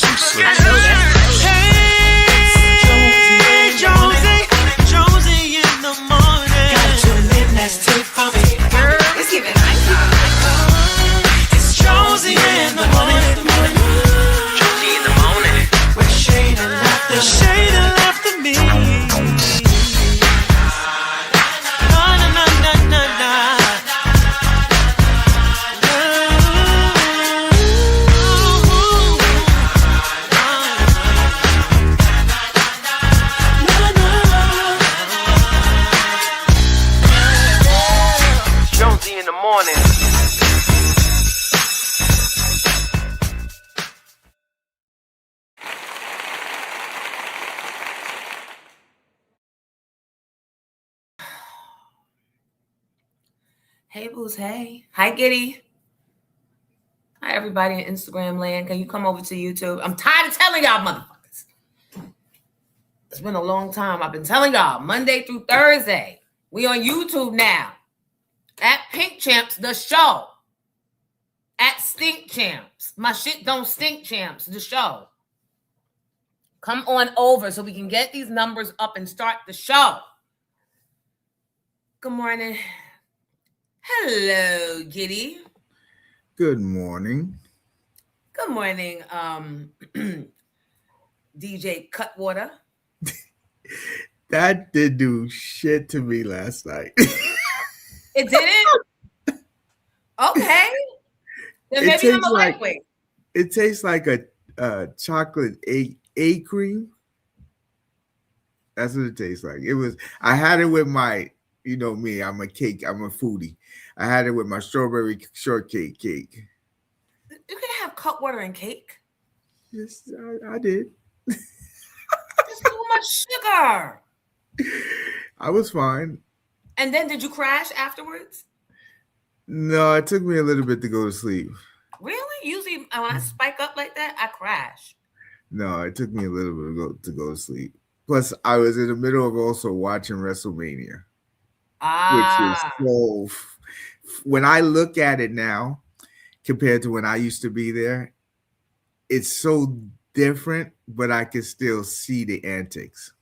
Hey, Jonesy in the morning. Got your name, that's tape for me. It's giving icy. It's Jonesy in the morning. Jonesy in the morning. With shade and laughter. Shade and laughter me. Na na na na na na. Jonesy in the morning. Hey, Booze. Hey. Hi, Giddy. Hi, everybody in Instagram land. Can you come over to YouTube? I'm tired of telling y'all motherfuckers. It's been a long time. I've been telling y'all Monday through Thursday. We on YouTube now. At Pink Champs, the show. At Stink Champs. My shit don't stink, Champs, the show. Come on over so we can get these numbers up and start the show. Good morning. Hello, Giddy. Good morning. Good morning, DJ Cutwater. That did do shit to me last night. It didn't? Okay. Then maybe I'm a lightweight. It tastes like a chocolate egg cream. That's what it tastes like. I had it with my, you know me, I'm a foodie. I had it with my strawberry shortcake cake. You can have Cutwater and cake. Yes, I did. There's too much sugar. I was fine. And then did you crash afterwards? No, it took me a little bit to go to sleep. Really? Usually when I spike up like that, I crash. No, it took me a little bit to go to sleep. Plus, I was in the middle of also watching WrestleMania. Which is so... When I look at it now, compared to when I used to be there, it's so different, but I can still see the antics.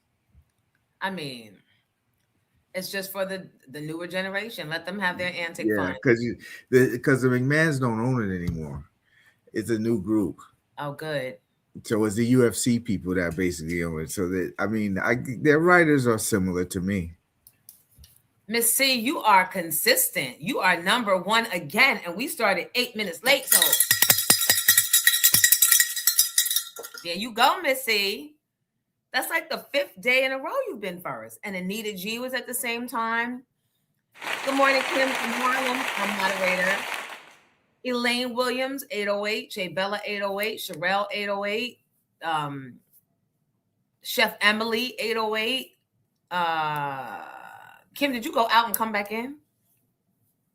I mean, it's just for the newer generation. Let them have their antic fun. Because the McMahons don't own it anymore. It's a new group. Oh, good. So it's the UFC people that basically own it. So their writers are similar to me. Miss C, you are consistent. You are number one again, and we started 8 minutes late. So there you go, Miss C. That's like the 5th day in a row you've been first. And Anita G was at the same time. Good morning, Kim from Harlem. I'm moderator. Elaine Williams, 808. Jay Bella, 808. Sherelle, 808. Chef Emily, 808. Kim, did you go out and come back in?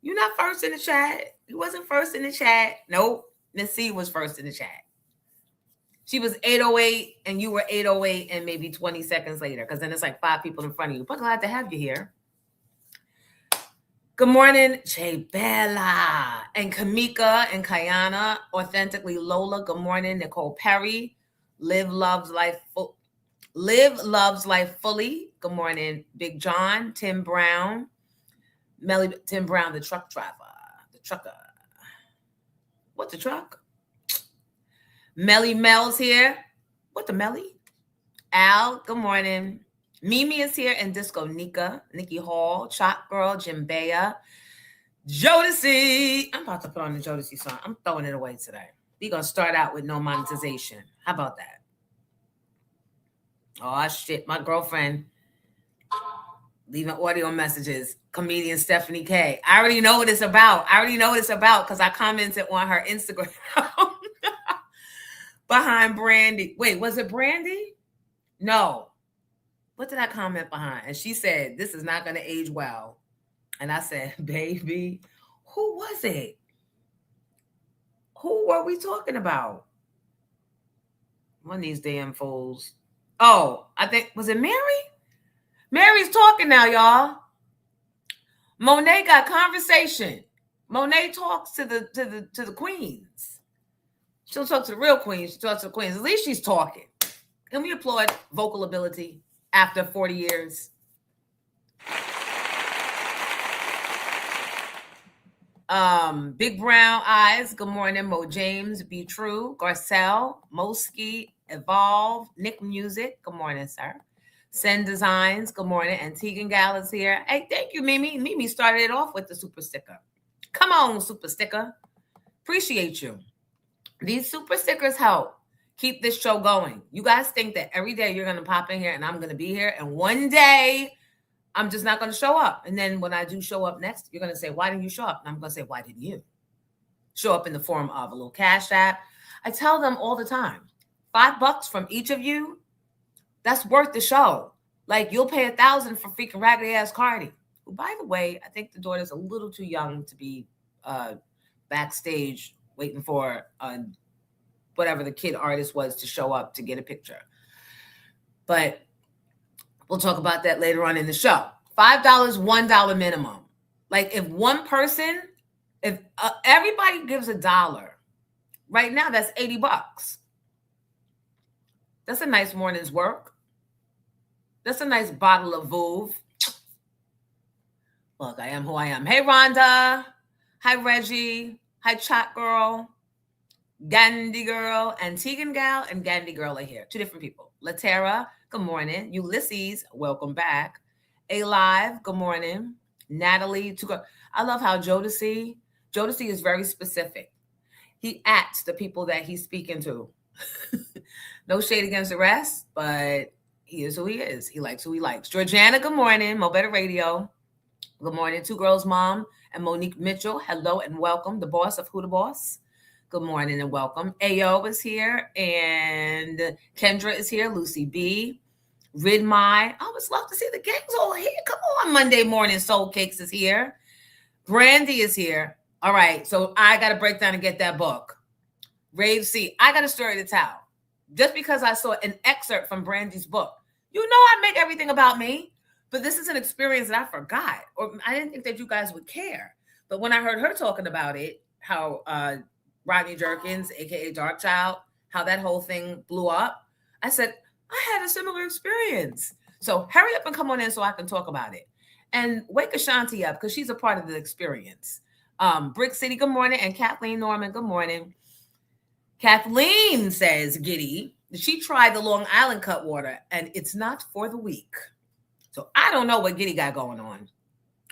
You're not first in the chat. You wasn't first in the chat. Nope. Miss C was first in the chat. She was 808 and you were 808 and maybe 20 seconds later, because then it's like 5 people in front of you. But glad to have you here. Good morning, Jay Bella and Kamika and Kayana. Authentically Lola. Good morning, Nicole Perry. Live Loves Life Fully. Good morning, Big John, Tim Brown, Tim Brown, the truck driver, the trucker. What, the truck? Melly Mel's here. What the Melly? Al, good morning. Mimi is here, and Disco Nika, Nikki Hall, Chop Girl, Jim Bea, Jodeci. I'm about to put on the Jodeci song. I'm throwing it away today. We're going to start out with no monetization. How about that? Oh, shit. My girlfriend leaving audio messages. Comedian Stephanie K. I already know what it's about. Because I commented on her Instagram behind Brandy. Wait, was it Brandy? No. What did I comment behind? And she said, this is not going to age well. And I said, baby, who was it? Who were we talking about? One of these damn fools. Oh, I think, was it Mary? Mary's talking now, y'all. Monet got conversation. Monet talks to the queens. She don't talk to the real queens. She talks to the queens. At least she's talking. Can we applaud vocal ability after 40 years? Big Brown Eyes, good morning. Mo James, Be True, Garcelle, Moski, Evolve, Nick Music, good morning, sir. Send Designs, good morning. And Tegan Gal is here. Hey, thank you, Mimi. Mimi started it off with the super sticker. Come on, super sticker. Appreciate you. These super stickers help keep this show going. You guys think that every day you're going to pop in here and I'm going to be here, and one day I'm just not going to show up. And then when I do show up next, you're going to say, why didn't you show up? And I'm going to say, why didn't you show up in the form of a little cash app? I tell them all the time, $5 from each of you, that's worth the show. Like, you'll pay $1,000 for freaking raggedy ass Cardi. Who, by the way, I think the daughter's a little too young to be backstage waiting for whatever the kid artist was to show up to get a picture. But we'll talk about that later on in the show. $5, $1 minimum. Like, if one person, if everybody gives $1, right now that's $80. That's a nice morning's work. That's a nice bottle of Vouv. Look, I am who I am. Hey, Rhonda. Hi, Reggie. Hi, Chat Girl. Gandhi Girl and Tegan Gal and Gandhi Girl are here. Two different people. Latera, good morning. Ulysses, welcome back. Alive, good morning. Natalie, I love how Jodeci is very specific. He acts the people that he's speaking to. No shade against the rest, but he is who he is. He likes who he likes. Georgiana, good morning. Mo Better Radio. Good morning. Two Girls Mom and Monique Mitchell. Hello and welcome. The boss of Who the Boss. Good morning and welcome. Ayo is here and Kendra is here. Lucy B. Rid My. I always love to see the gangs all here. Come on, Monday morning. Soul Cakes is here. Brandy is here. All right, so I got to break down and get that book. Rave C. I got a story to tell. Just because I saw an excerpt from Brandy's book. You know I make everything about me, but this is an experience that I forgot. Or I didn't think that you guys would care. But when I heard her talking about it, how Rodney Jerkins, aka Dark Child, how that whole thing blew up, I said, I had a similar experience. So hurry up and come on in so I can talk about it. And wake Ashanti up because she's a part of the experience. Brick City, good morning. And Kathleen Norman, good morning. Kathleen says, Giddy, she tried the Long Island cut water and it's not for the weak. So I don't know what Giddy got going on.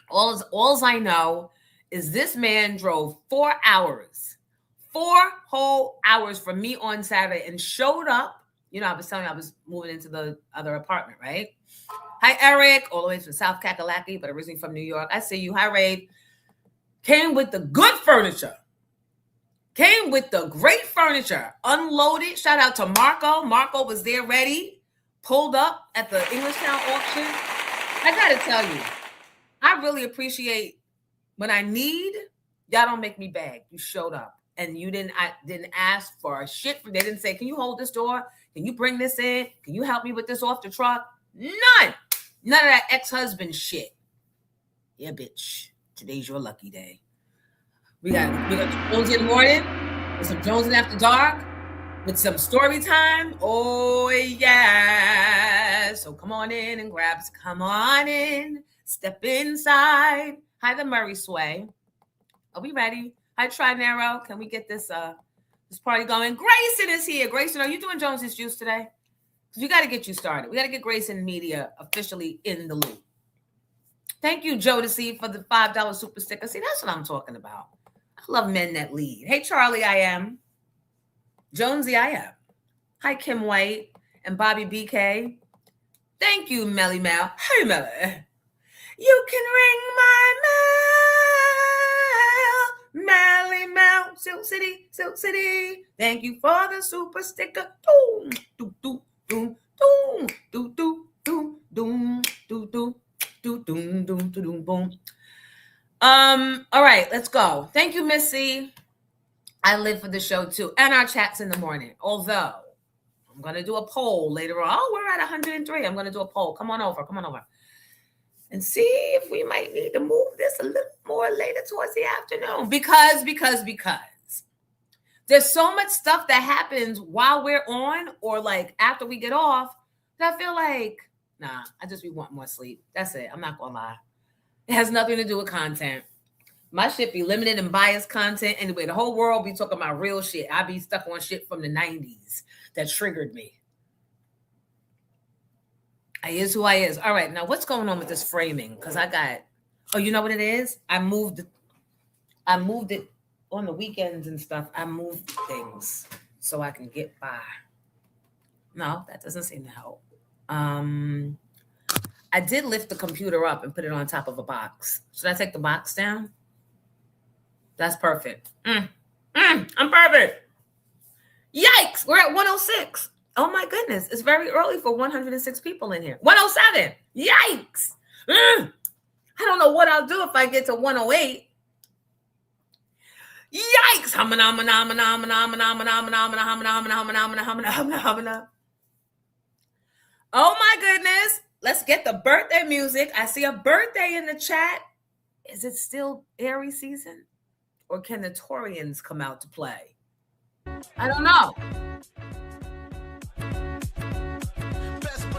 All I know is this man drove 4 hours. 4 whole hours from me on Saturday and showed up. You know, I was telling you I was moving into the other apartment, right? Hi, Eric, all the way from South Kakalaki, but originally from New York. I see you. Hi, Ray. Came with the good furniture. Came with the great furniture. Unloaded. Shout out to Marco. Marco was there ready. Pulled up at the Englishtown auction. I got to tell you, I really appreciate when I need, y'all don't make me beg. You showed up. And I didn't ask for a shit. They didn't say, can you hold this door? Can you bring this in? Can you help me with this off the truck? None of that ex-husband shit. Yeah, bitch. Today's your lucky day. We got Jonesy in the morning with some Jonesy after dark with some story time. Oh, yeah. So come on in and come on in. Step inside. Hi, the Murray Sway. Are we ready? Hi, Trinero. Can we get this party going? Grayson is here. Grayson, are you doing Jonesy's Juice today? Because we got to get you started. We got to get Grayson Media officially in the loop. Thank you, Jodeci, for the $5 super sticker. See, that's what I'm talking about. I love men that lead. Hey, Charlie, I am. Jonesy, I am. Hi, Kim White and Bobby BK. Thank you, Melly Mel. Hey, Melly. You can ring my bell. Melly Mel. Silk City, Silk City. Thank you for the super sticker. Doom, doom, doom, doom, doom, doom, doom, doom, doom, doom, doom. Do doom doom doom boom. All right, let's go. Thank you, Missy. I live for the show too, and our chats in the morning. Although I'm gonna do a poll later on. Oh, we're at 103. I'm gonna do a poll. Come on over, and see if we might need to move this a little more later towards the afternoon. Because There's so much stuff that happens while we're on or like after we get off that I feel like, nah, I just be wanting more sleep. That's it. I'm not gonna lie. It has nothing to do with content. My shit be limited and biased content. Anyway, the whole world be talking about real shit. I be stuck on shit from the 90s that triggered me. I is who I is. All right, now what's going on with this framing? Because I got, oh, you know what it is? I moved it on the weekends and stuff. I moved things so I can get by. No, that doesn't seem to help. I did lift the computer up and put it on top of a box. Should I take the box down? That's perfect. I'm perfect. Yikes, we're at 106. Oh my goodness, it's very early for 106 people in here. 107. Yikes. I don't know what I'll do if I get to 108. Yikes. Oh my goodness. Let's get the birthday music. I see a birthday in the chat. Is it still Aries season? Or can the Taurians come out to play? I don't know.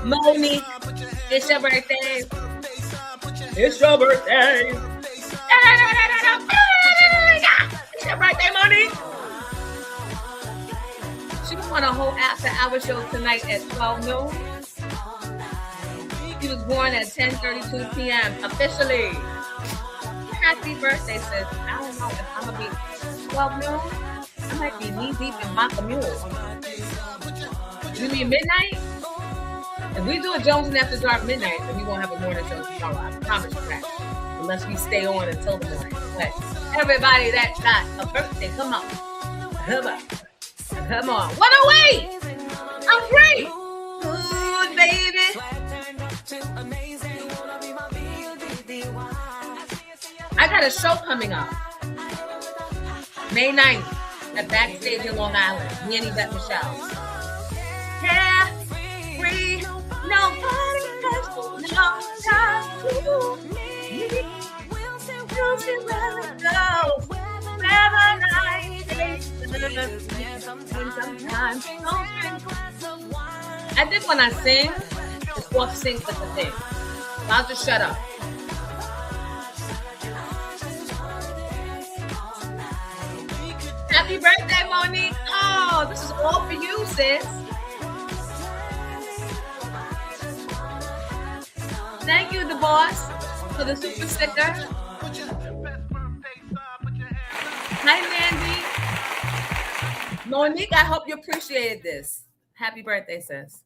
Monique, it's your birthday. It's your birthday. It's your birthday, Monique. She won a whole after-hour show tonight at 12 noon. She was born at 10:32 p.m. officially. Happy birthday, sis. I don't know if I'm going to be 12 noon. I might be knee-deep in Maca Mule. You mean midnight? If we do a Jones and After Dark midnight, then we won't have a morning show tomorrow. I promise you that. Unless we stay on until the morning. But everybody that got a birthday, come on. Come on. Come on. 108! I'm free! Good, baby. I got a show coming up. May 9th at Backstage in Long Island. Me and Yvette Michelle. Yeah, free. Nobody has no time to leave. We'll see where we go. Wherever night is. Sometimes. I think when I sing, it's off sync with the thing. So I'll just shut up. Happy birthday, Monique. Oh, this is all for you, sis. Thank you, the boss, for the super sticker. Hi, Mandy. Monique, I hope you appreciated this. Happy birthday, sis.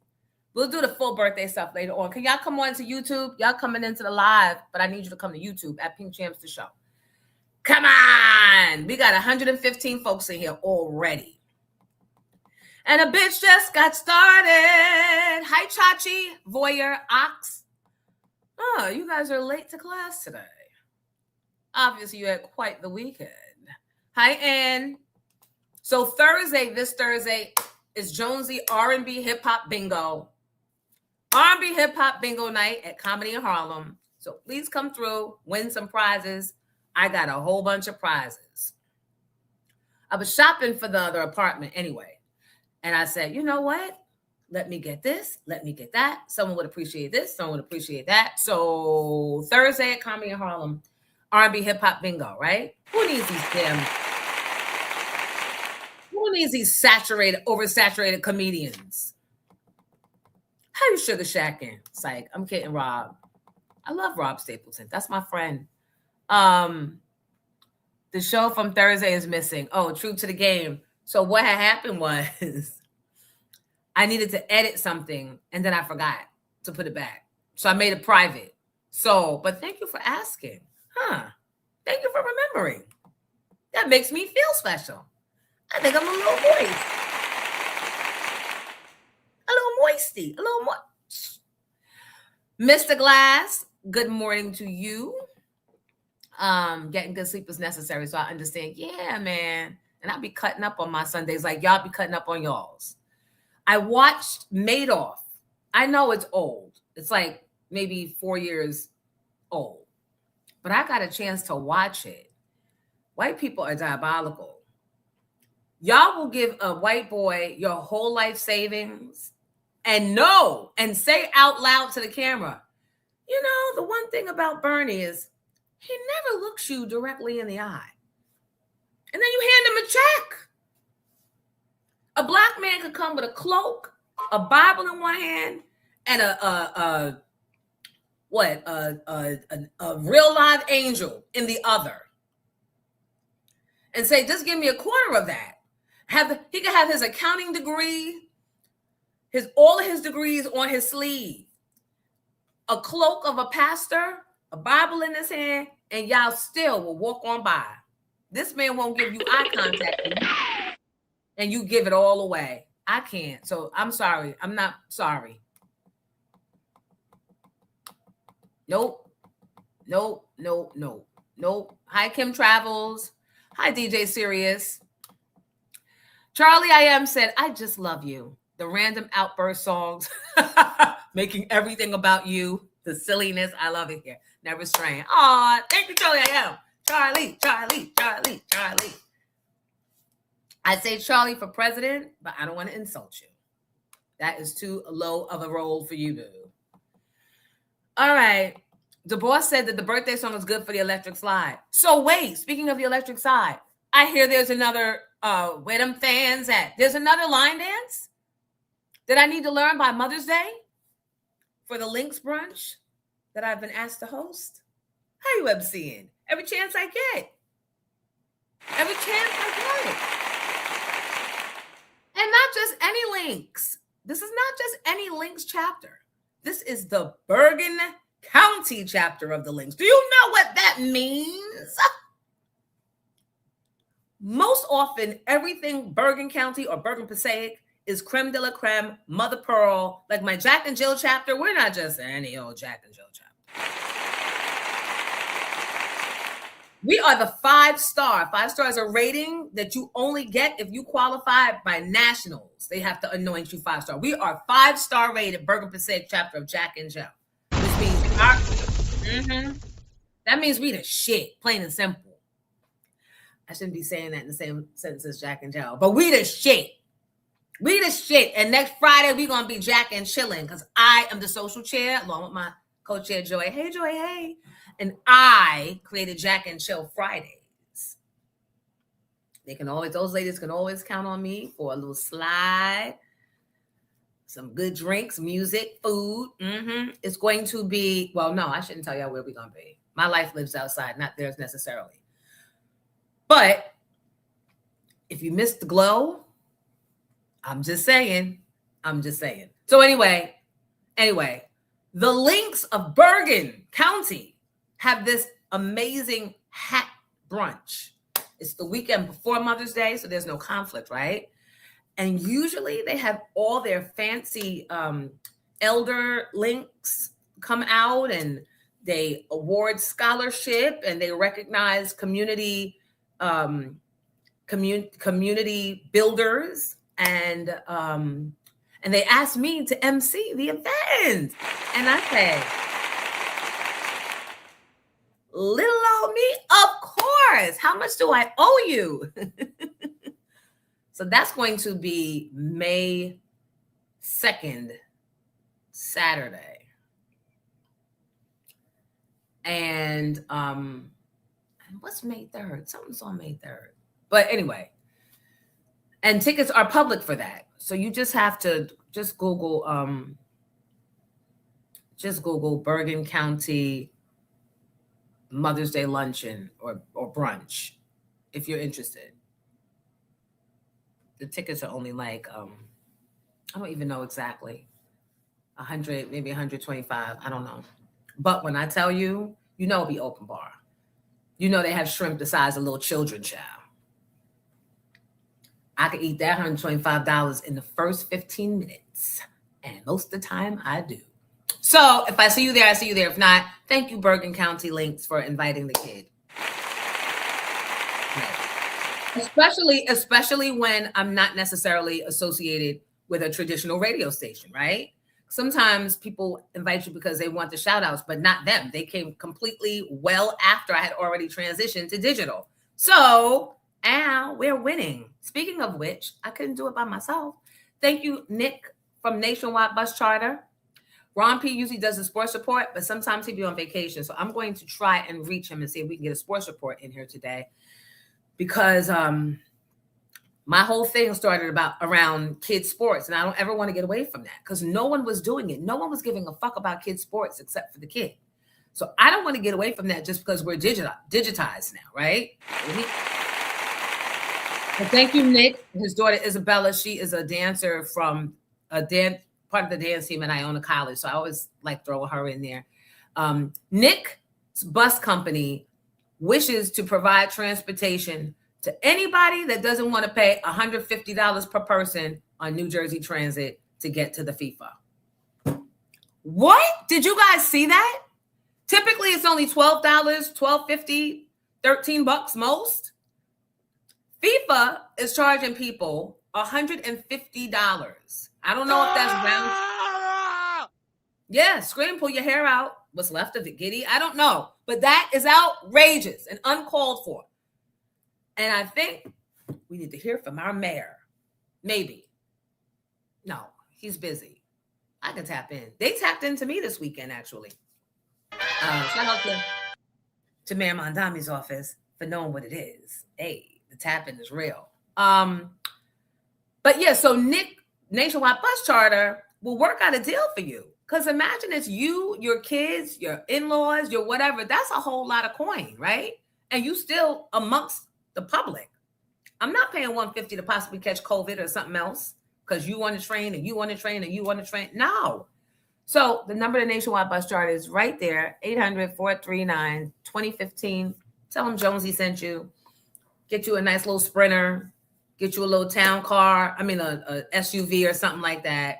We'll do the full birthday stuff later on. Can y'all come on to YouTube? Y'all coming into the live, but I need you to come to YouTube at Pink Champs the Show. Come on. We got 115 folks in here already. And a bitch just got started. Hi, Chachi, Voyeur, Ox. Oh, you guys are late to class today. Obviously, you had quite the weekend. Hi, Ann. So this Thursday, is Jonesy R&B Hip Hop Bingo. R&B Hip Hop Bingo night at Comedy in Harlem. So please come through, win some prizes. I got a whole bunch of prizes. I was shopping for the other apartment anyway. And I said, you know what? Let me get this. Let me get that. Someone would appreciate this. Someone would appreciate that. So Thursday at Comedy in Harlem, R&B Hip Hop Bingo, right? Who needs these oversaturated comedians? How you Sugar Shacking? Psych. I'm kidding, Rob. I love Rob Stapleton. That's my friend. The show from Thursday is missing. Oh, true to the game. So what had happened was I needed to edit something and then I forgot to put it back. So I made it private. So, but thank you for asking. Thank you for remembering. That makes me feel special. I think I'm a little moist. A little moisty. A little moist. Mr. Glass, good morning to you. Getting good sleep is necessary, so I understand. Yeah, man. And I'll be cutting up on my Sundays like y'all be cutting up on y'all's. I watched Madoff. I know it's old. It's like maybe 4 years old. But I got a chance to watch it. White people are diabolical. Y'all will give a white boy your whole life savings and say out loud to the camera, you know, the one thing about Bernie is he never looks you directly in the eye. And then you hand him a check. A black man could come with a cloak, a Bible in one hand, and a real live angel in the other. And say, just give me a quarter of that. He could have his accounting degree, all of his degrees on his sleeve, a cloak of a pastor, a Bible in his hand, and y'all still will walk on by. This man won't give you eye contact, and you give it all away. I can't. So I'm sorry. I'm not sorry. Nope. Hi, Kim Travels. Hi, DJ Sirius. Charlie I Am said, I just love you. The random outburst songs, making everything about you, the silliness. I love it here. Never strain. Aw, thank you, Charlie I Am. Charlie. I say Charlie for president, but I don't want to insult you. That is too low of a role for you, boo. All right. The boss said that the birthday song is good for the electric slide. So wait, speaking of the electric slide, I hear there's another, where them fans at? There's another line dance that I need to learn by Mother's Day for the Links brunch that I've been asked to host. How you MCing? Every chance I get. And not just any links. This is not just any links chapter. This is the Bergen County chapter of the links. Do you know what that means? Most often, everything Bergen County or Bergen Passaic is creme de la creme, mother pearl. Like my Jack and Jill chapter, we're not just any old Jack and Jill chapter. We are the 5-star. 5-star is a rating that you only get if you qualify by nationals. They have to anoint you 5-star. We are 5-star rated Bergen Passaic chapter of Jack and Jill. Which means that means we the shit, plain and simple. I shouldn't be saying that in the same sentence as Jack and Jill, but we the shit. We the shit. And next Friday, we're going to be Jack and chilling because I am the social chair along with my co-chair, Joy. Hey, Joy, hey. And I created Jack and Chill Fridays. Those ladies can always count on me for a little slide, some good drinks, music, food. It's going to be, well, no, I shouldn't tell y'all where we're going to be. My life lives outside, not theirs necessarily. But if you missed the glow, I'm just saying. So anyway, the links of Bergen County have this amazing hat brunch. It's the weekend before Mother's Day, so there's no conflict, right? And usually they have all their fancy elder links come out and they award scholarship and they recognize community builders and they asked me to MC the event. And I say, little old me, of course. How much do I owe you? So that's going to be May 2nd, Saturday. And what's May 3rd? Something's on May 3rd. But anyway, and tickets are public for that. So you just have to just Google Bergen County Mother's Day luncheon or brunch if you're interested. The tickets are only like I don't even know exactly. 100, maybe 125. I don't know. But when I tell you, you know it'll be open bar. You know they have shrimp the size of little children, child. I could eat that $125 in the first 15 minutes. And most of the time I do. So if I see you there, I see you there. If not, thank you, Bergen County Links, for inviting the kid. Especially when I'm not necessarily associated with a traditional radio station, right? Sometimes people invite you because they want the shout outs, but not them. They came completely well after I had already transitioned to digital. So And we're winning. Speaking of which, I couldn't do it by myself. Thank you, Nick from Nationwide Bus Charter. Ron P usually does a sports report, but sometimes he'll be on vacation. So I'm going to try and reach him and see if we can get a sports report in here today. Because my whole thing started around kids' sports, and I don't ever want to get away from that because no one was doing it. No one was giving a fuck about kids' sports except for the kid. So I don't want to get away from that just because we're digitized now, right? Well, thank you, Nick. His daughter, Isabella, she is a dancer from part of the dance team at Iona College. So I always like throwing her in there. Nick's bus company wishes to provide transportation to anybody that doesn't want to pay $150 per person on New Jersey Transit to get to the FIFA. What? Did you guys see that? Typically, it's only $12, $12.50, $13 most. FIFA is charging people $150. I don't know if that's round. Yeah, scream, pull your hair out. What's left of it, giddy? I don't know. But that is outrageous and uncalled for. And I think we need to hear from our mayor. Maybe. No, he's busy. I can tap in. They tapped into me this weekend, actually. Shout out to Mayor Mondami's office for knowing what it is. Hey, the tapping is real. But yeah, so Nick, Nationwide Bus Charter, will work out a deal for you. Because imagine it's you, your kids, your in-laws, your whatever. That's a whole lot of coin, right? And you still amongst the public. I'm not paying $150 to possibly catch COVID or something else because you want to train and you want to train and you want to train. No. So the number to Nationwide Bus Charter is right there, 800-439-2015. Tell them Jonesy sent you. Get you a nice little Sprinter. Get you a little town car. A SUV or something like that.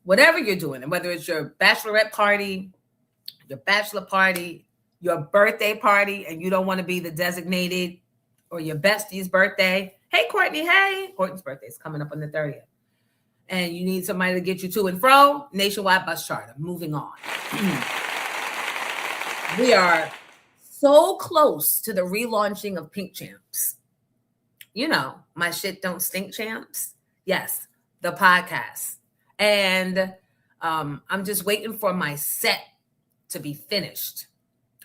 Whatever you're doing, and whether it's your bachelorette party, your bachelor party, your birthday party, and you don't want to be the designated, or your bestie's birthday. Hey, Courtney, hey. Courtney's birthday is coming up on the 30th. And you need somebody to get you to and fro, Nationwide Bus Charter. Moving on. We are so close to the relaunching of Pink Champs. You know, my shit don't stink champs. Yes, the podcast. And I'm just waiting for my set to be finished.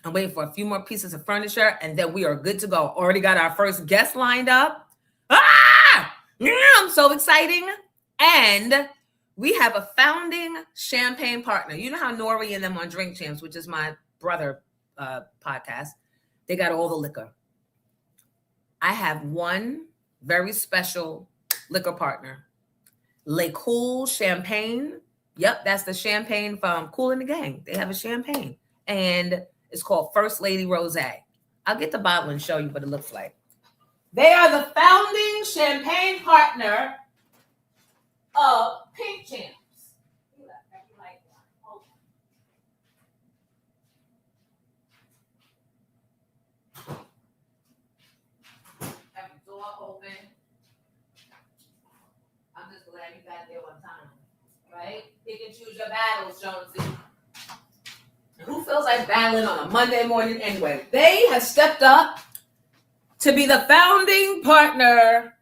I'm waiting for a few more pieces of furniture, and then we are good to go. Already got our first guest lined up. I'm so exciting. And we have a founding champagne partner. You know how Nori and them on Drink Champs, which is my brother podcast, they got all the liquor. I have one very special liquor partner. Le Cool Champagne. Yep, that's the champagne from Kool and the Gang. They have a champagne. And it's called First Lady Rosé. I'll get the bottle and show you what it looks like. They are the founding champagne partner of Pink Champs. Have the door open. I'm just glad you got there on time, right? Pick and choose your battles, Jonesy. Who feels like battling on a Monday morning anyway? They have stepped up to be the founding partner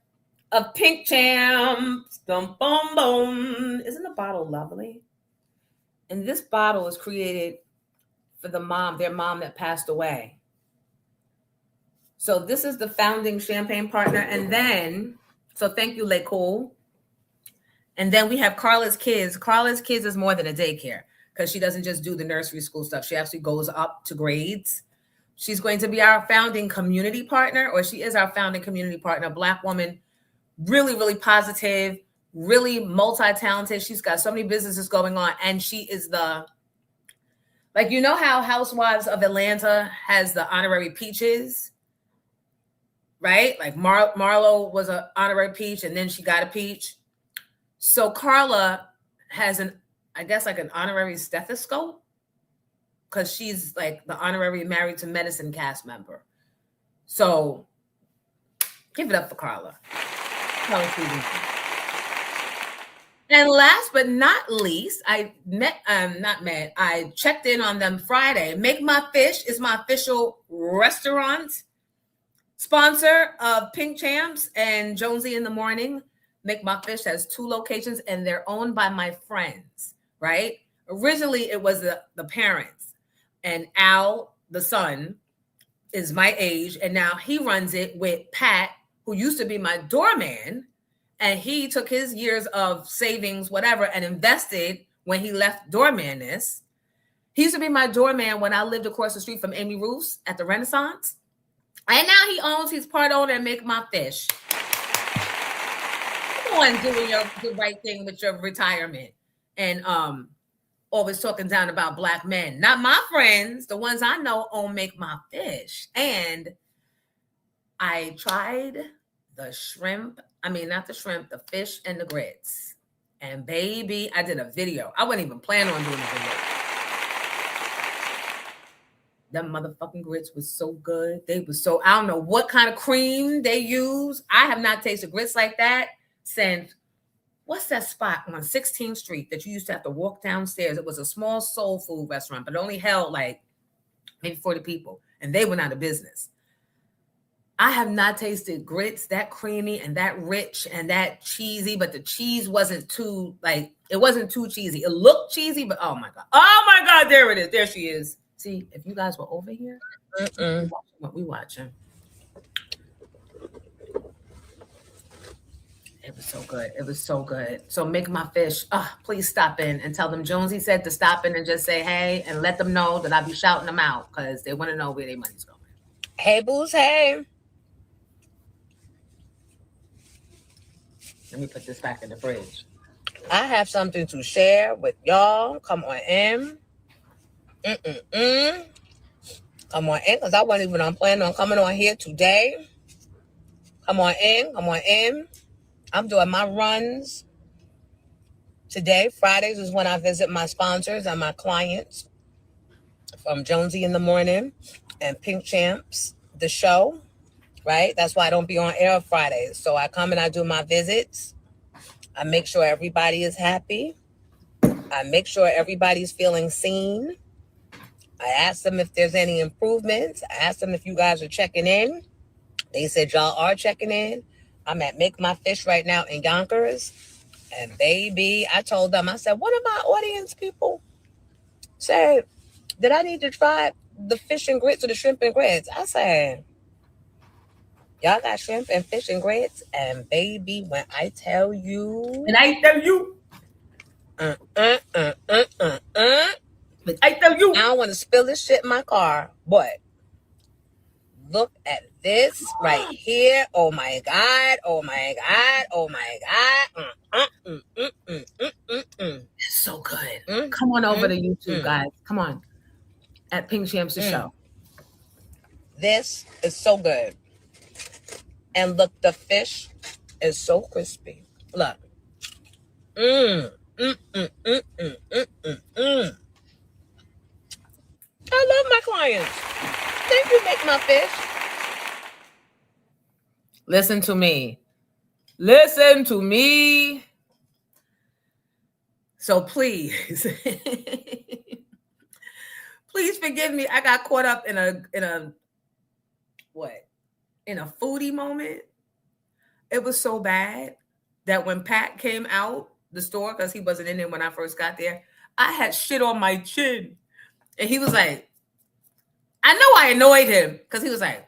of Pink Champs. Boom, boom, boom. Isn't the bottle lovely? And this bottle is created for their mom that passed away. So this is the founding champagne partner. And then, so thank you, Le Cool. And then we have Carla's Kids. Carla's Kids is more than a daycare because she doesn't just do the nursery school stuff. She actually goes up to grades. She's going to be our founding community partner, or she is our founding community partner, Black woman, really, really positive, really multi-talented. She's got so many businesses going on. And she is like, you know how Housewives of Atlanta has the honorary peaches, right? Like Marlo was an honorary peach and then she got a peach. So Carla has an honorary stethoscope because she's like the honorary Married to Medicine cast member. So give it up for Carla. And last but not least, I checked in on them Friday. Make My Fish is my official restaurant Sponsor of Pink Champs and Jonesy in the Morning. Make My Fish has 2 locations, and they're owned by my friends, right? Originally, it was the parents, and Al, the son, is my age, and now he runs it with Pat, who used to be my doorman, and he took his years of savings, whatever, and invested when he left doormanness. He used to be my doorman when I lived across the street from Amy Roos at the Renaissance. And now he's part owner and Make My Fish. Come on, doing the right thing with your retirement. And always talking down about Black men. Not my friends, the ones I know own Make My Fish. And I tried the shrimp. I mean, not the shrimp, the fish and the grits. And baby, I did a video. I wasn't even planning on doing a video. Them motherfucking grits was so good. They were so, I don't know what kind of cream they use. I have not tasted grits like that since, what's that spot on 16th Street that you used to have to walk downstairs? It was a small soul food restaurant, but it only held like maybe 40 people, and they went out of business. I have not tasted grits that creamy and that rich and that cheesy, but the cheese wasn't too, like, it wasn't too cheesy. It looked cheesy, but oh my God. Oh my God, there it is. There she is. See, if you guys were over here, what we watching. It was so good. It was so good. So Make My Fish. Please stop in and tell them Jonesy said to stop in and just say hey and let them know that I'll be shouting them out because they want to know where their money's going. Hey, Booze, hey. Let me put this back in the fridge. I have something to share with y'all. Come on in. Come on in, because I wasn't even planning on coming on here today. Come on in. Come on in. I'm doing my runs today. Fridays is when I visit my sponsors and my clients from Jonesy in the Morning and Pink Champs, the show, right? That's why I don't be on air Fridays. So I come and I do my visits. I make sure everybody is happy. I make sure everybody's feeling seen. I asked them if there's any improvements. I asked them if you guys are checking in. They said y'all are checking in. I'm at Make My Fish right now in Yonkers. And baby, I told them, I said, one of my audience people said, did I need to try the fish and grits or the shrimp and grits? I said, y'all got shrimp and fish and grits? And baby, when I tell you. And I tell you. I tell you. I don't want to spill this shit in my car, but look at this right here. Oh my God. Oh my God. Oh my God. It's so good. Come on over to YouTube, guys. Come on. At Pink Champs the show. This is so good. And look, the fish is so crispy. Look. I love my clients. Thank you, Make My Fish. Listen to me. Listen to me. So please, please forgive me. I got caught up in a foodie moment. It was so bad that when Pat came out the store, because he wasn't in there when I first got there, I had shit on my chin. And he was like, I know I annoyed him because he was like,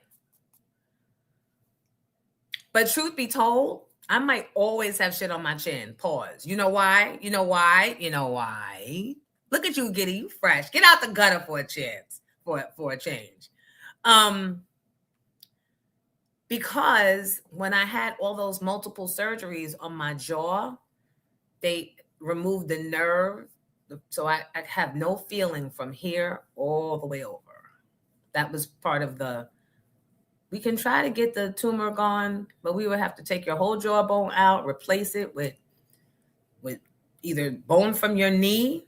but truth be told, I might always have shit on my chin. Pause. You know why? You know why? You know why? Look at you, Giddy. You fresh. Get out the gutter for a chance, for a change. Because when I had all those multiple surgeries on my jaw, they removed the nerve. So I have no feeling from here all the way over. That was part of we can try to get the tumor gone, but we would have to take your whole jawbone out, replace it with either bone from your knee,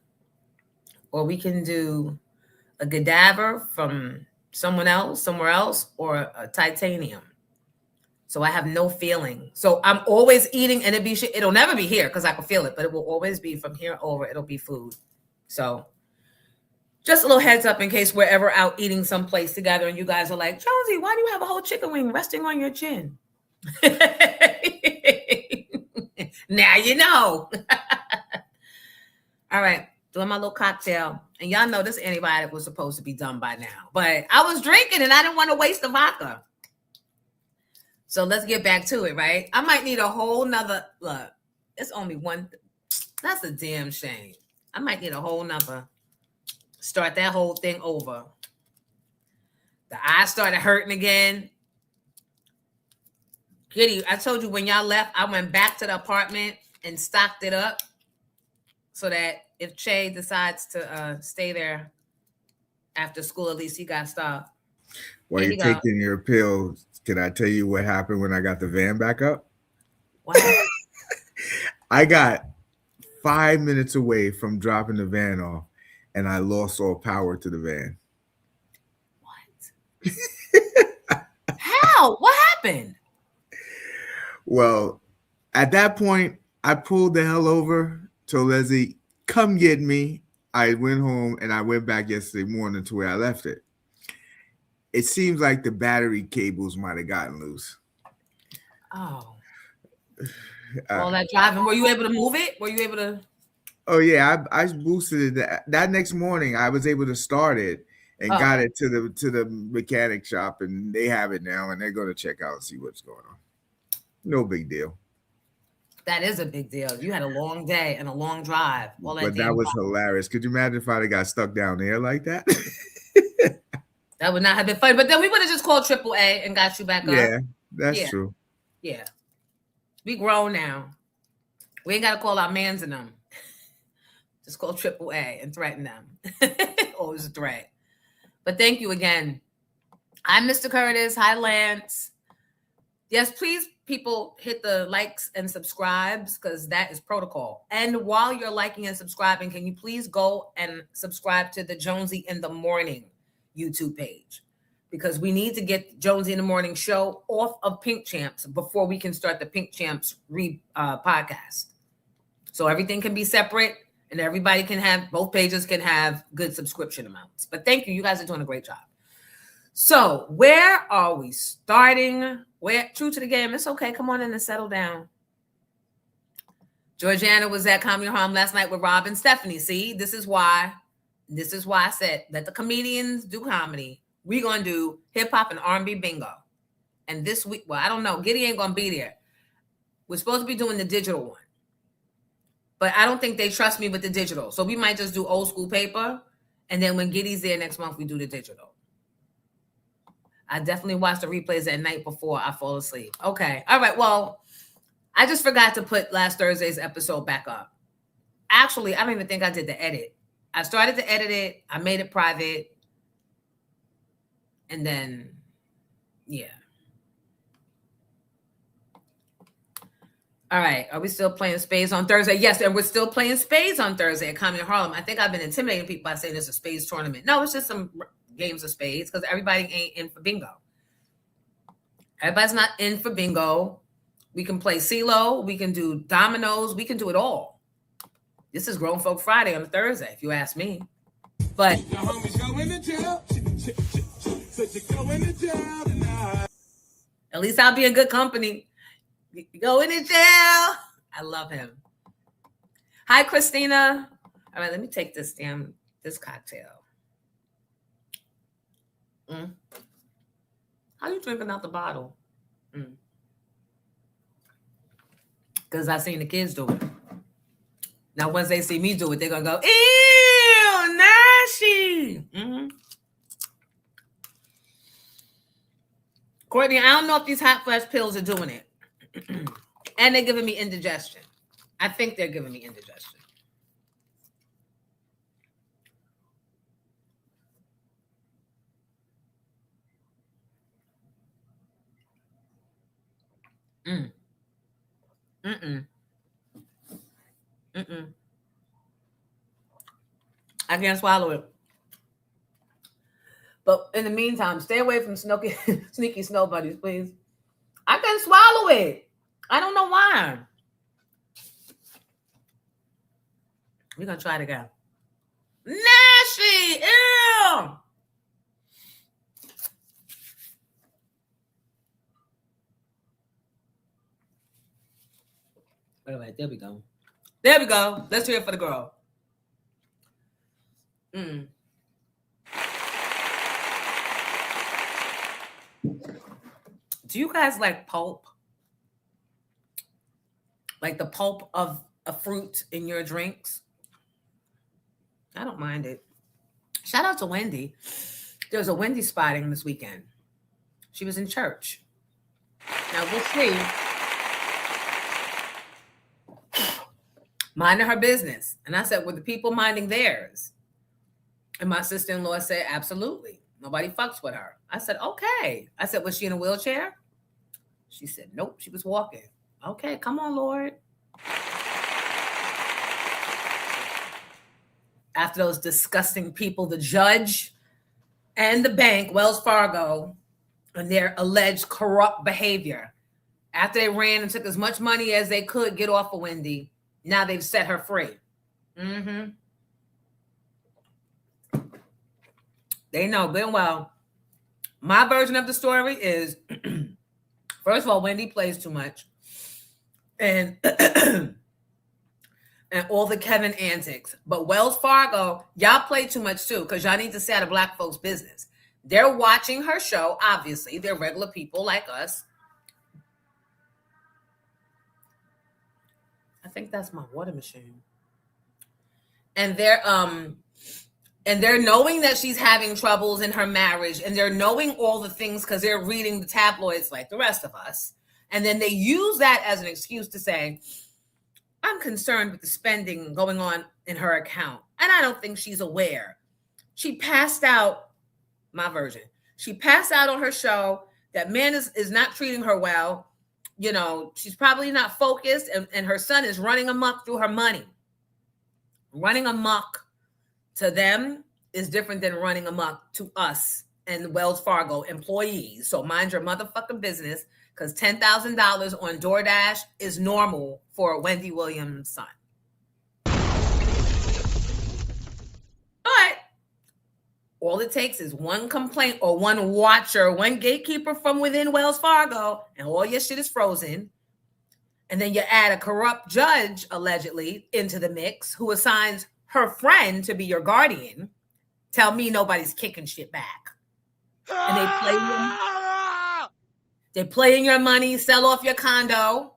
or we can do a cadaver from somewhere else, or a titanium. So I have no feeling. So I'm always eating, and it'll never be here because I can feel it, but it will always be from here over. It'll be food. So Just a little heads up in case we're ever out eating someplace together and you guys are like, Jonesy, why do you have a whole chicken wing resting on your chin? Now you know. All right, doing my little cocktail. And y'all know this antibiotic was supposed to be done by now. But I was drinking and I didn't want to waste the vodka. So let's get back to it, right? I might need a whole nother, look, it's only one. That's a damn shame. I might need a whole nother. Start that whole thing over. The eye started hurting again. Giddy, I told you when y'all left, I went back to the apartment and stocked it up so that if Che decides to stay there after school, at least he got stopped. While you're taking your pills, can I tell you what happened when I got the van back up? What happened? I got 5 minutes away from dropping the van off, and I lost all power to the van. What? How? What happened? Well, at that point, I pulled the hell over, told Leslie, come get me. I went home, and I went back yesterday morning to where I left it. It seems like the battery cables might have gotten loose. Oh. All that driving. Were you able to move it? Were you able to? Oh, yeah. I boosted it. That next morning, I was able to start it and got it to the mechanic shop, and they have it now, and they're going to check out and see what's going on. No big deal. That is a big deal. You had a long day and a long drive. But that was hilarious. Could you imagine if I got stuck down there like that? That would not have been funny. But then we would have just called AAA and got you back up. Yeah, that's true. Yeah. We grown now. We ain't got to call our mans and them. Just call AAA and threaten them. Always a threat. But thank you again. I'm Mr. Curtis. Hi, Lance. Yes, please, people, hit the likes and subscribes because that is protocol. And while you're liking and subscribing, can you please go and subscribe to the Jonesy in the Morning YouTube page? Because we need to get Jonesy in the Morning show off of Pink Champs before we can start the Pink Champs podcast. So everything can be separate and everybody can have, both pages can have good subscription amounts. But thank you. You guys are doing a great job. So where are we starting? Where true to the game? It's okay. Come on in and settle down. Georgiana was at Comedy Harm last night with Rob and Stephanie. See, this is why I said let the comedians do comedy. We're gonna do hip hop and R&B bingo. And this week, well, I don't know. Giddy ain't gonna be there. We're supposed to be doing the digital one, but I don't think they trust me with the digital. So we might just do old school paper, and then when Giddy's there next month, we do the digital. I definitely watch the replays at night before I fall asleep. Okay. All right. Well, I just forgot to put last Thursday's episode back up. Actually, I don't even think I did the edit. I started to edit it. I made it private. And then, yeah. All right. Are we still playing spades on Thursday? Yes. And we're still playing spades on Thursday at Comedy Harlem. I think I've been intimidating people by saying it's a spades tournament. No, it's just some games of spades because everybody ain't in for bingo. Everybody's not in for bingo. We can play CeeLo. We can do dominoes. We can do it all. This is Grown Folk Friday on a Thursday, if you ask me. But at least I'll be in good company. You go into jail. I love him. Hi, Christina. All right, let me take this cocktail. How you drinking out the bottle? Because I seen the kids do it. Now, once they see me do it, they're going to go, ew, nasty. Courtney, I don't know if these hot flash pills are doing it. And they're giving me indigestion. I think they're giving me indigestion. I can't swallow it. But in the meantime, stay away from sneaky snow buddies, please. I can swallow it. I don't know why. We're going to try it again. Nasty! Ew. All right, there we go. There we go. Let's hear it for the girl. Do you guys like pulp? Like the pulp of a fruit in your drinks? I don't mind it. Shout out to Wendy. There was a Wendy spotting this weekend. She was in church. Now we'll see. Minding her business. And I said, were the people minding theirs? And my sister-in-law said, absolutely. Nobody fucks with her. I said, okay. I said, was she in a wheelchair? She said, nope, she was walking. Okay, come on, Lord. After those disgusting people, the judge and the bank, Wells Fargo, and their alleged corrupt behavior, after they ran and took as much money as they could get off of Wendy, now they've set her free. They know good and well. My version of the story is, first of all, Wendy plays too much. And and all the Kevin antics. But Wells Fargo, y'all play too much too, because y'all need to stay out of black folks' business. They're watching her show, obviously. They're regular people like us. I think that's my water machine. And they're knowing that she's having troubles in her marriage, and they're knowing all the things because they're reading the tabloids like the rest of us. And then they use that as an excuse to say, I'm concerned with the spending going on in her account. And I don't think she's aware. She passed out, my version. She passed out on her show. That man is not treating her well. You know, she's probably not focused. And her son is running amok through her money. Running amok to them is different than running amok to us and Wells Fargo employees. So mind your motherfucking business, because $10,000 on DoorDash is normal for Wendy Williams' son. But all it takes is one complaint or one watcher, one gatekeeper from within Wells Fargo, and all your shit is frozen. And then you add a corrupt judge, allegedly, into the mix, who assigns her friend to be your guardian. Tell me nobody's kicking shit back. And they play in your money, sell off your condo,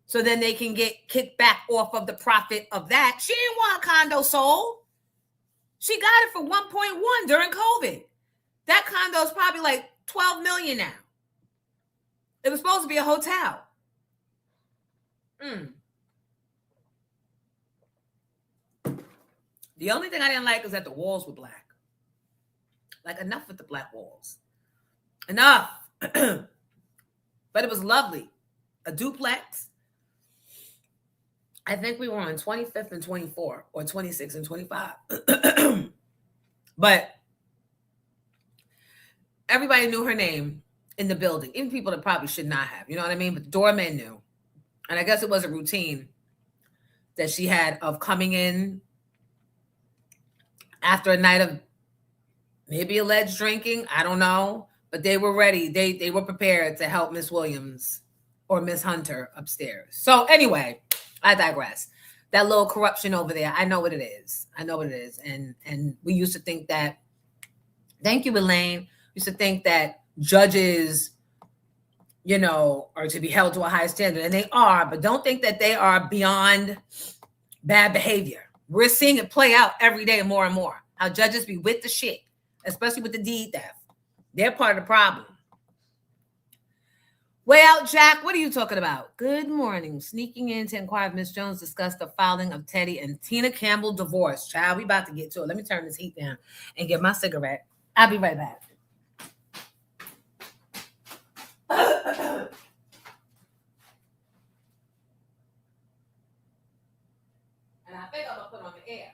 so then they can get kicked back off of the profit of that. She didn't want a condo sold. She got it for 1.1 during COVID. That condo is probably like $12 million now. It was supposed to be a hotel. The only thing I didn't like is that the walls were black. Like, enough with the black walls. Enough. But it was lovely. A duplex. I think we were on 25th and 24, or 26 and 25. But everybody knew her name in the building, even people that probably should not have. You know what I mean? But the doorman knew. And I guess it was a routine that she had of coming in after a night of maybe alleged drinking. I don't know. But they were ready. They were prepared to help Miss Williams or Miss Hunter upstairs. So anyway, I digress. That little corruption over there, I know what it is. I know what it is. And we used to think that, thank you, Elaine. We used to think that judges, you know, are to be held to a high standard. And they are, but don't think that they are beyond bad behavior. We're seeing it play out every day more and more. How judges be with the shit, especially with the deed theft. They're part of the problem. Way out, Jack. What are you talking about? Good morning. Sneaking in to inquire if Miss Jones discussed the filing of Teddy and Tina Campbell divorce. Child, we about to get to it. Let me turn this heat down and get my cigarette. I'll be right back. And I think I'm going to put on the air.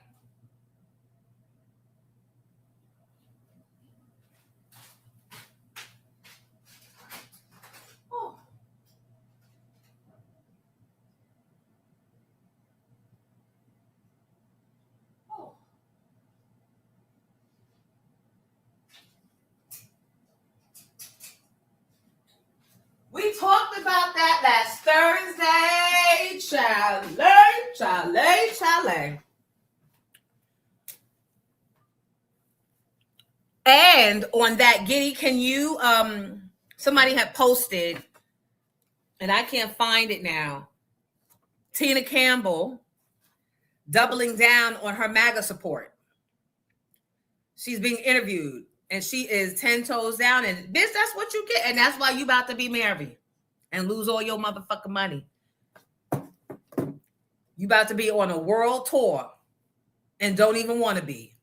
talked about that last Thursday. Charlie. And on that, Giddy, can you, somebody had posted, and I can't find it now, Tina Campbell doubling down on her MAGA support. She's being interviewed, and she is 10 toes down, and bitch, that's what you get, and that's why you about to be married and lose all your motherfucking money. You about to be on a world tour and don't even want to be,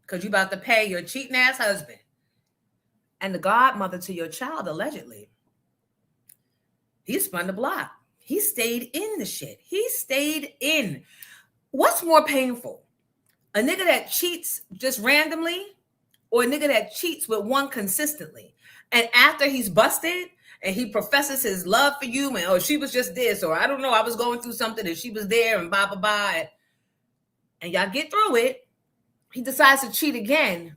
because you about to pay your cheating ass husband and the godmother to your child, allegedly. He spun the block. He stayed in the shit. He stayed in. What's more painful? A nigga that cheats just randomly, or a nigga that cheats with one consistently? And after he's busted and he professes his love for you, and oh, she was just this, or I don't know, I was going through something and she was there, and blah, blah, blah. And y'all get through it. He decides to cheat again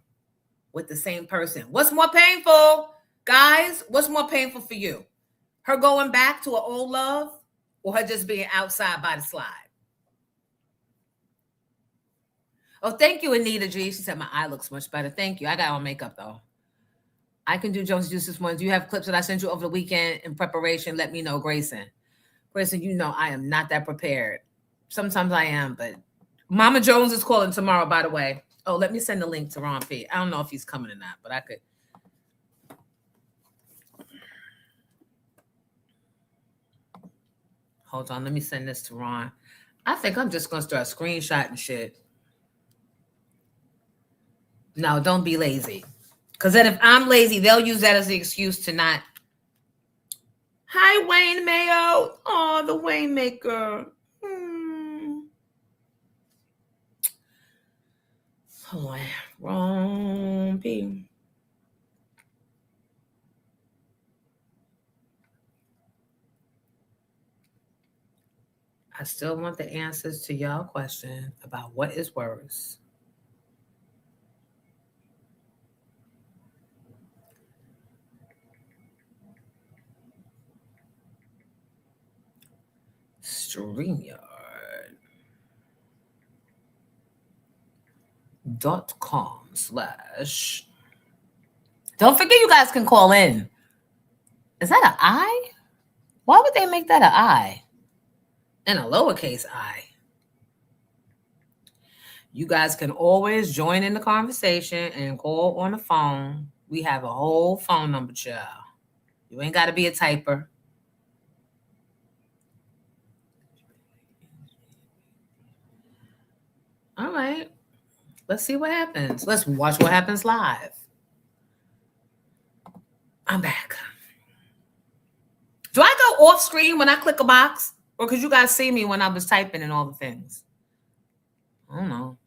with the same person. What's more painful? Guys, what's more painful for you? Her going back to an old love, or her just being outside by the slide? Oh, thank you, Anita G. She said my eye looks much better. Thank you. I got on makeup, though. I can do Jones Juice this morning. Do you have clips that I sent you over the weekend in preparation? Let me know, Grayson. Grayson, you know I am not that prepared. Sometimes I am, but Mama Jones is calling tomorrow, by the way. Oh, let me send the link to Ron P. I don't know if he's coming or not, but I could. Hold on. Let me send this to Ron. I think I'm just going to start screenshotting shit. No, don't be lazy. Because then if I'm lazy, they'll use that as the excuse to not. Hi, Wayne Mayo. Oh, the Waymaker. Hold on. Wrong P. I still want the answers to y'all question about what is worse. StreamYard.com/. Don't forget, you guys can call in. Is that an I? Why would they make that an I? And a lowercase I. You guys can always join in the conversation and call on the phone. We have a whole phone number, child. You ain't got to be a typer. All right. Let's see what happens. Let's watch what happens live. I'm back. Do I go off screen when I click a box? Or could you guys see me when I was typing and all the things? I don't know.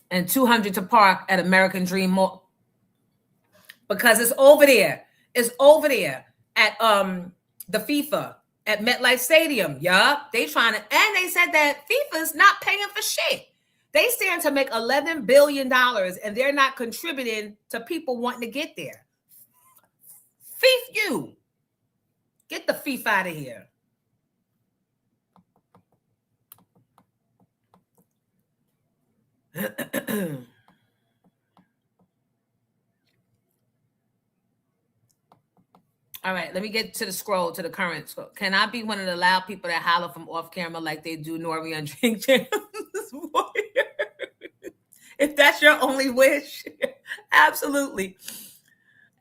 And 200 to park at American Dream Mall. Because it's over there. It's over there at the FIFA at MetLife Stadium. Yup. They trying to, and they said that FIFA's not paying for shit. They stand to make $11 billion and they're not contributing to people wanting to get there. FIFA you. Get the FIFA out of here. All right, let me get to the scroll, to the current scroll. Can I be one of the loud people that holler from off camera like they do Nori on Drink Champs? If that's your only wish, absolutely.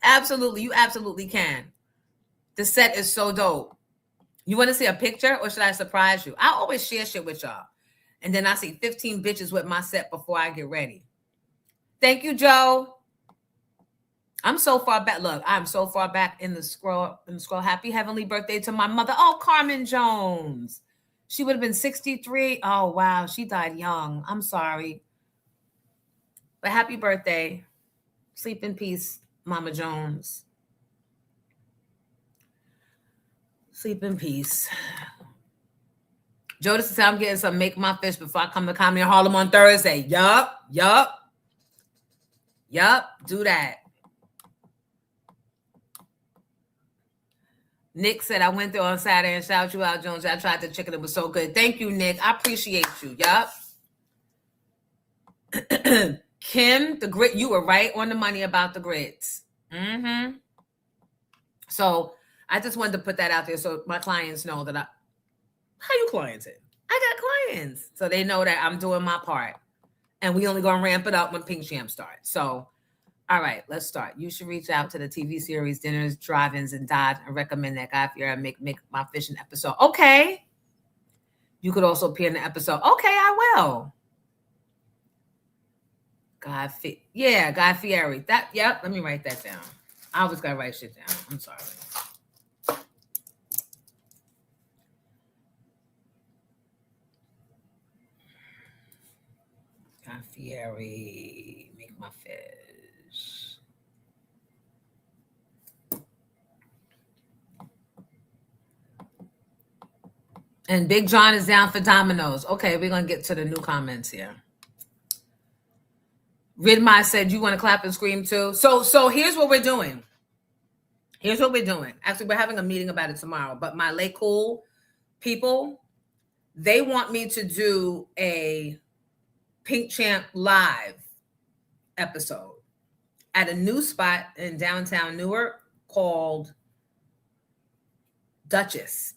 Absolutely, you absolutely can. The set is so dope. You want to see a picture or should I surprise you? I always share shit with y'all. And then I see 15 bitches with my set before I get ready. Thank you, Joe. I'm so far back. Look, I'm so far back in the scroll. Happy heavenly birthday to my mother. Oh, Carmen Jones. She would have been 63. Oh, wow. She died young. I'm sorry. But happy birthday. Sleep in peace, Mama Jones. Sleep in peace. Jodie said, I'm getting some Make My Fish before I come to Comedy in Harlem on Thursday. Yup. Do that. Nick said, I went there on Saturday and shout you out, Jones. I tried the chicken. It was so good. Thank you, Nick. I appreciate you. Yup. Kim, the grit, you were right on the money about the grits. Mm-hmm. So I just wanted to put that out there so my clients know that how you clients it? I got clients. So they know that I'm doing my part. And we only gonna ramp it up when Pink Champ starts. So, all right, let's start. You should reach out to the TV series Dinners, Drive-Ins, and Dodge and recommend that Guy Fieri make my fishing episode. Okay. You could also appear in the episode. Okay, I will. Guy Fieri. Yep, let me write that down. I always gotta write shit down. I'm sorry. Guy Fieri, make my fish. And Big John is down for dominoes. Okay, we're gonna get to the new comments here. Ridmai said, you want to clap and scream too? So here's what we're doing. Actually, we're having a meeting about it tomorrow. But my Lake Cool people, they want me to do a Pink Champ live episode at a new spot in downtown Newark called Duchess.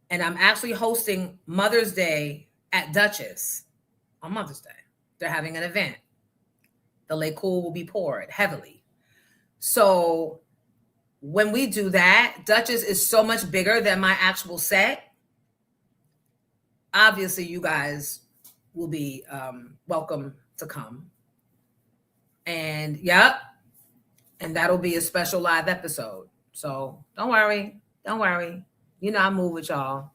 And I'm actually hosting Mother's Day at Duchess on Mother's Day. They're having an event. The Lake Cool will be poured heavily. So when we do that, Duchess is so much bigger than my actual set. Obviously, you guys will be welcome to come. And yep, and that'll be a special live episode. So don't worry. You know I move with y'all.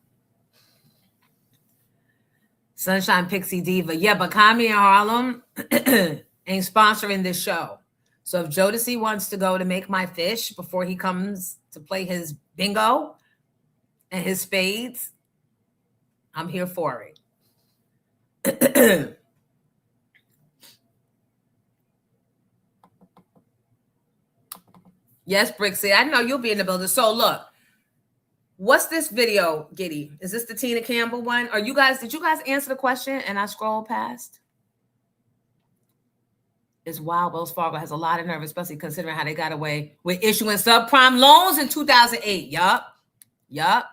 Sunshine Pixie Diva. Yeah, but Kami and Harlem ain't sponsoring this show. So if Jodeci wants to go to make my fish before he comes to play his bingo and his spades, I'm here for it. Yes, Brixie, I know you'll be in the building. So look, what's this video, Giddy? Is this the Tina Campbell one? Did you guys answer the question and I scrolled past? It's wild. Wells Fargo has a lot of nerve, especially considering how they got away with issuing subprime loans in 2008. Yup.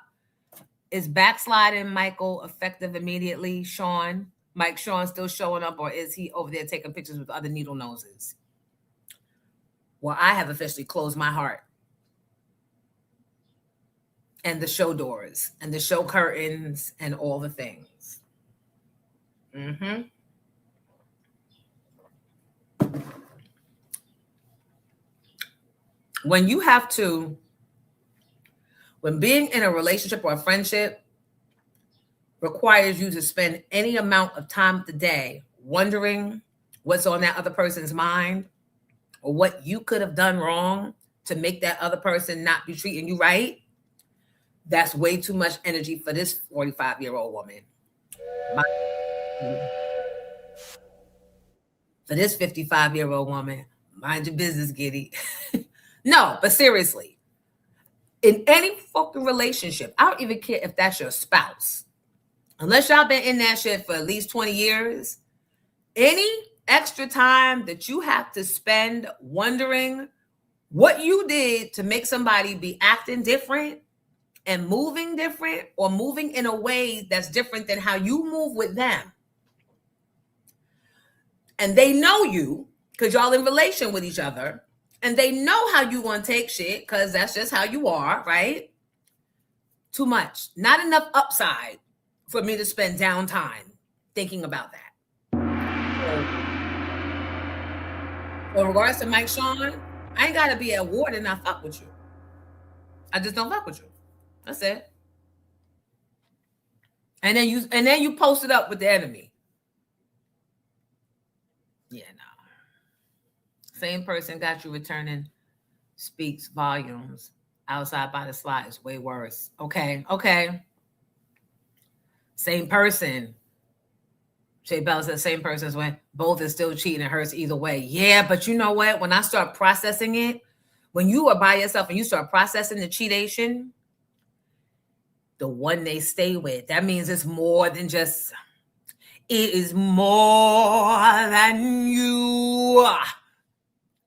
Is backsliding Michael effective immediately? Mike Sean still showing up, or is he over there taking pictures with other needle noses? Well, I have officially closed my heart. And the show doors and the show curtains and all the things. Mm-hmm. When being in a relationship or a friendship requires you to spend any amount of time of the day wondering what's on that other person's mind or what you could have done wrong to make that other person not be treating you right, that's way too much energy for this 45-year-old woman. For this 55-year-old woman, mind your business, Giddy. No, but seriously, in any fucking relationship, I don't even care if that's your spouse. Unless y'all been in that shit for at least 20 years, any extra time that you have to spend wondering what you did to make somebody be acting different and moving different or moving in a way that's different than how you move with them. And they know you because y'all in relation with each other. And they know how you want to take shit because that's just how you are, right? Too much. Not enough upside for me to spend downtime thinking about that. So, in regards to Mike Sean, I ain't got to be at war to not fuck with you. I just don't fuck with you. That's it. And then you post it up with the enemy. Yeah, no. Same person got you returning speaks volumes. Outside by the slide is way worse. Okay. Same person. Shay Bell said same person as when both is still cheating. It hurts either way. Yeah, but you know what? When I start processing it, When you are by yourself and you start processing the cheatation, the one they stay with, that means it's more than just, it is more than you.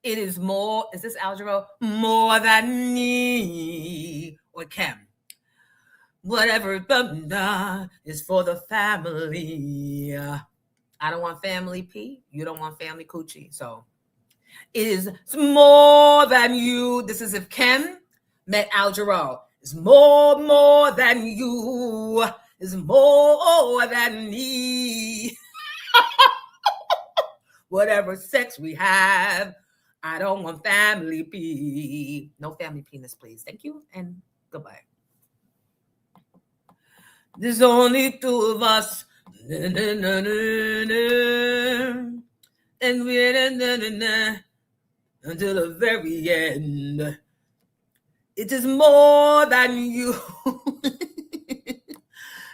It is more, is this Algero? More than me or Kim. Whatever is for the family. I don't want family P. You don't want family coochie. So it is more than you. This is if Kim met Algero. It's more than you. It's more than me. Whatever sex we have, I don't want family P. No family penis, please. Thank you and goodbye. There's only two of us. And we're until the very end. It is more than you.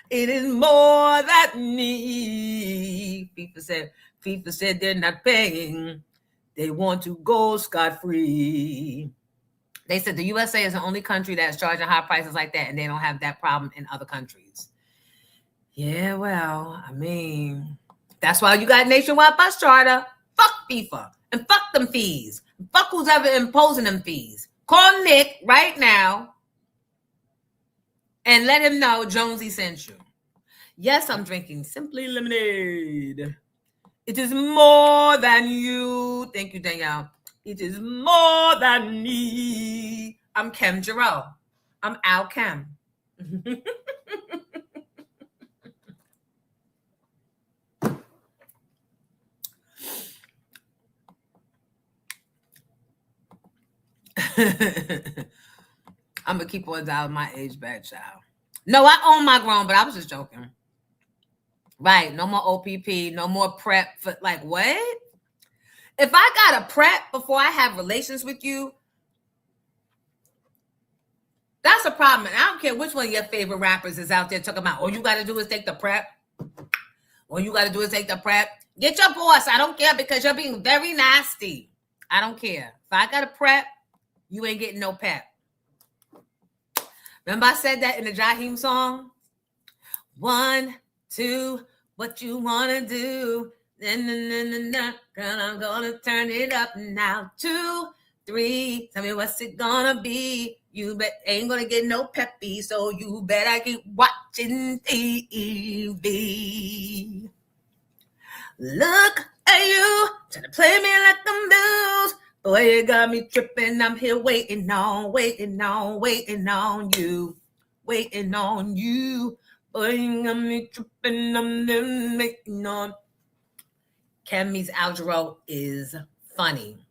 It is more than me. FIFA said they're not paying. They want to go scot-free. They said the USA is the only country that's charging high prices like that, and they don't have that problem in other countries. Yeah, well, I mean, that's why you got nationwide bus charter. Fuck FIFA and fuck them fees. Fuck who's ever imposing them fees. Call Nick right now and let him know Jonesy sent you. Yes, I'm drinking Simply Lemonade. It is more than you. Thank you, Danielle. It is more than me. I'm Kim Jarrell. I'm Al Kim. I'm gonna keep on dialing my age back, child. No, I own my grown, but I was just joking. Right, no more OPP, no more prep for like what? If I got a prep before I have relations with you, that's a problem. And I don't care which one of your favorite rappers is out there talking about, all you got to do is take the prep. All you got to do is take the prep. Get your boss. I don't care because you're being very nasty. I don't care. If I got a prep, you ain't getting no pep. Remember I said that in the Jaheim song? 1, 2, what you want to do? Girl, I'm gonna turn it up now. 2, 3, tell me what's it gonna be? You ain't gonna get no peppy, so you better keep watching TV. Look at you, trying to play me like them dudes. Boy, you got me tripping. I'm here waiting on you. Waiting on you. Boy, you got me tripping. I'm there waiting on. Kemi's outro is funny.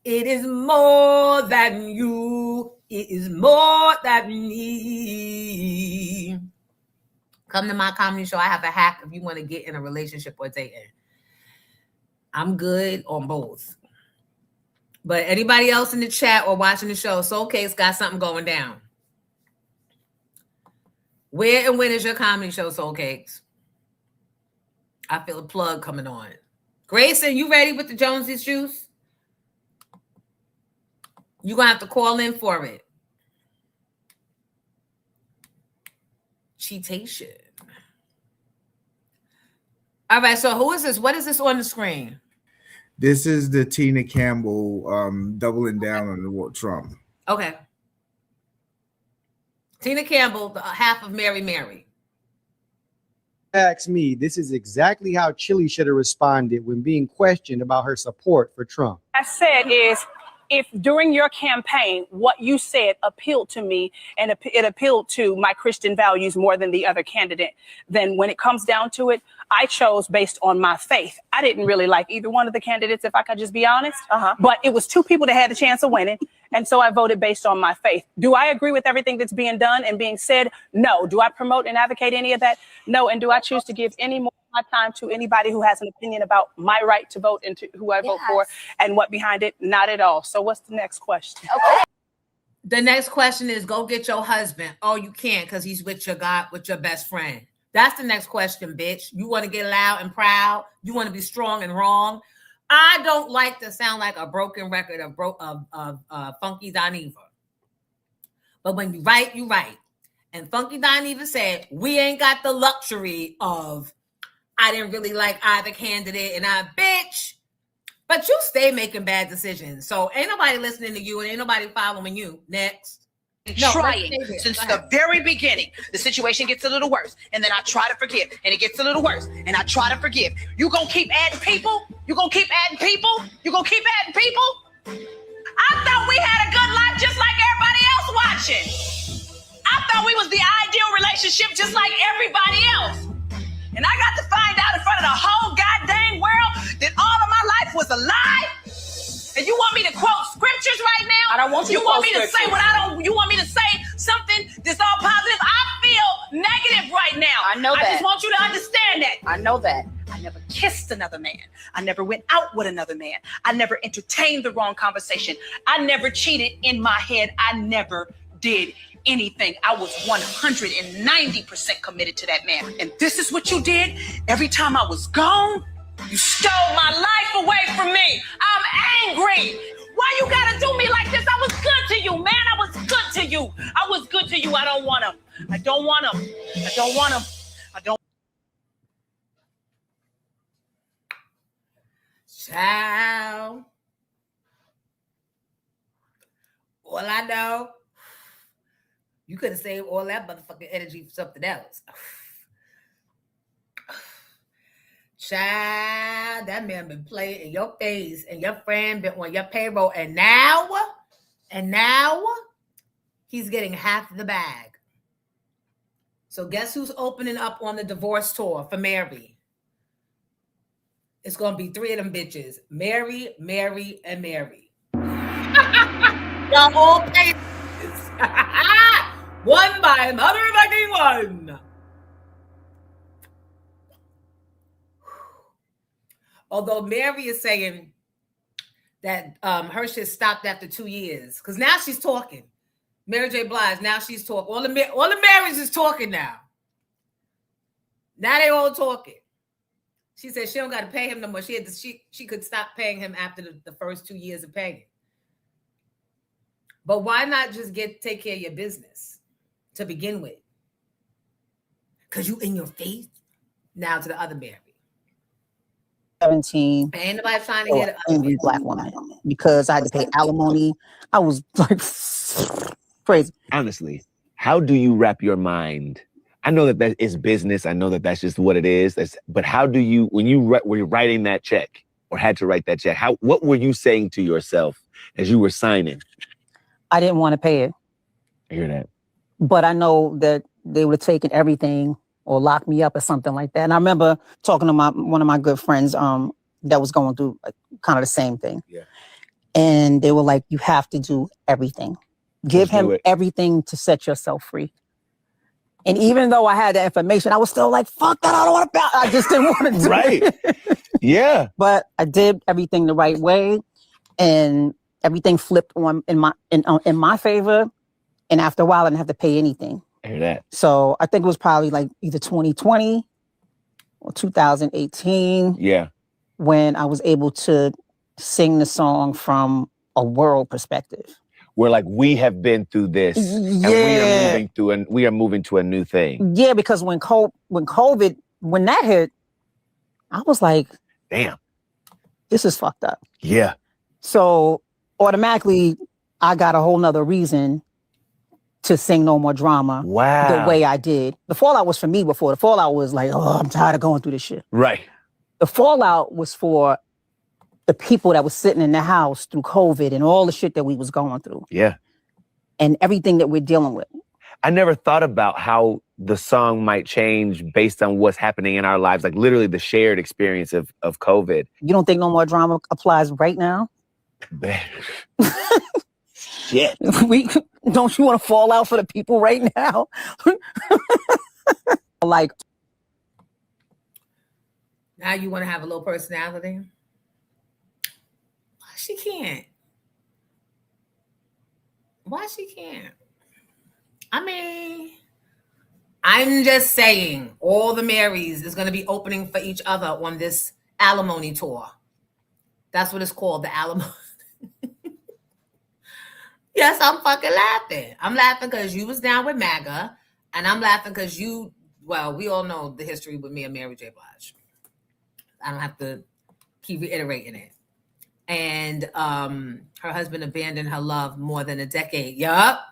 It is more than you. It is more than me. Come to my comedy show. I have a hack if you want to get in a relationship or dating. I'm good on both. But anybody else in the chat or watching the show, Soul Cake's got something going down. Where and when is your comedy show, Soul Cakes? I feel a plug coming on. Grayson, you ready with the Jonesy's juice? You're going to have to call in for it. Cheatation. All right, so who is this? What is this on the screen? This is the Tina Campbell doubling down on the Trump. Okay. Tina Campbell, the half of Mary Mary. Ask me, this is exactly how Chili should have responded when being questioned about her support for Trump. I said is, if during your campaign, what you said appealed to me and it appealed to my Christian values more than the other candidate, then when it comes down to it, I chose based on my faith. I didn't really like either one of the candidates, if I could just be honest. But it was two people that had the chance of winning. And so I voted based on my faith. Do I agree with everything that's being done and being said? No. Do I promote and advocate any of that? No. And do I choose to give any more of my time to anybody who has an opinion about my right to vote and to who I vote for and what behind it? Not at all. So what's the next question? Okay. The next question is, go get your husband. Oh, you can't because he's with your best friend. That's the next question, bitch. You want to get loud and proud? You want to be strong and wrong? I don't like to sound like a broken record of Funky Dineva. But when you write, you write. And Funky Dineva said, we ain't got the luxury of, I didn't really like either candidate, and bitch. But you stay making bad decisions. So ain't nobody listening to you and ain't nobody following you. Next. Trying since the very beginning. The situation gets a little worse, and then I try to forgive, and it gets a little worse, and I try to forgive. You gonna keep adding people? You gonna keep adding people? You gonna keep adding people? I thought we had a good life just like everybody else watching. I thought we was the ideal relationship just like everybody else. And I got to find out in front of the whole goddamn world that all of my life was a lie. And you want me to quote scriptures right now? I don't want you to want quote me to say what I don't. You want me to say something that's all positive? I feel negative right now. I know that. I just want you to understand that. I know that. I never kissed another man. I never went out with another man. I never entertained the wrong conversation. I never cheated in my head. I never did anything. I was 190% committed to that man. And this is what you did every time I was gone. You stole my life away from me. I'm angry. Why you gotta do me like this? I was good to you, man. I was good to you. I was good to you. I don't want him. I don't want him. I don't want him. I don't. Child. All I know, you could have saved all that motherfucking energy for something else. Child, that man been playing in your face, and your friend been on your payroll, and now he's getting half the bag. So guess who's opening up on the divorce tour for Mary? It's gonna be 3 of them bitches: Mary, Mary, and Mary. Y'all all pay one by another fucking one. Although Mary is saying that her shit stopped after 2 years, because now she's talking. Mary J. Blige, now she's talking. All the Marys is talking now. Now they all talking. She said she don't got to pay him no more. She could stop paying him after the first 2 years of paying. But why not just take care of your business to begin with? Because you in your face. Now to the other Mary. 17. Ain't nobody trying to get an angry black woman because I had to pay alimony. I was like crazy. Honestly, how do you wrap your mind? I know that is business. I know that that's just what it is. But how do you, when you were writing that check or had to write that check, what were you saying to yourself as you were signing? I didn't want to pay it. I hear that. But I know that they would have taken everything or lock me up or something like that. And I remember talking to one of my good friends that was going through kind of the same thing. Yeah. And they were like, you have to do everything. Give him everything to set yourself free. And even though I had that information, I was still like, fuck that, I don't want to pay. I just didn't want to do it. Yeah. But I did everything the right way. And everything flipped on in my favor. And after a while, I didn't have to pay anything. I hear that. So I think it was probably like either 2020 or 2018. Yeah. When I was able to sing the song from a world perspective. Where like we have been through this, and we are moving to a new thing. Yeah, because when COVID that hit, I was like, damn, this is fucked up. Yeah. So automatically, I got a whole nother reason to sing No More Drama. Wow. The way I did. The fallout was for me before. The fallout was like, oh, I'm tired of going through this shit. Right. The fallout was for the people that was sitting in the house through COVID and all the shit that we was going through. Yeah. And everything that we're dealing with. I never thought about how the song might change based on what's happening in our lives. Like literally the shared experience of COVID. You don't think No More Drama applies right now? Shit. Don't you want to fall out for the people right now? Like. Now you want to have a little personality? Why she can't? Why she can't? I mean, I'm just saying all the Marys is going to be opening for each other on this alimony tour. That's what it's called, the alimony. Yes, I'm fucking laughing. I'm laughing because you was down with MAGA, and I'm laughing because you, well, we all know the history with me and Mary J. Blige. I don't have to keep reiterating it. And her husband abandoned her love more than a decade. Yup.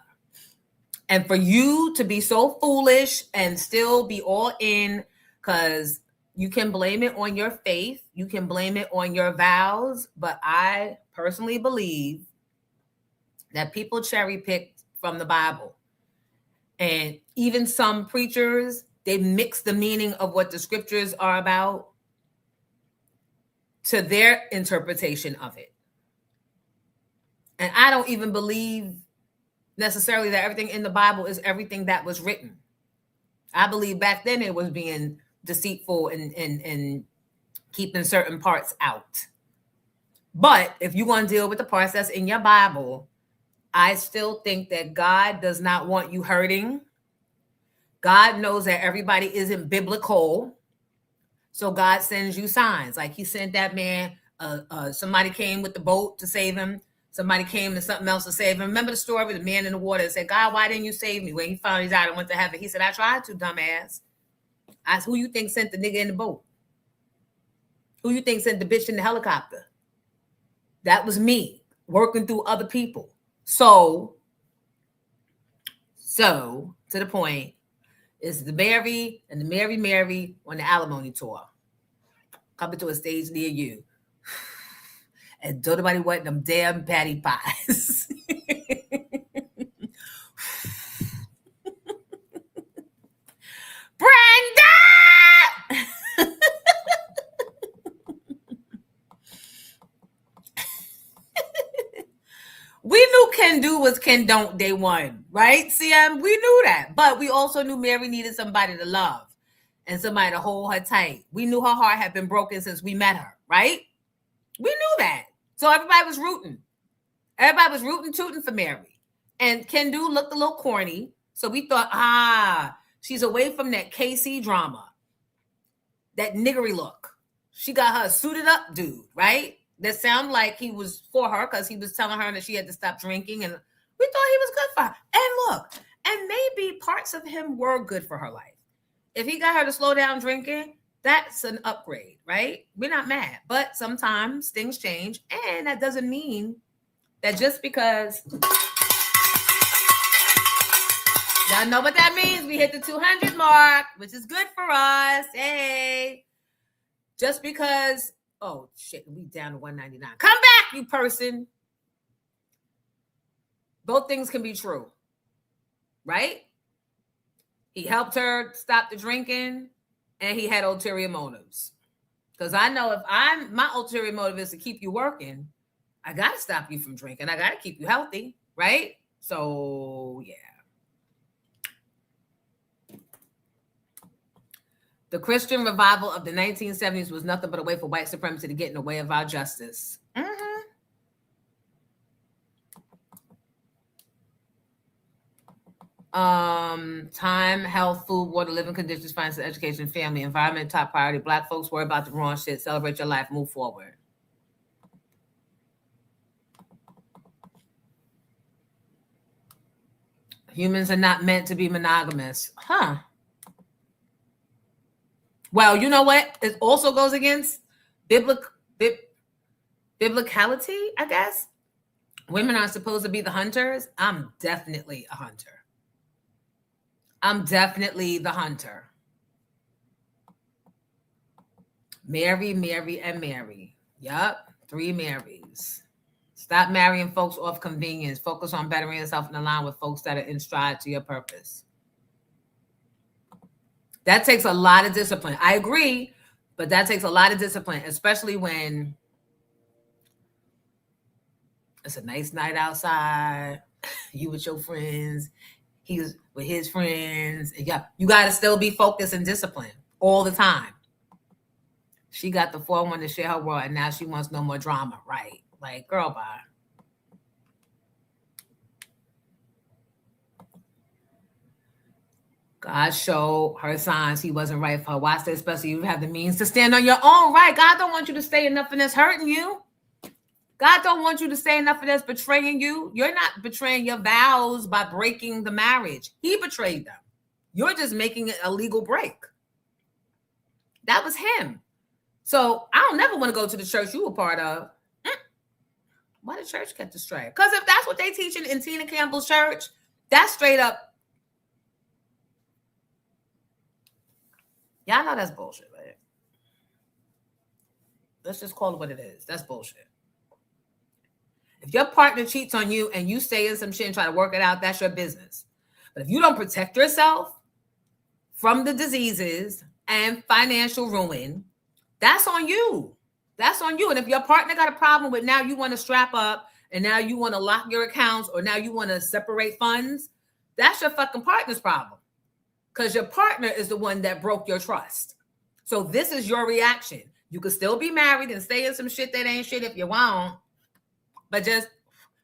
And for you to be so foolish and still be all in, because you can blame it on your faith, you can blame it on your vows, but I personally believe that people cherry picked from the Bible. And even some preachers, they mix the meaning of what the scriptures are about to their interpretation of it. And I don't even believe necessarily that everything in the Bible is everything that was written. I believe back then it was being deceitful and keeping certain parts out. But if you want to deal with the parts that's in your Bible, I still think that God does not want you hurting. God knows that everybody isn't biblical. So God sends you signs. Like he sent that man, somebody came with the boat to save him. Somebody came to something else to save him. Remember the story with the man in the water that said, God, why didn't you save me? When he finally died and went to heaven, he said, I tried to, dumbass. I said, who you think sent the nigga in the boat? Who you think sent the bitch in the helicopter? That was me working through other people. So to the point, is the Mary and the Mary on the alimony tour coming to a stage near you. And don't nobody want them damn patty pies. Brandy! We knew Can Do was Can Don't day one, right? See, we knew that. But we also knew Mary needed somebody to love and somebody to hold her tight. We knew her heart had been broken since we met her, right? We knew that. So everybody was rooting. Everybody was rooting, tooting for Mary. And Can Do looked a little corny. So we thought, she's away from that KC drama. That niggery look. She got her suited up dude, right? That sounded like he was for her because he was telling her that she had to stop drinking. And we thought he was good for her. And look, and maybe parts of him were good for her life. If he got her to slow down drinking, that's an upgrade, right? We're not mad. But sometimes things change. And that doesn't mean that just because... Y'all know what that means. We hit the 200 mark, which is good for us. Hey. Just because... Oh, shit, we down to 199. Come back, you person. Both things can be true, right? He helped her stop the drinking, and he had ulterior motives. Because I know if my ulterior motive is to keep you working, I got to stop you from drinking. I got to keep you healthy, right? So, yeah. The Christian revival of the 1970s was nothing but a way for white supremacy to get in the way of our justice. Mm-hmm. Time, health, food, water, living conditions, finance, education, family, environment, top priority. Black folks worry about the wrong shit. Celebrate your life. Move forward. Humans are not meant to be monogamous. Huh. Well, you know what? It also goes against biblicality, I guess. Women are supposed to be the hunters. I'm definitely a hunter. I'm definitely the hunter. Mary, Mary, and Mary. Yup, 3 Marys. Stop marrying folks off convenience. Focus on bettering yourself and align with folks that are in stride to your purpose. That takes a lot of discipline. I agree, but that takes a lot of discipline, especially when it's a nice night outside, you with your friends, he was with his friends. Yeah, you got to still be focused and disciplined all the time. She got the 4-1 to share her world, and now she wants no more drama, right? Like, girl, bye. God showed her signs he wasn't right for her. Why stay special? You have the means to stand on your own, right? God don't want you to stay in nothing that's hurting you. God don't want you to say nothing that's betraying you. You're not betraying your vows by breaking the marriage. He betrayed them. You're just making it a legal break. That was him. So I don't never want to go to the church you were part of. Why the church kept astray? Because if that's what they teaching in Tina Campbell's church, that's straight up. Y'all know that's bullshit, right? Let's just call it what it is. That's bullshit. If your partner cheats on you and you stay in some shit and try to work it out, that's your business. But if you don't protect yourself from the diseases and financial ruin, that's on you. That's on you. And if your partner got a problem with now you want to strap up and now you want to lock your accounts or now you want to separate funds, that's your fucking partner's problem. Because your partner is the one that broke your trust. So this is your reaction. You could still be married and stay in some shit that ain't shit if you want. But just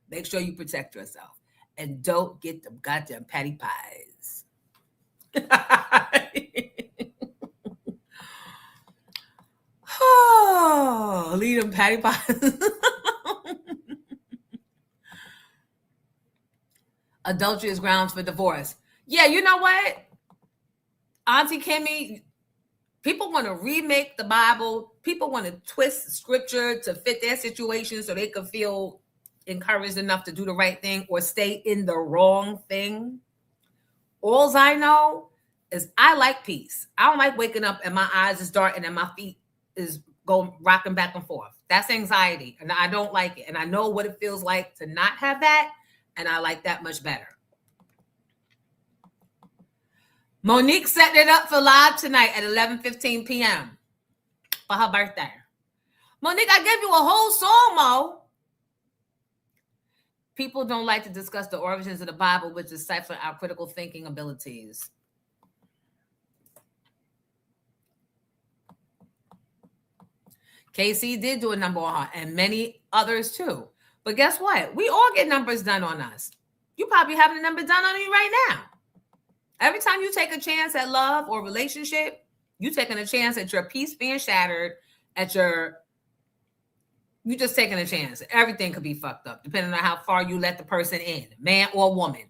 make sure you protect yourself. And don't get them goddamn patty pies. Oh, leave them patty pies. Adultery is grounds for divorce. Yeah, you know what? Auntie Kimmy, people want to remake the Bible. People want to twist scripture to fit their situation so they can feel encouraged enough to do the right thing or stay in the wrong thing. All I know is I like peace. I don't like waking up and my eyes is dark and my feet is going rocking back and forth. That's anxiety, and I don't like it. And I know what it feels like to not have that, and I like that much better. Monique set it up for live tonight at 11:15 p.m. for her birthday. Monique, I gave you a whole song, Mo. People don't like to discuss the origins of the Bible, which decipher our critical thinking abilities. KC did do a number on her, and many others too. But guess what? We all get numbers done on us. You probably having a number done on you right now. Every time you take a chance at love or relationship, you taking a chance at your peace being shattered, you just taking a chance. Everything could be fucked up, depending on how far you let the person in, man or woman.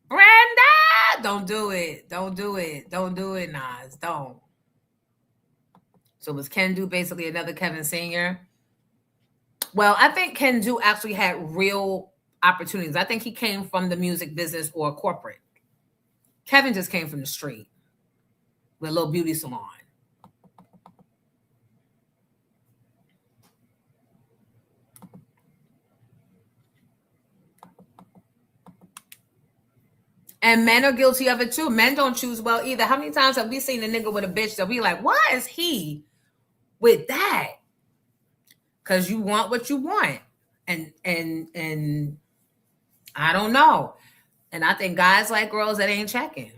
Brenda, don't do it. Don't do it. Don't do it, Nas. Don't. So was Ken Do basically another Kevin Sr.? Well, I think Ken Do actually had real opportunities. I think he came from the music business or corporate. Kevin just came from the street with a little beauty salon. And men are guilty of it too. Men don't choose well either. How many times have we seen a nigga with a bitch that we like, why is he with that? Because you want what you want. And I don't know. And I think guys like girls that ain't checking.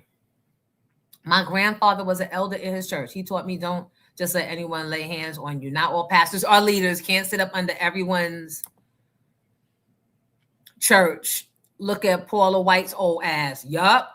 My grandfather was an elder in his church. He taught me don't just let anyone lay hands on you. Not all pastors or leaders can't sit up under everyone's church. Look at Paula White's old ass. Yup.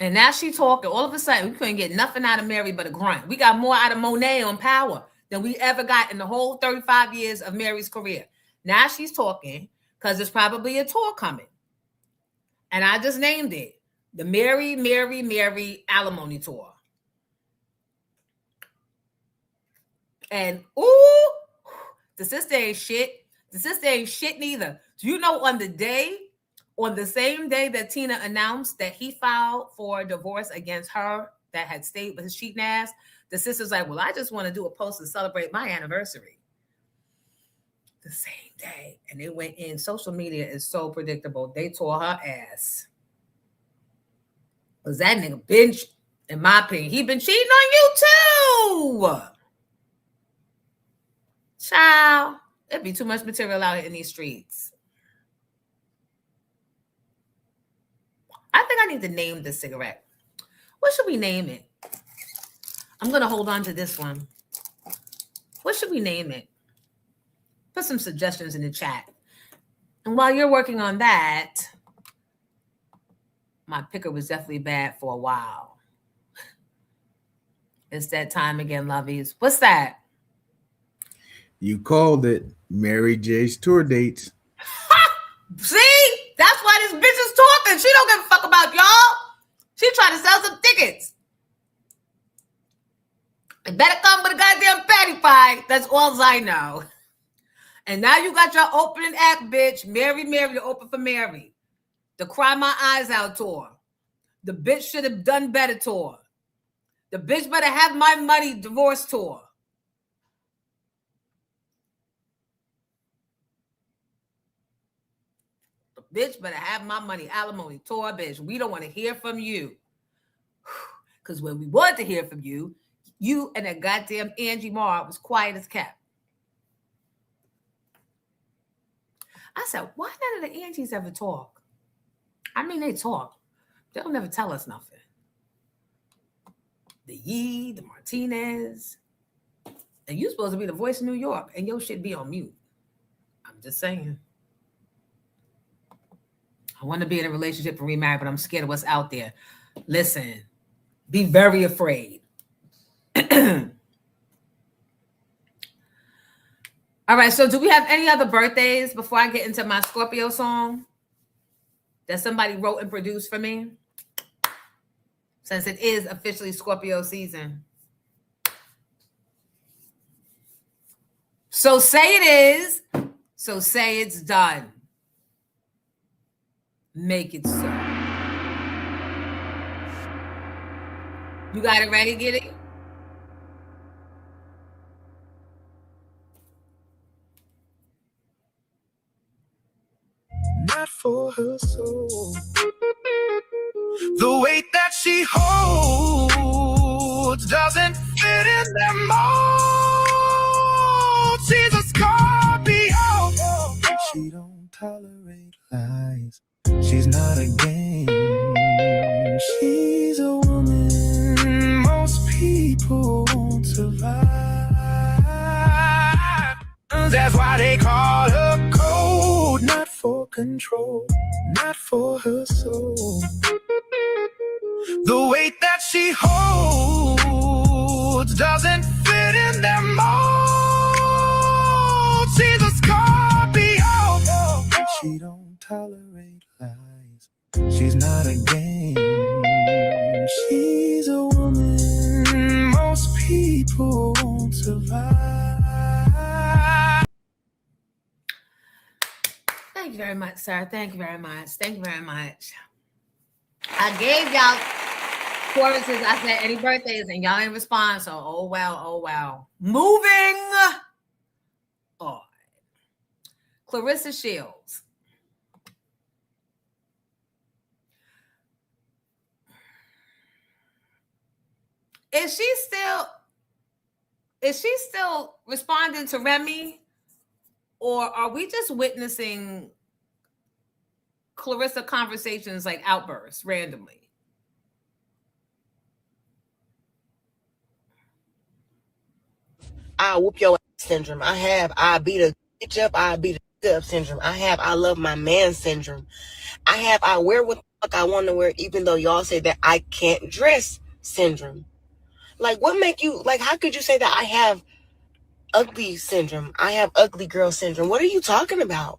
And now she talking. All of a sudden, we couldn't get nothing out of Mary but a grunt. We got more out of Monet on Power than we ever got in the whole 35 years of Mary's career. Now she's talking because there's probably a tour coming. And I just named it. The Mary Alimony Tour. And, ooh, the sister ain't shit. The sister ain't shit neither. Do you know on the same day that Tina announced that he filed for divorce against her that had stayed with his cheating ass, the sister's like, well, I just want to do a post to celebrate my anniversary. The same day. And they went in. Social media is so predictable. They tore her ass. Because that nigga been, in my opinion, he been cheating on you too. Child, it'd be too much material out in these streets. I think I need to name this cigarette. What should we name it? I'm going to hold on to this one. What should we name it? Put some suggestions in the chat. And while you're working on that, my picker was definitely bad for a while. It's that time again, lovies. What's that? You called it. Mary J's tour dates. See? That's why this bitch is talking. She don't give a fuck about y'all. She trying to sell some tickets. It better come with a goddamn patty pie. That's all I know. And now you got your opening act, bitch. Mary, to open for Mary. The Cry My Eyes Out tour. The bitch should have done better tour. The bitch better have my money divorce tour. The bitch better have my money alimony tour, bitch. We don't want to hear from you. Because when we want to hear from you, you and that goddamn Angie Marr was quiet as kept. I said, why none of the Angies ever talk? I mean, they talk. They don't never tell us nothing. The Yee, the Martinez. And you supposed to be the voice of New York, and your shit be on mute. I'm just saying. I want to be in a relationship and remarry, but I'm scared of what's out there. Listen, be very afraid. All right, so do we have any other birthdays before I get into my Scorpio song that somebody wrote and produced for me? Since it is officially Scorpio season. So say it is, so say it's done. Make it so. You got it ready, Giddy? Not for her soul. The weight that she holds doesn't fit in their mold. She's a Scorpio. She don't tolerate lies. She's not a game. She's a woman most people won't survive. That's why they call her cold. Not for control, not for her soul. The weight that she holds doesn't fit in their mold. She's a Scorpio. She don't tolerate lies. She's not a game. She's a woman most people won't survive. Thank you very much, sir. Thank you very much. Thank you very much. I gave y'all choruses. I said any birthdays, and y'all ain't respond. So, oh well. Moving on. Clarissa Shields. Is she still responding to Remy? Or are we just witnessing Clarissa conversations like outbursts randomly? I whoop your ass syndrome. I have I beat a bitch up, I beat a up syndrome. I have I love my man syndrome. I have I wear what the fuck I want to wear even though y'all say that I can't dress syndrome. Like what make you like how could you say that I have ugly syndrome? I have ugly girl syndrome. What are you talking about?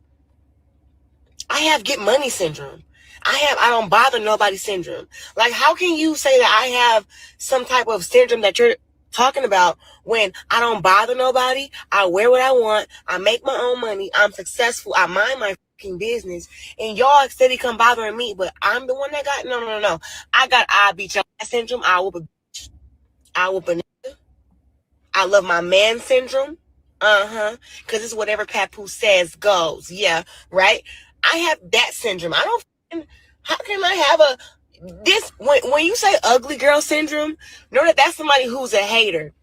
I have get money syndrome. I don't bother nobody syndrome. Like, how can you say that I have some type of syndrome that you're talking about when I don't bother nobody? I wear what I want. I make my own money. I'm successful. I mind my fucking business. And y'all steady come bothering me, but I'm the one that got, no. I got I beat your ass syndrome. I whoop a bitch. I whoop a nigga. I love my man syndrome. Because it's whatever Papoose says goes. Yeah, right? I have that syndrome. I don't, how can I have this, when you say ugly girl syndrome, know that that's somebody who's a hater.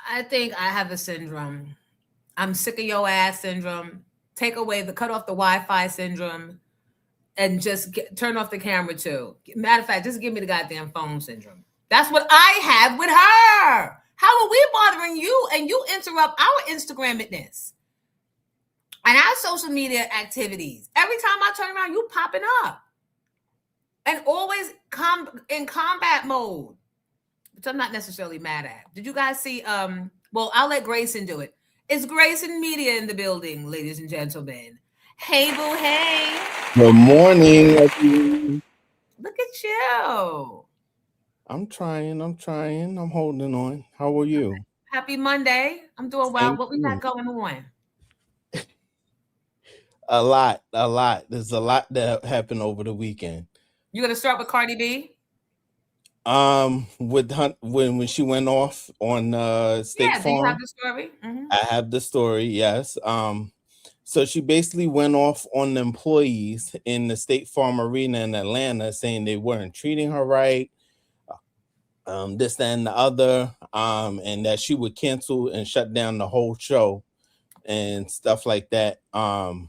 I think I have a syndrome. I'm sick of your ass syndrome. Cut off the Wi-Fi syndrome and just turn off the camera too. Matter of fact, just give me the goddamn phone syndrome. That's what I have with her. How are we bothering you and you interrupt our Instagram-ness and our social media activities? Every time I turn around, you popping up. And always in combat mode, which I'm not necessarily mad at. Did you guys see? Well, I'll let Grayson do it. It's Grayson Media in the building, ladies and gentlemen. Hey, boo, hey. Good morning. Look at you. I'm trying. I'm holding on. How are you? Happy Monday. I'm doing well. What we got going on? A lot. There's a lot that happened over the weekend. You gonna start with Cardi B? With when she went off on State Farm. Do you have the story? Mm-hmm. I have the story. Yes. So she basically went off on the employees in the State Farm Arena in Atlanta, saying they weren't treating her right. This, that, and the other, and that she would cancel and shut down the whole show and stuff like that. And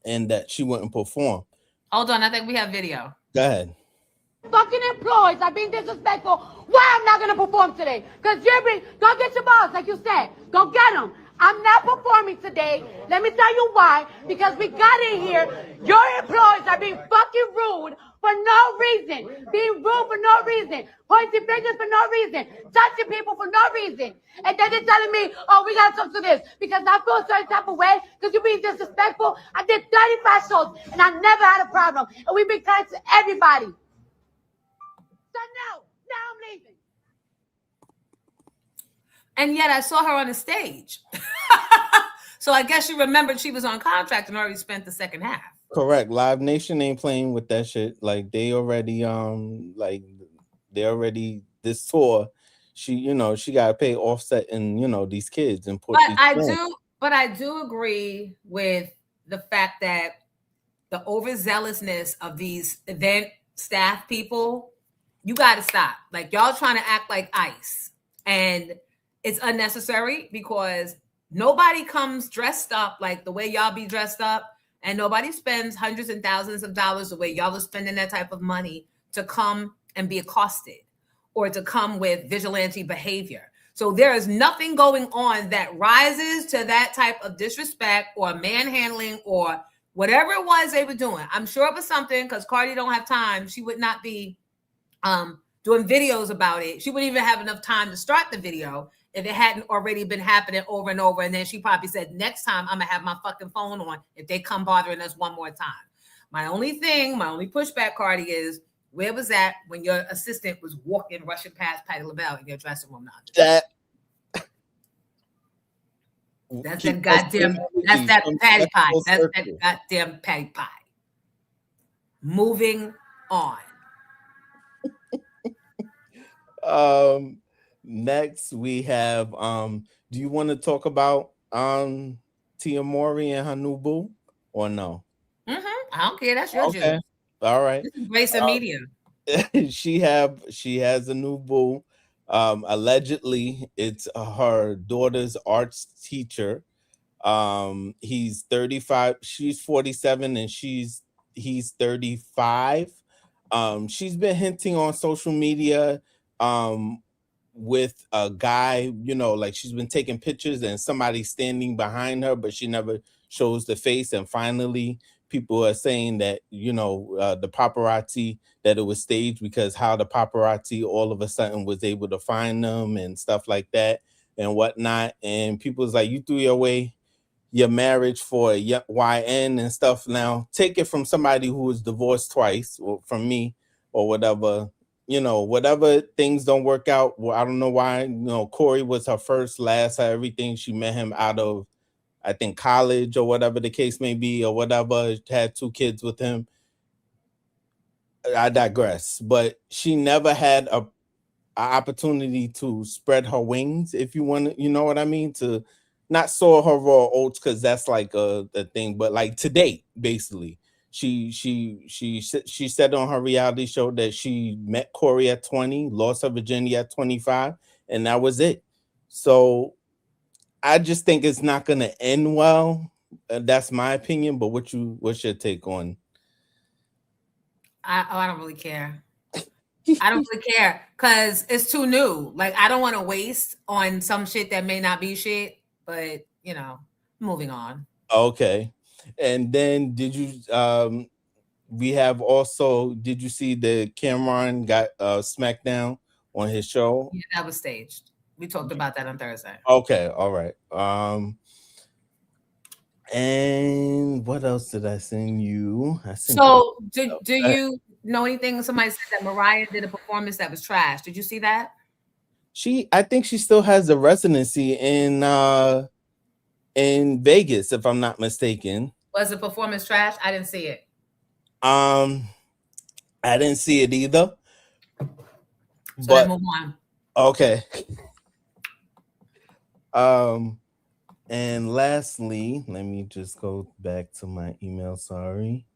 that she wouldn't perform. Hold on, I think we have video. Go ahead. Fucking employees are being disrespectful. Why I'm not gonna perform today? Because go get your boss, like you said. Go get him. I'm not performing today. Let me tell you why. Because we got in here. Your employees are being fucking rude for no reason. Being rude for no reason. Pointing fingers for no reason. Touching people for no reason. And then they're telling me, oh, we gotta talk to this. Because I feel a certain type of way. Because you're being disrespectful. I did 35 shows and I never had a problem. And we've been kind to everybody. So now I'm leaving. And yet I saw her on the stage. So I guess she remembered she was on contract and already spent the second half. Correct. Live Nation ain't playing with that shit. Like they already this tour. She gotta pay Offset and these kids and put. But I do agree with the fact that the overzealousness of these event staff people, you gotta stop. Like y'all trying to act like ICE, and it's unnecessary because nobody comes dressed up like the way y'all be dressed up, and nobody spends hundreds and thousands of dollars the way y'all are spending that type of money to come and be accosted or to come with vigilante behavior. So there is nothing going on that rises to that type of disrespect or manhandling or whatever it was they were doing. I'm sure it was something because Cardi don't have time. She would not be doing videos about it. She wouldn't even have enough time to start the video if it hadn't already been happening over and over. And then she probably said, next time I'm gonna have my fucking phone on if they come bothering us one more time. My only pushback, Cardi, is where was that when your assistant was rushing past Patti LaBelle in your dressing room? That's that goddamn patty pie. That's that goddamn patty pie. Moving on. Next we have do you want to talk about Tia Mowry and her new boo or no? I don't care. That's your juice. All right. This is Grace and Media. She has a new boo. Allegedly it's her daughter's arts teacher. He's 35, she's 47, and he's 35. She's been hinting on social media with a guy, like she's been taking pictures and somebody standing behind her, but she never shows the face. And finally, people are saying that, the paparazzi, that it was staged because how the paparazzi all of a sudden was able to find them and stuff like that and whatnot. And people's like, you threw away your marriage for a YN and stuff. Now take it from somebody who was divorced twice, or from me or whatever. Whatever things don't work out. Well, I don't know why. Corey was her first, last, everything. She met him out of, I think, college or whatever the case may be, or whatever. Had 2 kids with him. I digress. But she never had a opportunity to spread her wings, if you want to, you know what I mean? To not sow her raw oats, because that's like a thing, but like to date, basically. She said on her reality show that she met Corey at 20, lost her virginity at 25, and that was it. So I just think it's not going to end well. That's my opinion. But what's your take on? I don't really care. I don't really care because it's too new. Like, I don't want to waste on some shit that may not be shit, but you know, moving on. Okay. And then did you we have also, did you see the Cameron got SmackDown on his show? Yeah, that was staged. We talked about that on Thursday. Okay, all right. And what else did I send you? So do you know anything? Somebody said that Mariah did a performance that was trash. Did you see that? I think she still has a residency in Vegas, if I'm not mistaken. Was the performance trash? I didn't see it. I didn't see it either. So but let's move on. Okay. And lastly, let me just go back to my email. Sorry.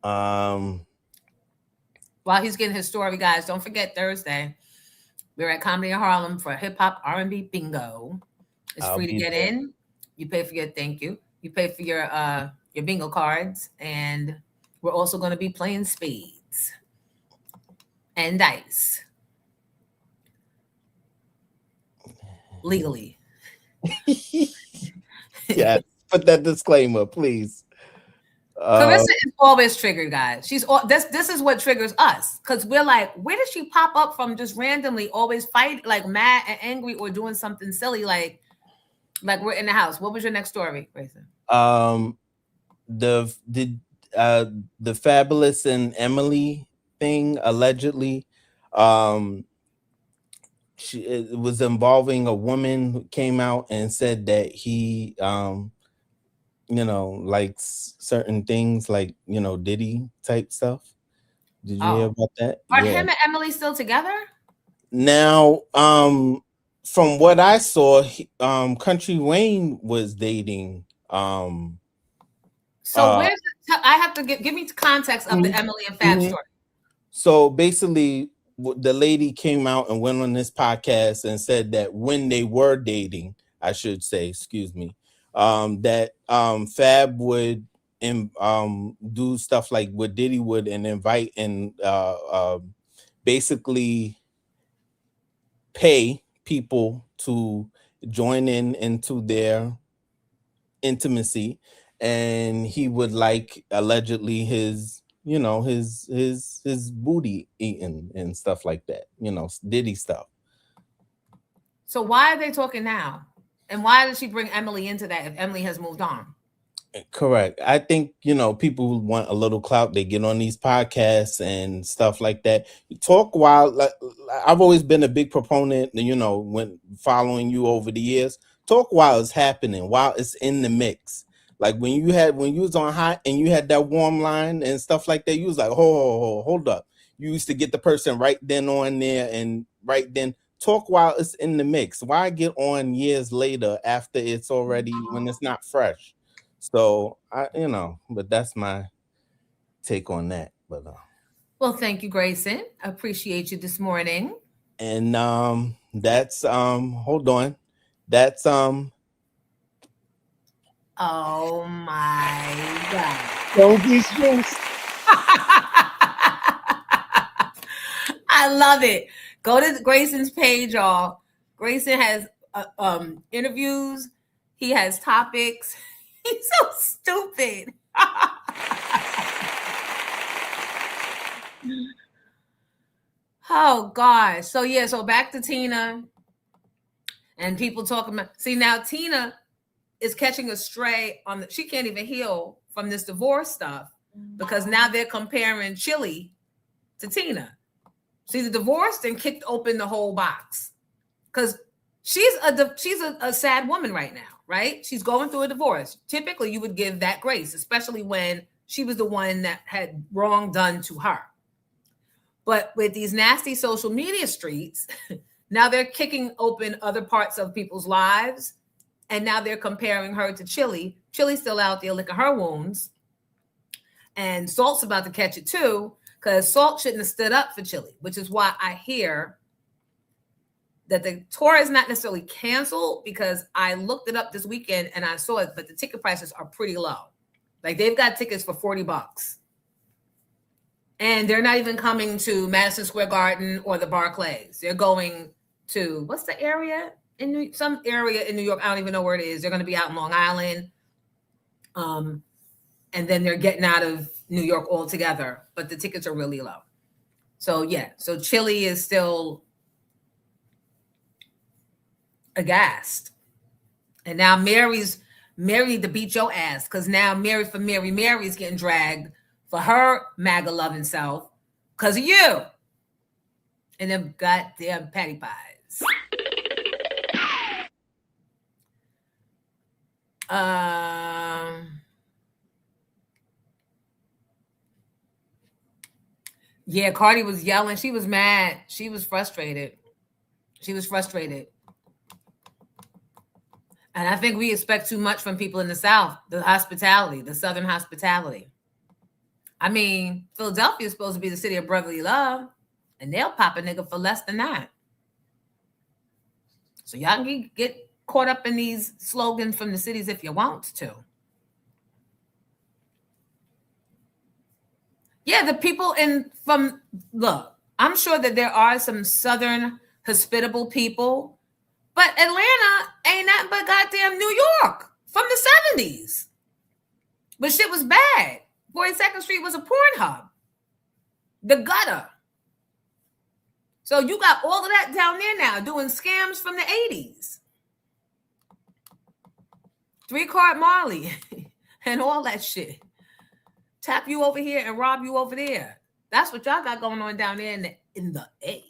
While he's getting his story, guys, don't forget Thursday. We're at Comedy in Harlem for hip hop R&B bingo. It's free to get in. You pay for your You pay for your bingo cards, and we're also going to be playing spades and dice legally. Yeah, put that disclaimer, please. Clarissa is always triggered, guys. This is what triggers us, because we're like, where did she pop up from just randomly, always fight, like mad and angry or doing something silly, like we're in the house. What was your next story, Grayson? The Fabolous and Emily thing, allegedly, it was involving a woman who came out and said that he likes certain things, like Diddy type stuff. Did you hear about that? Are him and Emily still together? Now, from what I saw, Country Wayne was dating. So where's I have to give me context of the Emily and Fab story. So basically, the lady came out and went on this podcast and said that when they were dating, I should say, excuse me, that Fab would do stuff like what Diddy would, and invite and basically pay people to join into their intimacy, and he would allegedly his booty eaten and stuff like that, Diddy stuff. So why are they talking now? And why did she bring Emily into that if Emily has moved on? Correct. I think, people who want a little clout, they get on these podcasts and stuff like that. You talk while, I've always been a big proponent, when following you over the years, talk while it's happening, while it's in the mix. Like when you was on Hot and you had that warm line and stuff like that, you was like, hold up. You used to get the person right then on there and right then. Talk while it's in the mix. Why get on years later after it's already, when it's not fresh? So but that's my take on that. But well, thank you, Grayson. I appreciate you this morning. And that's hold on. That's oh my God. Don't be stressed. I love it. Go to Grayson's page, y'all. Grayson has interviews. He has topics. He's so stupid. Oh gosh. So yeah, so back to Tina. And people talking about, see, now Tina is catching a stray on she can't even heal from this divorce stuff, because now they're comparing Chili to Tina. See, the divorce then kicked open the whole box, because she's a sad woman right now, right? She's going through a divorce. Typically, you would give that grace, especially when she was the one that had wrong done to her. But with these nasty social media streets, now they're kicking open other parts of people's lives, and now they're comparing her to Chili. Chili's still out there licking her wounds, and Salt's about to catch it too, because Salt shouldn't have stood up for Chili, which is why I hear that the tour is not necessarily canceled, because I looked it up this weekend and I saw it, but the ticket prices are pretty low. Like they've got tickets for $40. And they're not even coming to Madison Square Garden or the Barclays. They're going to, what's the area? Some area in New York. I don't even know where it is. They're going to be out in Long Island. And then they're getting out of New York altogether. But the tickets are really low. So, yeah. So Chili is still aghast. And now Mary to beat your ass. Because now Mary's getting dragged for her MAGA loving self because of you and them goddamn patty pies. Yeah, Cardi was yelling. She was mad. She was frustrated. And I think we expect too much from people in the South, the hospitality, the Southern hospitality. I mean, Philadelphia is supposed to be the city of brotherly love, and they'll pop a nigga for less than that. So y'all can get caught up in these slogans from the cities if you want to. Yeah, the people look, I'm sure that there are some Southern hospitable people, but Atlanta ain't nothing but goddamn New York from the 70s. But shit was bad. 42nd Street was a porn hub. The gutter. So you got all of that down there now doing scams from the 80s. 3-card Marley and all that shit. Tap you over here and rob you over there. That's what y'all got going on down there in the A.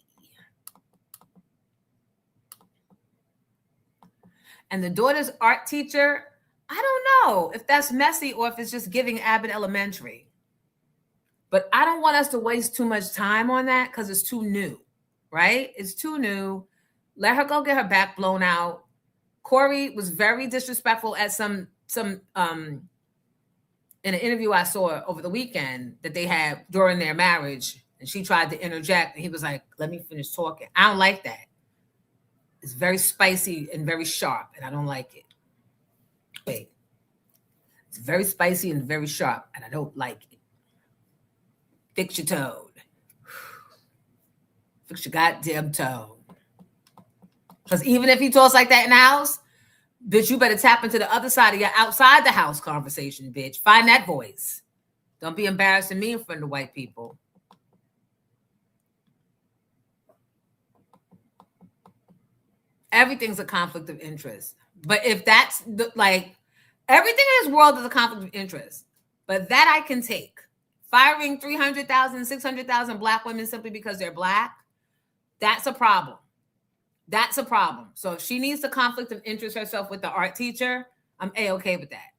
And the daughter's art teacher, I don't know if that's messy or if it's just giving Abbott Elementary. But I don't want us to waste too much time on that because it's too new, right? It's too new. Let her go get her back blown out. Corey was very disrespectful at some in an interview I saw over the weekend that they had during their marriage. And she tried to interject. And he was like, let me finish talking. I don't like that. It's very spicy and very sharp. And I don't like it. Wait. It's very spicy and very sharp. And I don't like it. Fix your toad. Fix your goddamn toad. Because even if he talks like that in the house, bitch, you better tap into the other side of your outside the house conversation, bitch. Find that voice. Don't be embarrassing me in front of white people. Everything's a conflict of interest. But if that's like, everything in this world is a conflict of interest. But that I can take. Firing 300,000, 600,000 Black women simply because they're Black, that's a problem. That's a problem. So if she needs to conflict of interest herself with the art teacher, I'm A-okay with that.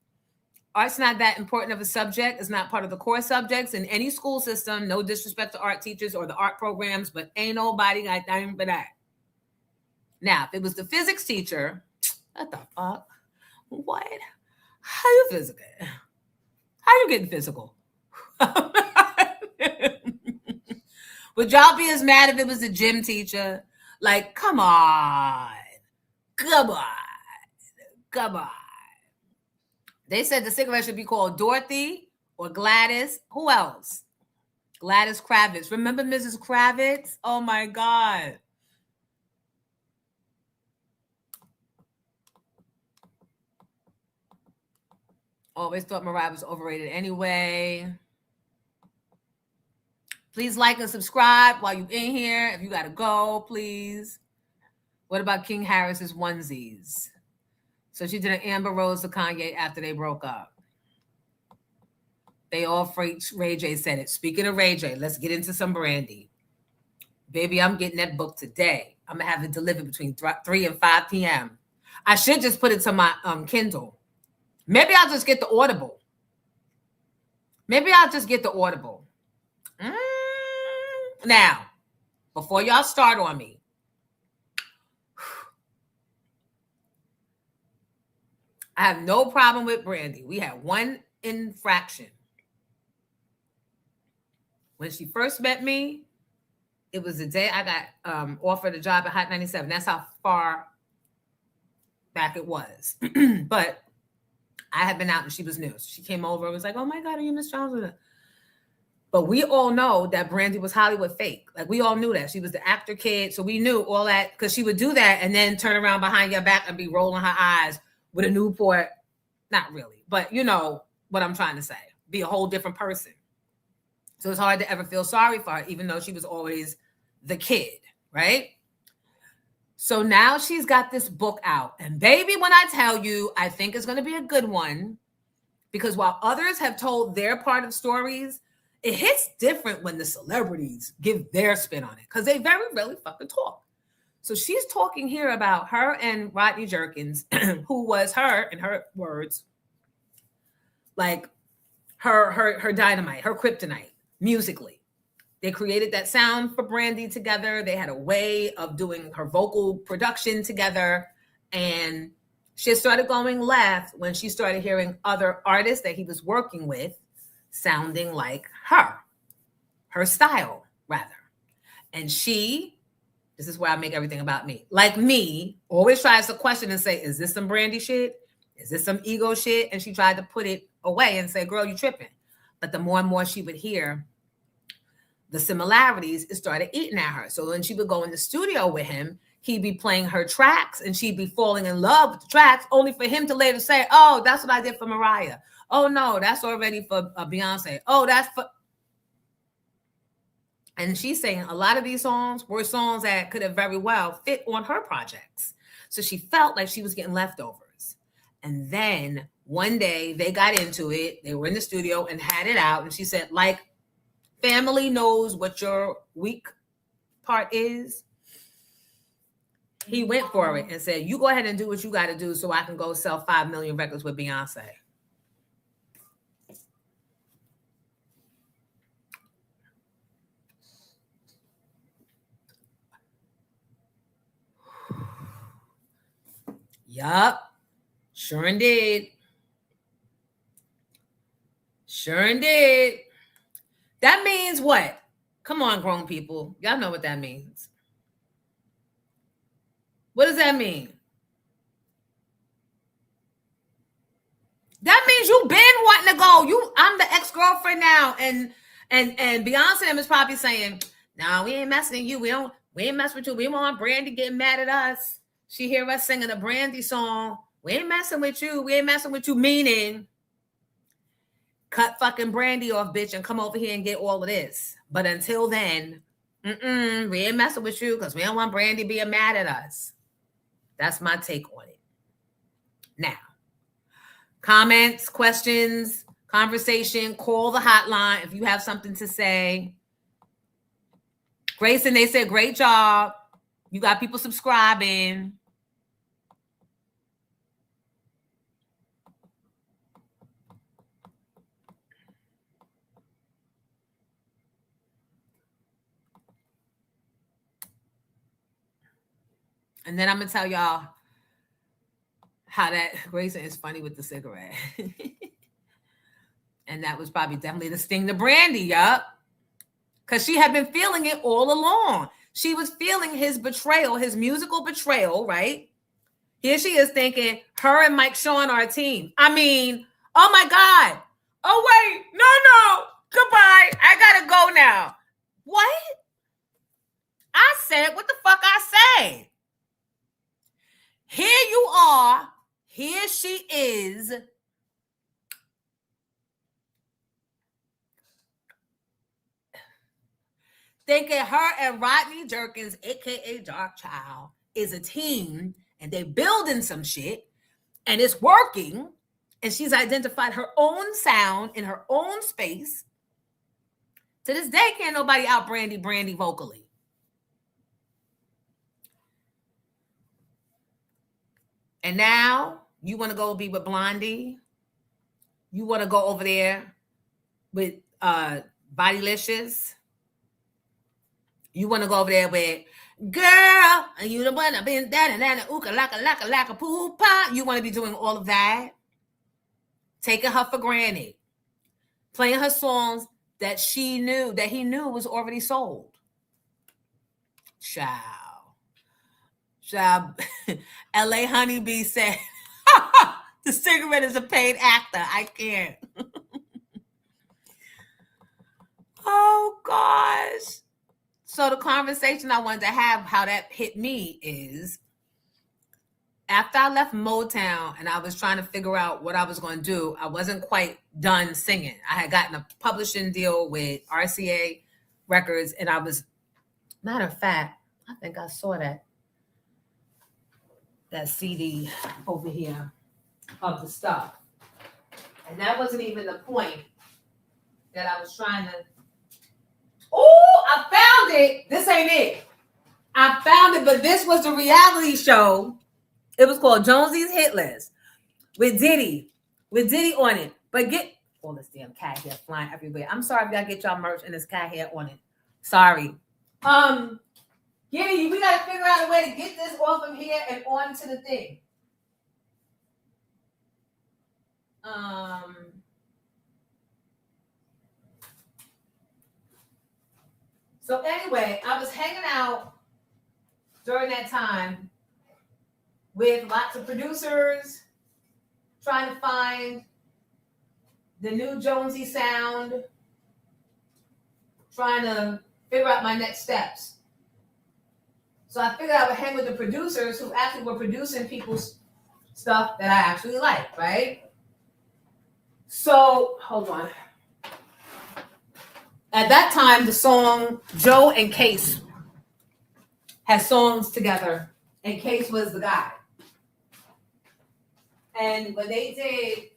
Art's not that important of a subject. It's not part of the core subjects in any school system. No disrespect to art teachers or the art programs, but ain't nobody got time for that. Now, if it was the physics teacher, what the fuck? What? How you physical? How you getting physical? Would y'all be as mad if it was the gym teacher? Like, come on. They said the cigarette should be called Dorothy or Gladys. Who else? Gladys Kravitz. Remember Mrs. Kravitz? Oh, my God. Always thought Mariah was overrated anyway. Please like and subscribe while you're in here. If you got to go, please. What about King Harris's onesies? So she did an Amber Rose to Kanye after they broke up. They all freaked. Ray J said it. Speaking of Ray J, let's get into some Brandy. Baby, I'm getting that book today. I'm going to have it delivered between 3 and 5 p.m. I should just put it to my Kindle. Maybe I'll just get the Audible. Now, before y'all start on me, I have no problem with Brandy. We had one infraction. When she first met me, it was the day I got offered a job at Hot 97. That's how far back it was. But I had been out and she was new. So she came over and was like, oh my God, are you Miss Johnson? But we all know that Brandy was Hollywood fake. Like, we all knew that. She was the actor kid. So we knew all that, because she would do that and then turn around behind your back and be rolling her eyes with a Newport. Not really, but you know what I'm trying to say. Be a whole different person. So it's hard to ever feel sorry for her, even though she was always the kid, right? So now she's got this book out. And baby, when I tell you, I think it's going to be a good one, because while others have told their part of stories, it hits different when the celebrities give their spin on it, because they very rarely fucking talk. So she's talking here about her and Rodney Jerkins, who was her, in her words, like her dynamite, her kryptonite, musically. They created that sound for Brandy together. They had a way of doing her vocal production together. And she started going left when she started hearing other artists that he was working with sounding like her style, rather. And she, this is where I make everything about me, like me, always tries to question and say, is this some Brandy shit? Is this some ego shit? And she tried to put it away and say, girl, you tripping. But the more and more she would hear the similarities, it started eating at her. So when she would go in the studio with him, he'd be playing her tracks and she'd be falling in love with the tracks, only for him to later say, oh, that's what I did for Mariah. Oh, no, that's already for Beyonce. Oh, that's for... And she's saying a lot of these songs were songs that could have very well fit on her projects. So she felt like she was getting leftovers. And then one day they got into it. They were in the studio and had it out. And she said, like, family knows what your weak part is. He went for it and said, you go ahead and do what you got to do so I can go sell 5 million records with Beyonce. Yup. Sure did. Sure did. That means what? Come on, grown people. Y'all know what that means. What does that mean? That means you've been wanting to go. I'm the ex-girlfriend now. And Beyonce is probably saying, no, we ain't messing with you. We ain't messing with you. We want Brandy getting mad at us. She hear us singing a Brandy song. We ain't messing with you. We ain't messing with you, meaning cut fucking Brandy off, bitch, and come over here and get all of this. But until then, we ain't messing with you because we don't want Brandy being mad at us. That's my take on it. Now, comments, questions, conversation, call the hotline if you have something to say. Grayson, they said, great job. You got people subscribing. And then I'm going to tell y'all how that Grayson is funny with the cigarette. And that was probably definitely the sting to Brandy, yup. Because she had been feeling it all along. She was feeling his betrayal, his musical betrayal, right? Here she is thinking, her and Mike Sean are a team. I mean, oh my God. Oh, wait. No. Goodbye. I got to go now. What? I said, what the fuck I say? Here you are. Here she is. Thinking her and Rodney Jerkins, a.k.a. Dark Child, is a team and they building some shit and it's working. And she's identified her own sound in her own space. To this day, can't nobody out Brandy vocally. And now you want to go be with Blondie. You want to go over there with Bodylicious. You want to go over there with girl, and you the one I've been that and that, ooka laka poo pa. You want to be doing all of that, taking her for granted, playing her songs that he knew was already sold. Child. LA Honeybee said, the cigarette is a paid actor. I can't. gosh. So the conversation I wanted to have, how that hit me is, after I left Motown and I was trying to figure out what I was going to do, I wasn't quite done singing. I had gotten a publishing deal with RCA Records, and I was, matter of fact, I think I saw that CD over here of the stuff. And that wasn't even the point that I was trying to. Oh, I found it. This ain't it. I found it, but this was the reality show. It was called Jonesy's Hit List with Diddy on it. But get all this damn cat hair flying everywhere. I'm sorry if y'all get y'all merch and this cat hair on it. Sorry. Giddy, we gotta figure out a way to get this off of here and onto the thing. So anyway, I was hanging out during that time with lots of producers, trying to find the new Jonesy sound, trying to figure out my next steps. So I figured I would hang with the producers who actually were producing people's stuff that I actually like, right? So, hold on. At that time, the song Joe and Case had songs together, and Case was the guy. And when they did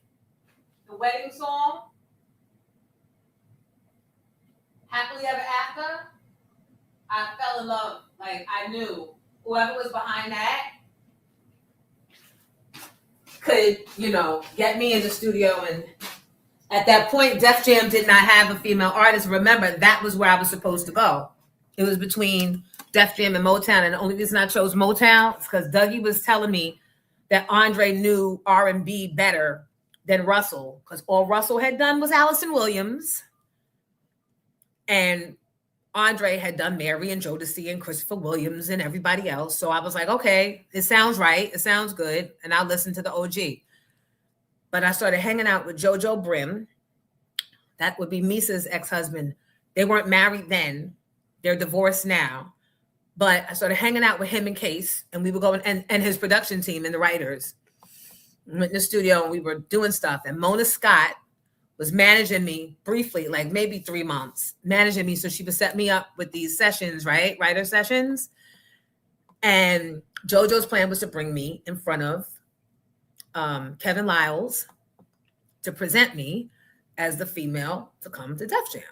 the wedding song, Happily Ever After, I fell in love. Like, I knew whoever was behind that could, get me in the studio. And at that point, Def Jam did not have a female artist. Remember, that was where I was supposed to go. It was between Def Jam and Motown. And the only reason I chose Motown is because Dougie was telling me that Andre knew R&B better than Russell, because all Russell had done was Allison Williams. And Andre had done Mary and Jodeci and Christopher Williams and everybody else. So I was like, okay, it sounds right. It sounds good. And I'll listen to the OG. But I started hanging out with JoJo Brim. That would be Misa's ex-husband. They weren't married then. They're divorced now. But I started hanging out with him and Case. And we were going, and his production team and the writers. We went in the studio and we were doing stuff. And Mona Scott was managing me briefly, like maybe 3 months, managing me. So she would set me up with these sessions, right? Writer sessions. And JoJo's plan was to bring me in front of Kevin Liles to present me as the female to come to Def Jam.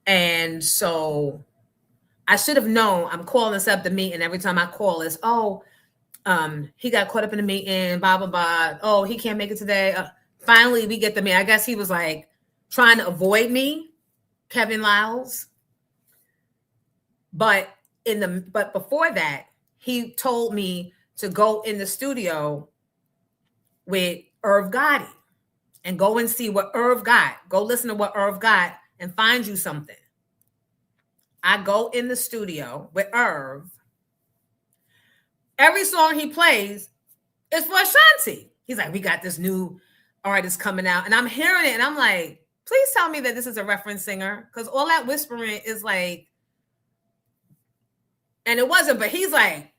And so I should have known. I'm calling this up the meeting. Every time I call, it's, he got caught up in the meeting, blah, blah, blah. Oh, he can't make it today. Finally, we get the meeting. I guess he was like trying to avoid me, Kevin Liles. But before that, he told me to go in the studio with Irv Gotti and go and see what Irv got. Go listen to what Irv got and find you something. I go in the studio with Irv. Every song he plays is for Ashanti. He's like, we got this new artist coming out. And I'm hearing it and I'm like, please tell me that this is a reference singer. Because all that whispering is like, and it wasn't, but he's like,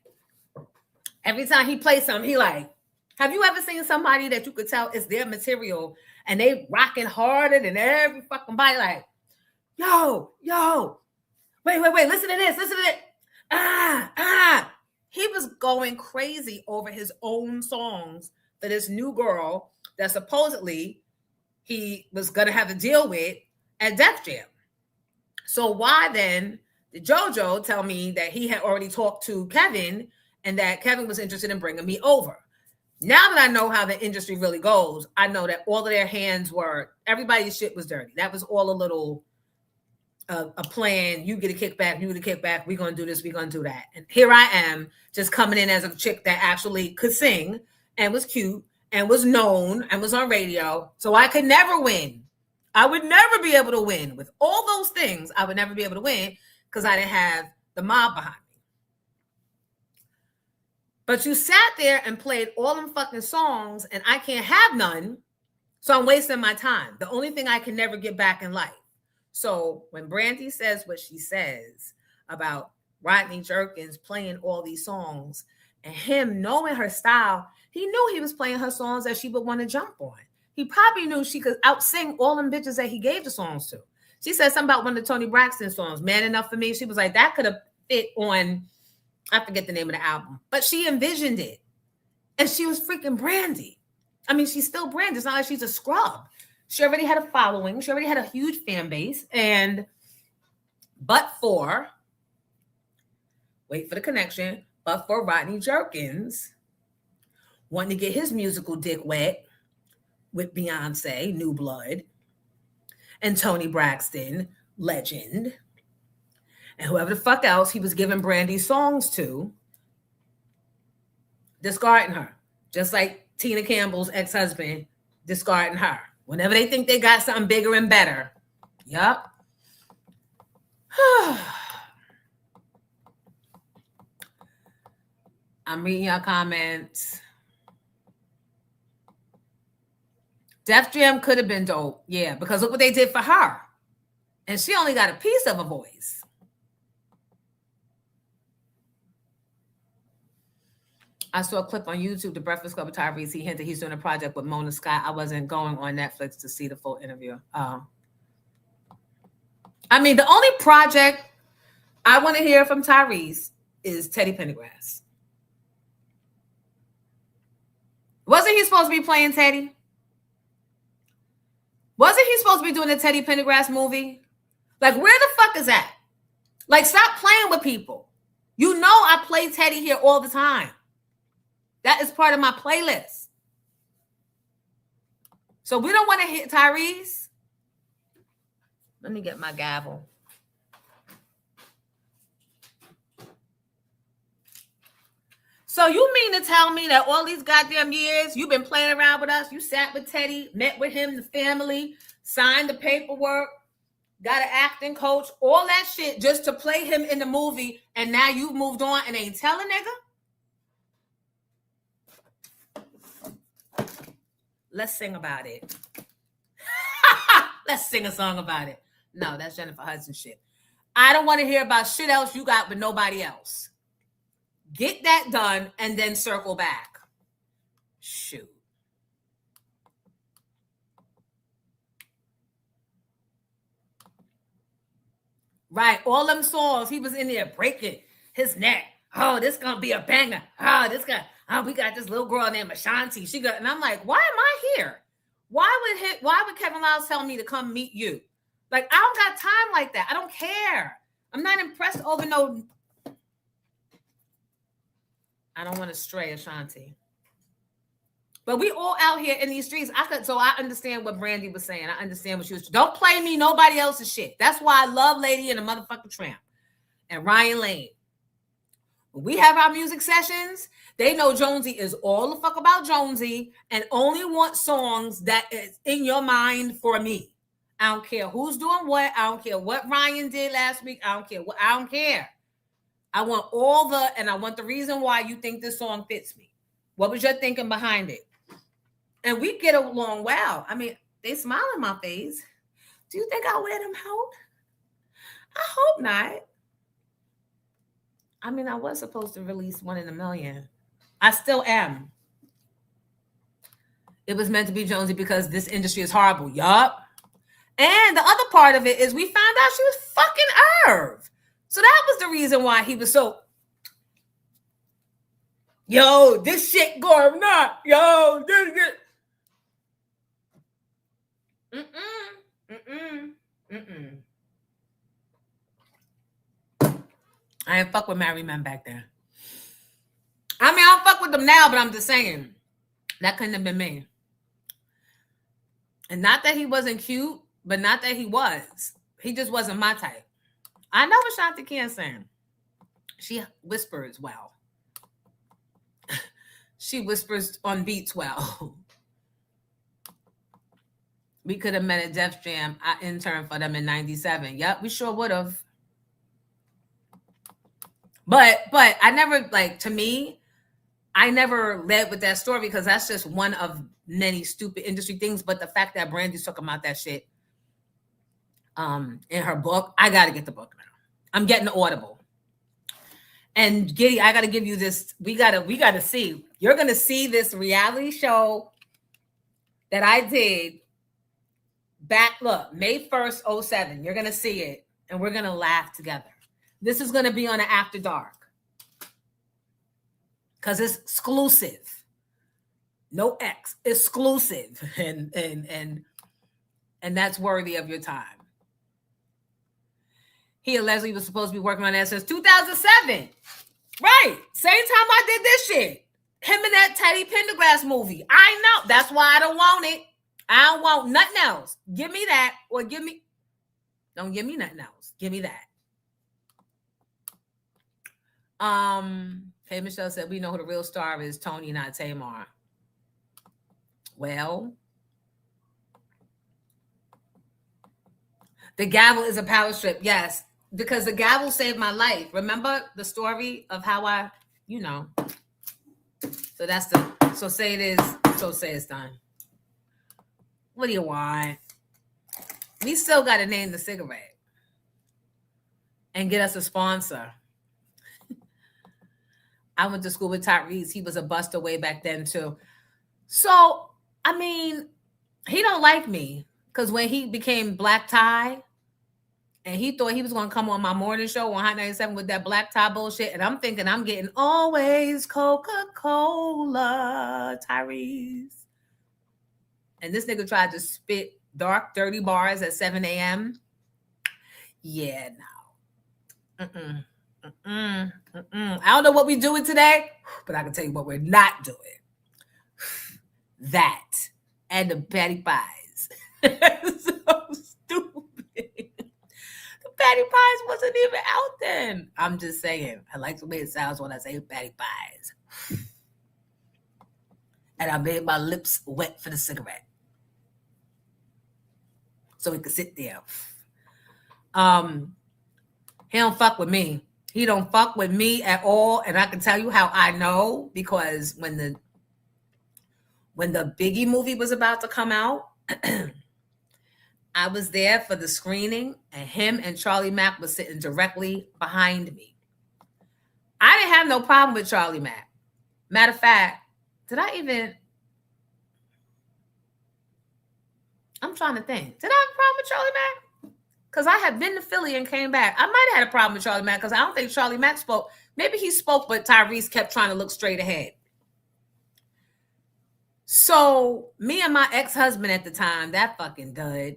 every time he plays something, he like, have you ever seen somebody that you could tell is their material and they rocking harder than every fucking body? Like, yo, wait, listen to this, He was going crazy over his own songs for this new girl that supposedly he was going to have to deal with at Def Jam. So why then did JoJo tell me that he had already talked to Kevin and that Kevin was interested in bringing me over? Now that I know how the industry really goes, I know that all of their hands were, everybody's shit was dirty. That was all a little... a plan. You get a kickback, we're going to do this, we're going to do that. And here I am just coming in as a chick that actually could sing and was cute and was known and was on radio. So I could never win. I would never be able to win. With all those things, I would never be able to win because I didn't have the mob behind me. But you sat there and played all them fucking songs and I can't have none. So I'm wasting my time. The only thing I can never get back in life. So when Brandy says what she says about Rodney Jerkins playing all these songs and him knowing her style, he knew he was playing her songs that she would want to jump on. He probably knew she could out-sing all them bitches that he gave the songs to. She said something about one of the Toni Braxton songs, Man Enough for Me. She was like, that could have fit on, I forget the name of the album, but she envisioned it. And she was freaking Brandy. I mean, she's still Brandy. It's not like she's a scrub. She already had a following. She already had a huge fan base. But for Rodney Jerkins wanting to get his musical dick wet with Beyonce, New Blood, and Toni Braxton, Legend, and whoever the fuck else he was giving Brandy songs to, discarding her. Just like Tina Campbell's ex-husband discarding her. Whenever they think they got something bigger and better. Yup. I'm reading your comments. Def Jam could have been dope. Yeah, because look what they did for her. And she only got a piece of a voice. I saw a clip on YouTube, The Breakfast Club with Tyrese. He hinted he's doing a project with Mona Scott. I wasn't going on Netflix to see the full interview. I mean, the only project I want to hear from Tyrese is Teddy Pendergrass. Wasn't he supposed to be playing Teddy? Wasn't he supposed to be doing the Teddy Pendergrass movie? Like, where the fuck is that? Like, stop playing with people. You know I play Teddy here all the time. That is part of my playlist. So we don't want to hit Tyrese. Let me get my gavel. So you mean to tell me that all these goddamn years you've been playing around with us? You sat with Teddy, met with him, the family, signed the paperwork, got an acting coach, all that shit just to play him in the movie, and now you've moved on and ain't telling nigga? Let's sing about it. Let's sing a song about it. No, that's Jennifer Hudson shit. I don't want to hear about shit else you got with nobody else. Get that done and then circle back. Shoot. Right, all them songs, he was in there breaking his neck. Oh, this gonna be a banger. We got this little girl named Ashanti. And I'm like, why am I here? Why would Kevin Lyles tell me to come meet you? Like, I don't got time like that. I don't care. I'm not impressed over no. I don't want to stray Ashanti. But we all out here in these streets. So I understand what Brandy was saying. I understand what she was. Don't play me nobody else's shit. That's why I love Lady and the motherfucking Tramp and Ryan Lane. When we have our music sessions, they know Jonesy is all the fuck about Jonesy and only want songs that is in your mind for me. I don't care who's doing what. I don't care what Ryan did last week. I don't care what. I don't care. I want and I want the reason why you think this song fits me. What was your thinking behind it? And we get along well. I mean, they smile in my face. Do you think I'll wear them out? I hope not. I mean, I was supposed to release One in a Million. I still am. It was meant to be Jonesy because this industry is horrible. Yup. And the other part of it is we found out she was fucking Irv. So that was the reason why he was so, yo, this shit going up. Yo, this shit. I ain't fuck with married men back then. I mean, I don't fuck with them now, but I'm just saying that couldn't have been me. And not that he wasn't cute, but not that he was. He just wasn't my type. I know Ashanti can sing. She whispers well. She whispers on beats well. We could have met at Def Jam. I interned for them in 97. Yep, we sure would have. But I never, like, to me, I never led with that story because that's just one of many stupid industry things. But the fact that Brandy's talking about that shit, in her book. I got to get the book now. I'm getting the Audible. And Giddy, I got to give you this. We got to see. You're going to see this reality show that I did back, look, May 1st, 07. You're going to see it, and we're going to laugh together. This is going to be on an After Dark because it's exclusive. No X, exclusive, and that's worthy of your time. He and Leslie was supposed to be working on that since 2007. Right, same time I did this shit. Him and that Teddy Pendergrass movie. I know. That's why I don't want it. I don't want nothing else. Give me that, or give me. Don't give me nothing else. Give me that. Hey, Michelle said we know who the real star is. Tony, not Tamar. Well, the gavel is a power strip. Yes, because the gavel saved my life. Remember the story of how I, you know. So that's the, so say it is, so say it's done. What do you want? We still got to name the cigarette and get us a sponsor. I went to school with Tyrese. He was a buster way back then too. So, I mean, he don't like me because when he became black tie and he thought he was going to come on my morning show on Hot 97 with that black tie bullshit. And I'm thinking I'm getting always Coca-Cola, Tyrese. And this nigga tried to spit dark, dirty bars at 7 a.m. Yeah, no. I don't know what we're doing today, but I can tell you what we're not doing. That and the patty pies. So stupid. The patty pies wasn't even out then. I'm just saying. I like the way it sounds when I say patty pies. And I made my lips wet for the cigarette. So he could sit there. He don't fuck with me. He don't fuck with me at all. And I can tell you how I know, because when the Biggie movie was about to come out, I was there for the screening, and him and Charlie Mack was sitting directly behind me. I didn't have no problem with Charlie Mack. Matter of fact, I'm trying to think. Did I have a problem with Charlie Mack? Because I had been to Philly and came back. I might have had a problem with Charlie Mack because I don't think Charlie Mack spoke. Maybe he spoke, but Tyrese kept trying to look straight ahead. So me and my ex-husband at the time, that fucking dud,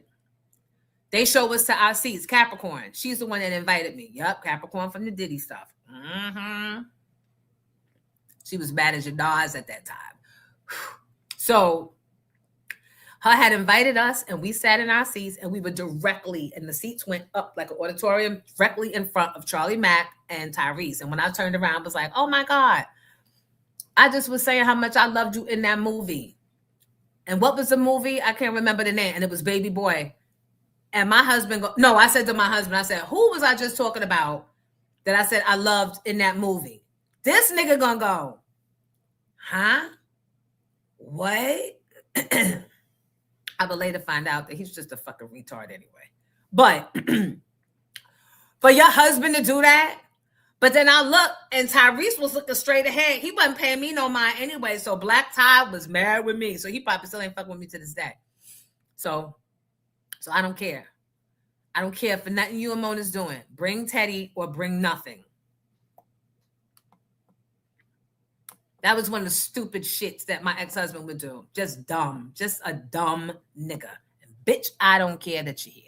they show us to our seats. Capricorn. She's the one that invited me. Yup, Capricorn from the Diddy stuff. She was bad as your Nas at that time. So her had invited us, and we sat in our seats, and we were directly, and the seats went up like an auditorium directly in front of Charlie Mack and Tyrese. And when I turned around, I was like, oh my God, I just was saying how much I loved you in that movie. And what was the movie? I can't remember the name. And it was Baby Boy. And my husband, I said to my husband, I said, who was I just talking about that I said I loved in that movie? This nigga gonna go, huh? What? I would later find out that he's just a fucking retard anyway. But for your husband to do that, but then I look, and Tyrese was looking straight ahead. He wasn't paying me no mind anyway. So Black Ty was mad with me. So he probably still ain't fucking with me to this day. So I don't care. I don't care for nothing you and Mona's doing. Bring Teddy or bring nothing. That was one of the stupid shits that my ex-husband would do. Just dumb. Just a dumb nigga. And bitch, I don't care that you're here.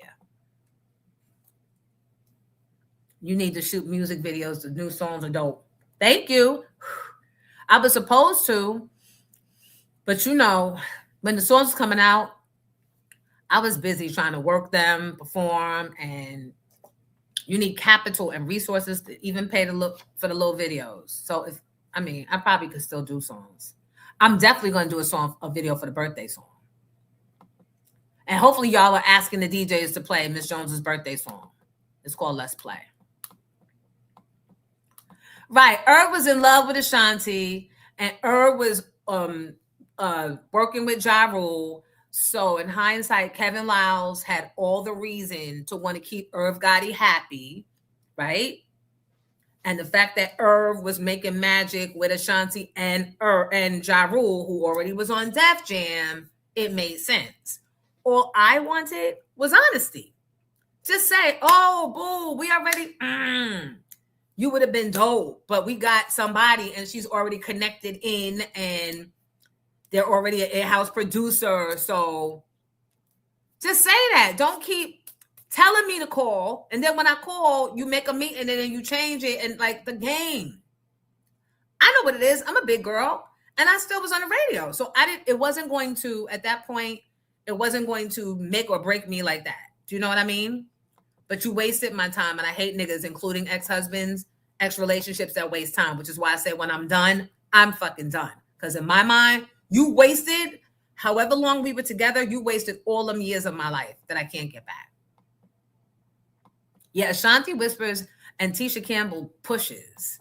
You need to shoot music videos. The new songs are dope. Thank you. I was supposed to. But you know, when the songs was coming out, I was busy trying to work them, perform, and you need capital and resources to even pay to look for the little videos. So I probably could still do songs. I'm definitely going to do a video for the birthday song. And hopefully y'all are asking the DJs to play Miss Jones's birthday song. It's called Let's Play. Right. Was in love with Ashanti, and was working with Ja Rule. So in hindsight, Kevin Liles had all the reason to want to keep Irv Gotti happy, right? And the fact that Irv was making magic with Ashanti and Ja Rule, who already was on Def Jam, it made sense. All I wanted was honesty. Just say, oh, boo, we already, you would have been dope, but we got somebody and she's already connected in and they're already an in-house producer. So just say that. Don't keep telling me to call. And then when I call, you make a meeting and then you change it and like the game. I know what it is. I'm a big girl and I still was on the radio. So it wasn't going to, at that point, it wasn't going to make or break me like that. Do you know what I mean? But you wasted my time and I hate niggas, including ex-husbands, ex-relationships that waste time, which is why I say when I'm done, I'm fucking done. Because in my mind, you wasted however long we were together, you wasted all them years of my life that I can't get back. Yeah, Ashanti whispers and Tisha Campbell pushes.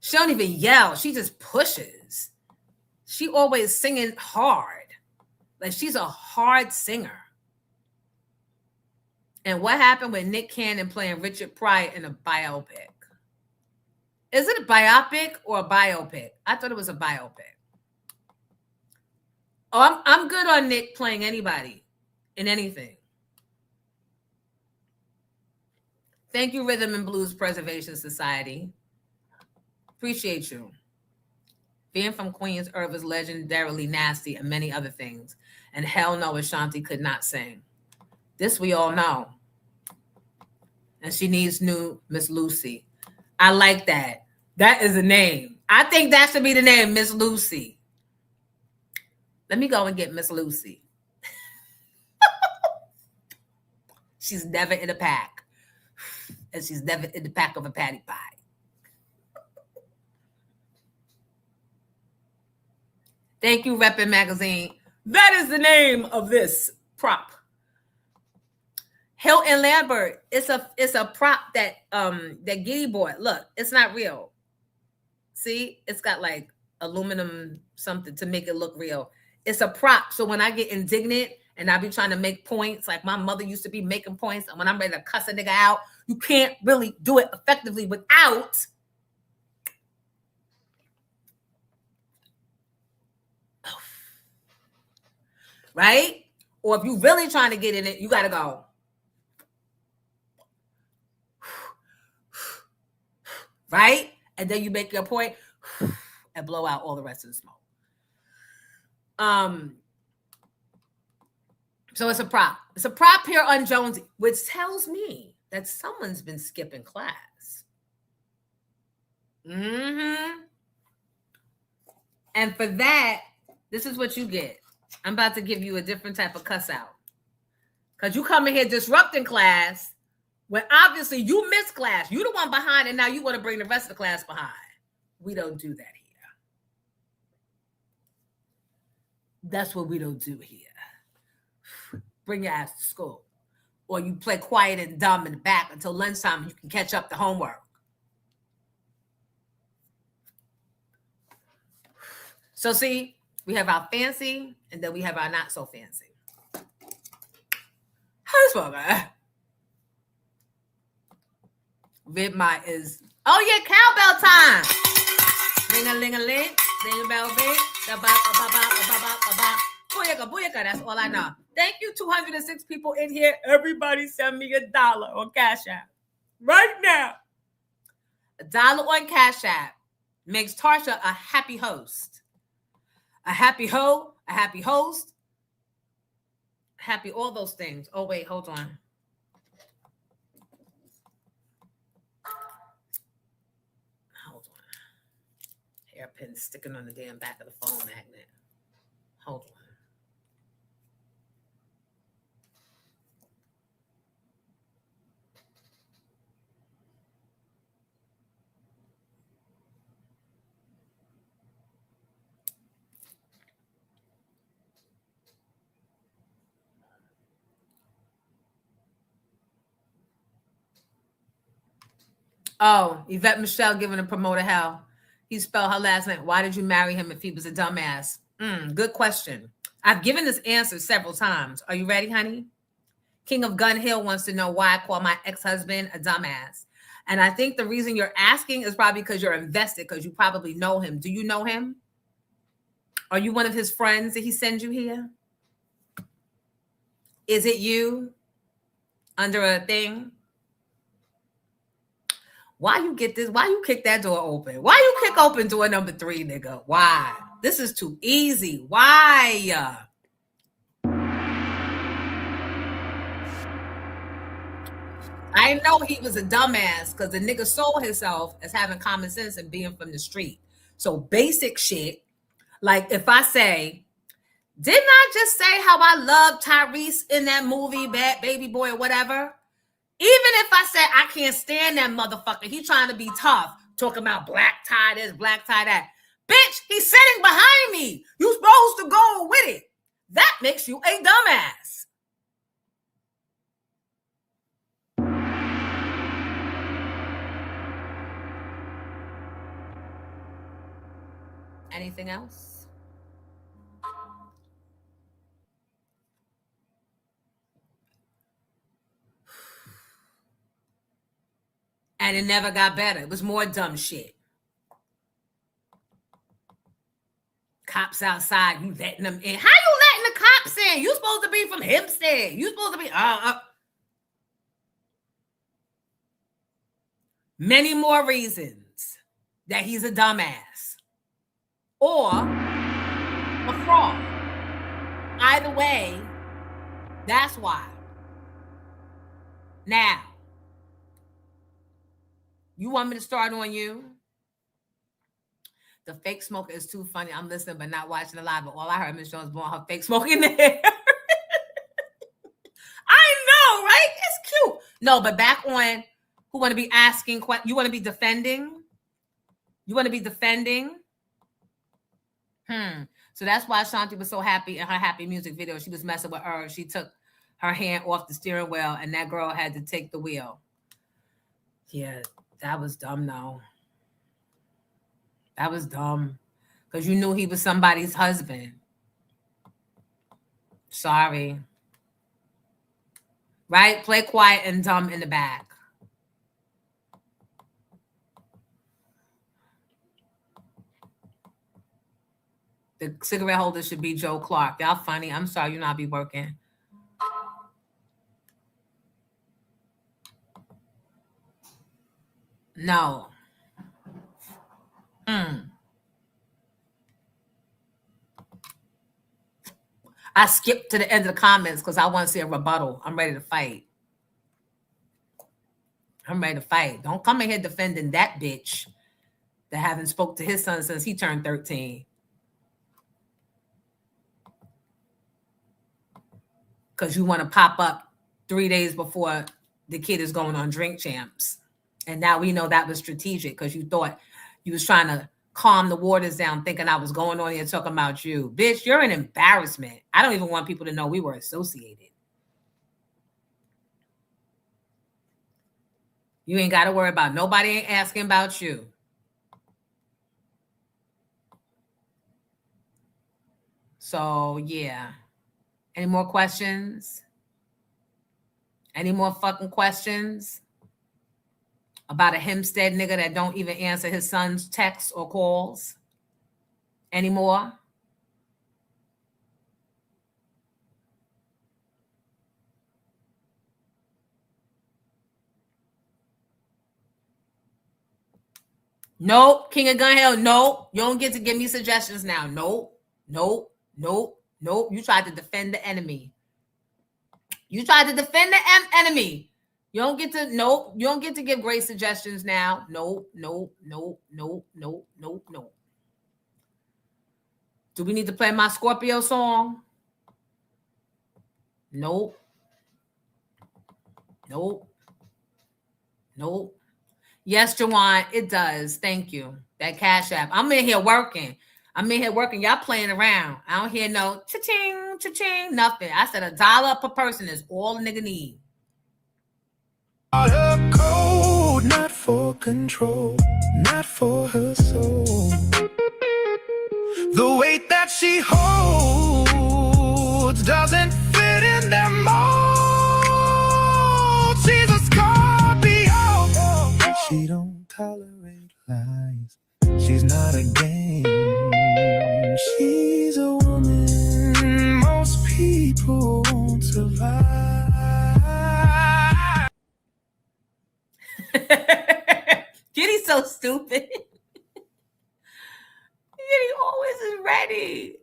She don't even yell. She just pushes. She always singing hard. Like she's a hard singer. And what happened with Nick Cannon playing Richard Pryor in a biopic? Is it a biopic or a biopic? I thought it was a biopic. Oh, I'm good on Nick playing anybody in anything. Thank you, Rhythm and Blues Preservation Society. Appreciate you. Being from Queens, Irv is legendarily nasty and many other things. And hell no, Ashanti could not sing. This we all know. And she needs new Miss Lucy. I like that. That is a name. I think that should be the name, Miss Lucy. Let me go and get Miss Lucy. She's never in a pack. And she's never in the pack of a patty pie. Thank you, Reppin' Magazine. That is the name of this prop. Hilton Lambert. It's a prop that Giddy bought. Look, it's not real. See, it's got like aluminum something to make it look real. It's a prop. So when I get indignant and I be trying to make points, like my mother used to be making points, and when I'm ready to cuss a nigga out, you can't really do it effectively without right? Or if you're really trying to get in it, you got to go. Right? And then you make your point and blow out all the rest of the smoke. So it's a prop. It's a prop here on Jonesy, which tells me that someone's been skipping class. And for that, this is what you get. I'm about to give you a different type of cuss out. Because you come in here disrupting class when obviously you missed class. You the one behind and now you want to bring the rest of the class behind. We don't do that here. That's what we don't do here. Bring your ass to school. Or you play quiet and dumb in the back until lunchtime and you can catch up the homework. So see, we have our fancy, and then we have our not so fancy. How's that? Ribeye is, oh yeah, cowbell time. Ling-a-ling-a-ling, ding-a-bell ring, booyaka, booyaka, that's all I know. Thank you, 206 people in here. Everybody send me $1 on Cash App. Right now. $1 on Cash App makes Tarsha a happy host. A happy hoe, a happy host, happy all those things. Oh, wait, hold on. Hold on. Hairpin sticking on the damn back of the phone magnet. Hold on. Oh, Yvette Michelle giving a promoter hell. He spelled her last name. Why did you marry him if he was a dumbass? Good question. I've given this answer several times. Are you ready, honey? King of Gun Hill wants to know why I call my ex-husband a dumbass. And I think the reason you're asking is probably because you're invested, because you probably know him. Do you know him? Are you one of his friends that he sends you here? Is it you under a thing? Why you get this? Why you kick that door open? Why you kick open door number 3, nigga? Why? This is too easy. Why? I know he was a dumbass because the nigga sold himself as having common sense and being from the street. So basic shit, like if I say, didn't I just say how I love Tyrese in that movie, Bad Baby Boy or whatever? Even if I said I can't stand that motherfucker, he trying to be tough, talking about black tie this, black tie that. Bitch, he's sitting behind me. You supposed to go with it. That makes you a dumbass. Anything else? And it never got better. It was more dumb shit. Cops outside, you letting them in. How you letting the cops in? You supposed to be from Hempstead. You supposed to be Many more reasons that he's a dumbass or a fraud. Either way, that's why. Now, you want me to start on you? The fake smoker is too funny. I'm listening but not watching the live, but all I heard Miss Jones blowing her fake smoke in the hair. I know, right? It's cute. No, but back on who want to be asking, you want to be defending? You want to be defending? So that's why Shanti was so happy in her happy music video. She was messing with her. She took her hand off the steering wheel and that girl had to take the wheel. Yeah, that was dumb though. That was dumb. Because you knew he was somebody's husband. Sorry. Right? Play quiet and dumb in the back. The cigarette holder should be Joe Clark. Y'all funny. I'm sorry, you not be working. No. I skipped to the end of the comments because I want to see a rebuttal. I'm ready to fight. I'm ready to fight. Don't come in here defending that bitch that haven't spoke to his son since he turned 13. Because you want to pop up 3 days before the kid is going on Drink Champs. And now we know that was strategic because you thought you was trying to calm the waters down thinking I was going on here talking about you. Bitch, you're an embarrassment. I don't even want people to know we were associated. You ain't got to worry about nobody ain't asking about you. So, yeah. Any more questions? Any more fucking questions about a Hempstead nigga that don't even answer his son's texts or calls? Any more? Nope. King of Gun Hill, nope. You don't get to give me suggestions now. Nope. Nope. Nope. Nope. You tried to defend the enemy. You tried to defend the enemy. You don't get to, nope. You don't get to give great suggestions now. Nope. Nope. Nope. Nope. Nope. Nope. Nope. Do we need to play my Scorpio song? Nope. Nope. Nope. Yes, Jawan, it does. Thank you. That Cash App. I'm in here working. Y'all playing around. I don't hear no cha-ching, cha-ching, nothing. I said $1 per person is all a nigga need. Her code, not for control, not for her soul. The weight that she holds just doesn't fit in their mold. She's a Scorpio. She don't tolerate lies. She's not a game. She's a woman most people won't survive. Kitty's so stupid. Kitty always is ready.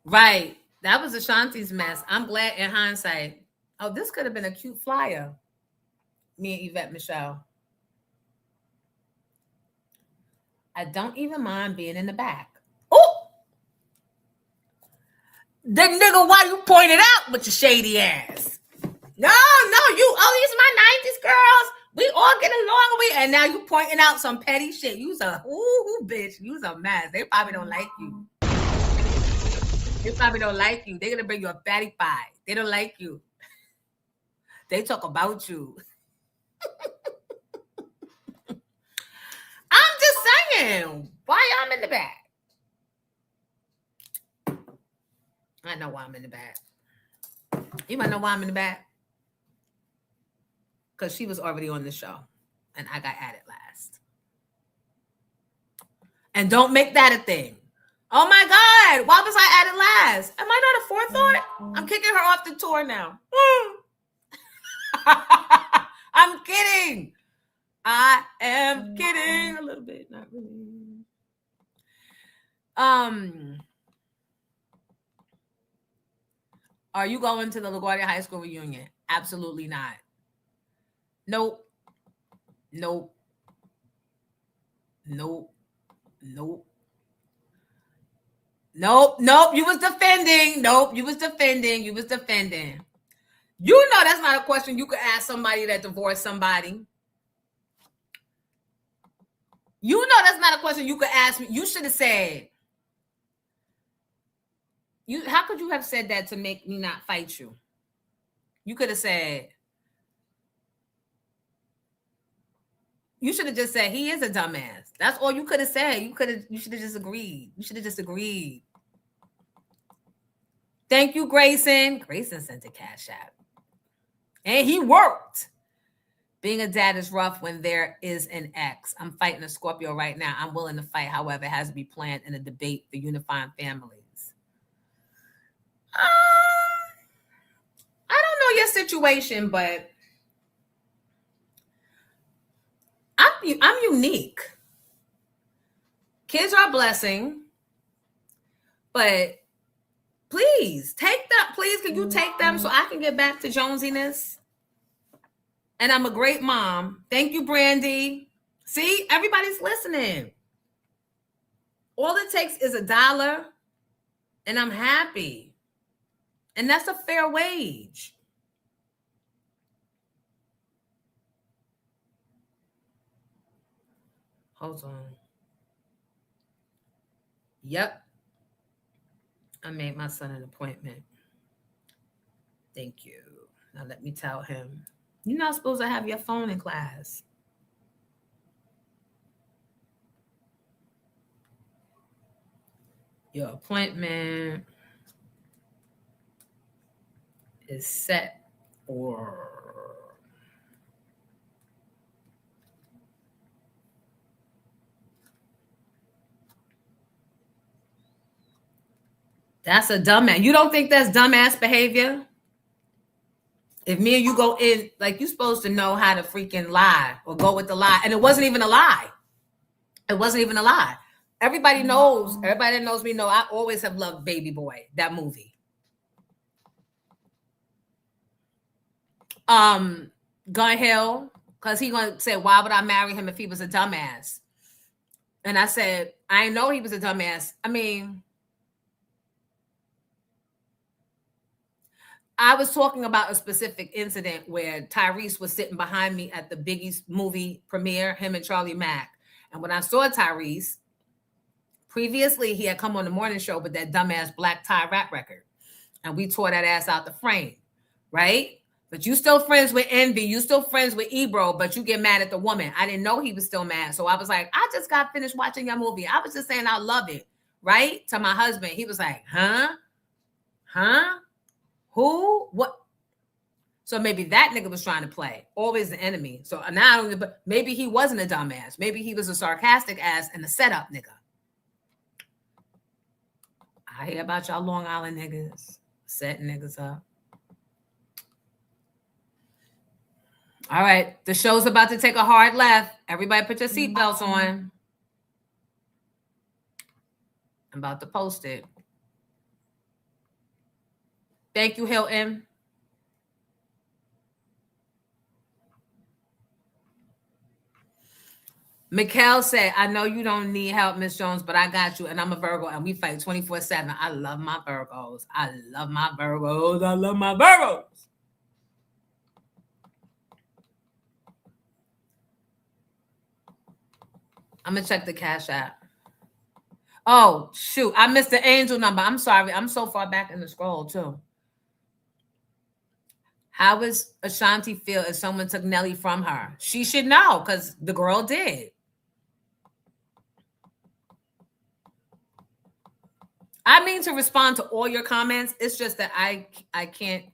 Right. That was Ashanti's mess. I'm glad in hindsight. Oh, this could have been a cute flyer. Me and Yvette Michelle. I don't even mind being in the back. Oh! The nigga, why you pointed out with your shady ass? No, you. Oh, these my 90s girls. We all get along with, and now you pointing out some petty shit. You's a bitch. You's a mess. They probably don't like you. They probably don't like you. They're gonna bring you a fatty pie. They don't like you. They talk about you. I'm just saying, why I'm in the back? I know why I'm in the back. You might know why I'm in the back. Because she was already on the show. And I got added last. And don't make that a thing. Oh my God. Why was I added last? Am I not a forethought? I'm kicking her off the tour now. I'm kidding. I am kidding. A little bit. Not really. Are you going to the LaGuardia High School reunion? Absolutely not. Nope. Nope. Nope. Nope. Nope. Nope. You was defending. Nope. You was defending. You was defending. You know that's not a question you could ask somebody that divorced somebody. You know that's not a question you could ask me. You should have said, how could you have said that to make me not fight you? You could have said, you should have just said, he is a dumbass. That's all you could have said. You should have just agreed. You should have just agreed. Thank you, Grayson. Grayson sent a cash app. And he worked. Being a dad is rough when there is an ex. I'm fighting a Scorpio right now. I'm willing to fight. However, it has to be planned in a debate for unifying families. I don't know your situation, but I'm unique. Kids are a blessing, but please take them. Please, can you take them so I can get back to Jonesiness? And I'm a great mom. Thank you, Brandy. See, everybody's listening. All it takes is $1, and I'm happy. And that's a fair wage. Hold on. Yep. I made my son an appointment. Thank you. Now let me tell him, you're not supposed to have your phone in class. Your appointment is set for that's a dumbass. You don't think that's dumbass behavior? If me and you go in, like, you're supposed to know how to freaking lie or go with the lie. And it wasn't even a lie. It wasn't even a lie. Everybody knows, everybody that knows me know I always have loved Baby Boy, that movie. Gun Hill, because he gonna say, why would I marry him if he was a dumbass? And I said, I know he was a dumbass. I mean, I was talking about a specific incident where Tyrese was sitting behind me at the Biggie's movie premiere, him and Charlie Mack. And when I saw Tyrese, previously he had come on the morning show with that dumbass Black Tie rap record. And we tore that ass out the frame, right? But you still friends with Envy. You still friends with Ebro, but you get mad at the woman. I didn't know he was still mad. So I was like, I just got finished watching your movie. I was just saying I love it, right? To my husband. He was like, huh? Huh? Who? What? So maybe that nigga was trying to play. Always the enemy. So now, but maybe he wasn't a dumbass. Maybe he was a sarcastic ass and a setup nigga. I hear about y'all Long Island niggas setting niggas up. All right, the show's about to take a hard left. Everybody put your seatbelts on. I'm about to post it. Thank you, Hilton. Mikkel said, I know you don't need help, Miss Jones, but I got you. And I'm a Virgo, and we fight 24/7. I love my Virgos. I love my Virgos. I love my Virgos. I'm going to check the Cash App. Oh, shoot. I missed the angel number. I'm sorry. I'm so far back in the scroll, too. How does Ashanti feel if someone took Nelly from her? She should know, because the girl did. I mean to respond to all your comments. It's just that I can't.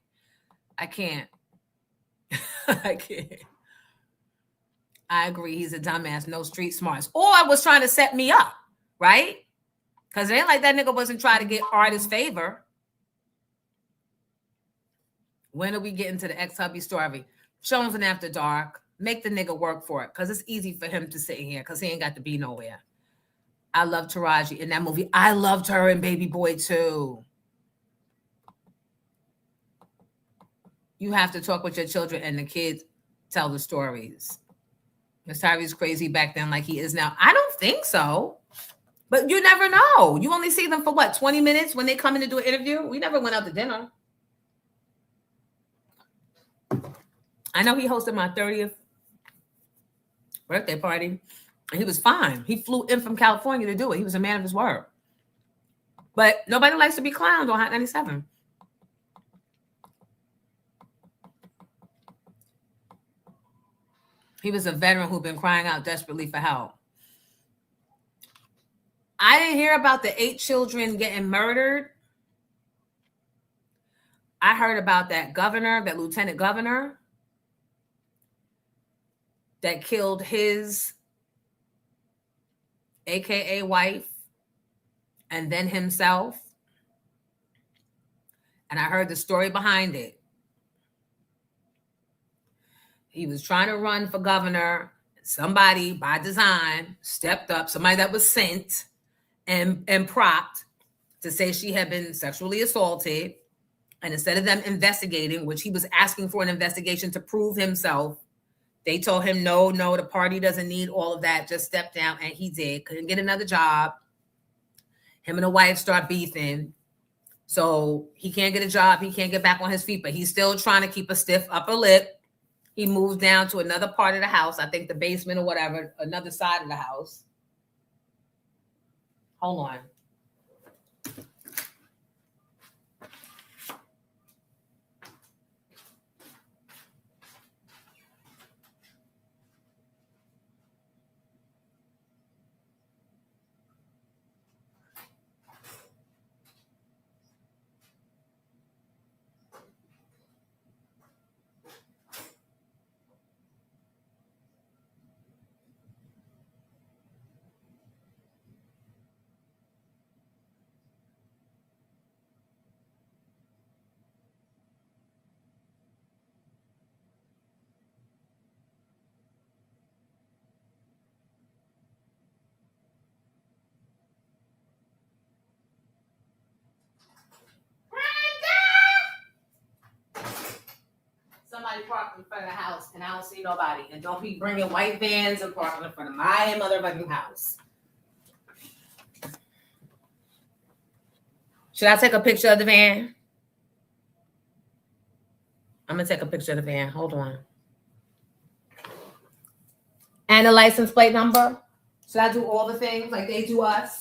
I can't. I agree. He's a dumbass. No street smarts. Or I was trying to set me up, right? Because it ain't like that nigga wasn't trying to get artist favor. When are we getting to the ex-hubby story? Jones and After Dark. Make the nigga work for it. Because it's easy for him to sit here. Because he ain't got to be nowhere. I love Taraji in that movie. I loved her in Baby Boy too. You have to talk with your children and the kids tell the stories. Was Tyrese crazy back then like he is now? I don't think so. But you never know. You only see them for what, 20 minutes when they come in to do an interview? We never went out to dinner. I know he hosted my 30th birthday party. He was fine. He flew in from California to do it. He was a man of his word. But nobody likes to be clowned on Hot 97. He was a veteran who'd been crying out desperately for help. I didn't hear about the 8 children getting murdered. I heard about that governor, that lieutenant governor that killed his AKA wife, and then himself. And I heard the story behind it. He was trying to run for governor. Somebody, by design, stepped up, somebody that was sent and propped to say she had been sexually assaulted. And instead of them investigating, which he was asking for an investigation to prove himself, they told him, no, the party doesn't need all of that. Just step down. And he did. Couldn't get another job. Him and the wife start beefing. So he can't get a job. He can't get back on his feet. But he's still trying to keep a stiff upper lip. He moved down to another part of the house. I think the basement or whatever. Another side of the house. Hold on. Somebody parked in front of the house and I don't see nobody. And don't be bringing white vans and parking in front of my motherfucking house. Should I take a picture of the van? I'm going to take a picture of the van. Hold on. And the license plate number. Should I do all the things like they do us?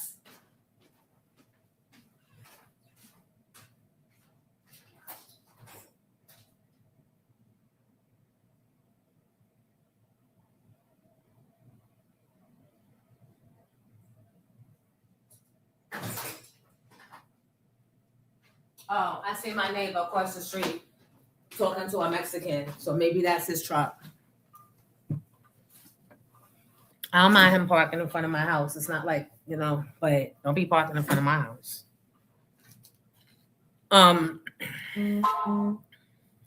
Oh, I see my neighbor across the street talking to a Mexican. So maybe that's his truck. I don't mind him parking in front of my house. It's not like, you know, but don't be parking in front of my house.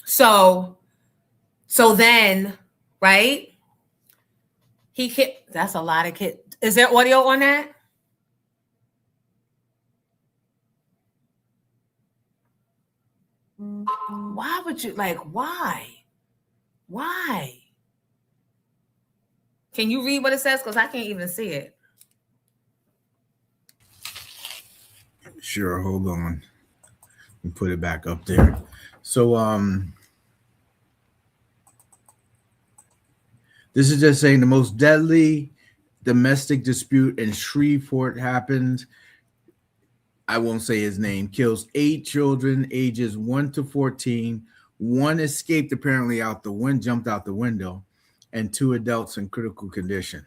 So then, right? That's a lot of kids. Is there audio on that? Why would you, like, why? Why? Can you read what it says? Because I can't even see it. Sure, hold on. And put it back up there. So this is just saying the most deadly domestic dispute in Shreveport happened. I won't say his name. Kills 8 children ages 1 to 14. 1 escaped apparently out the wind, jumped out the window, and 2 adults in critical condition.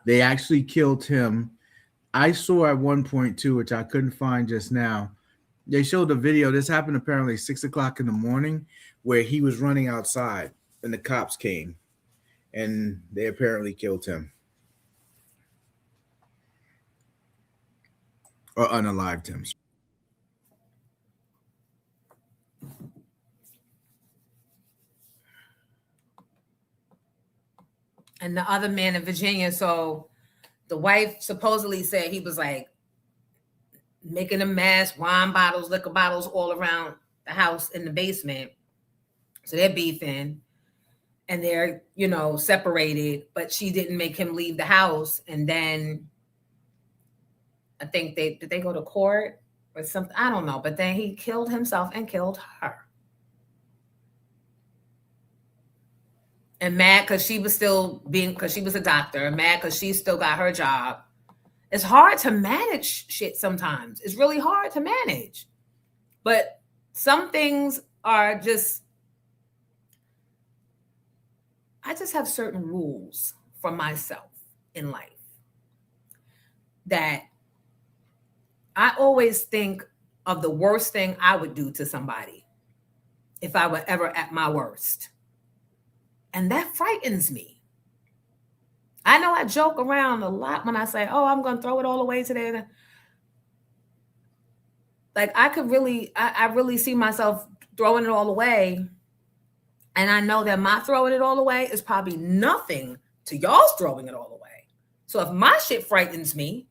They actually killed him. I saw at one point too, which I couldn't find just now. They showed a video. This happened apparently 6 o'clock in the morning, where he was running outside and the cops came and they apparently killed him. Or unalived him. And the other man in Virginia, so the wife supposedly said he was like making a mess, wine bottles, liquor bottles all around the house in the basement. So they're beefing and they're, you know, separated, but she didn't make him leave the house. And then I think did they go to court or something? I don't know. But then he killed himself and killed her. And mad because she was still because she was a doctor, and mad because she still got her job. It's hard to manage shit sometimes. It's really hard to manage. But some things are just, I just have certain rules for myself in life that I always think of the worst thing I would do to somebody if I were ever at my worst. And that frightens me. I know I joke around a lot when I say, oh, I'm going to throw it all away today. Like I really see myself throwing it all away. And I know that my throwing it all away is probably nothing to y'all's throwing it all away. So if my shit frightens me,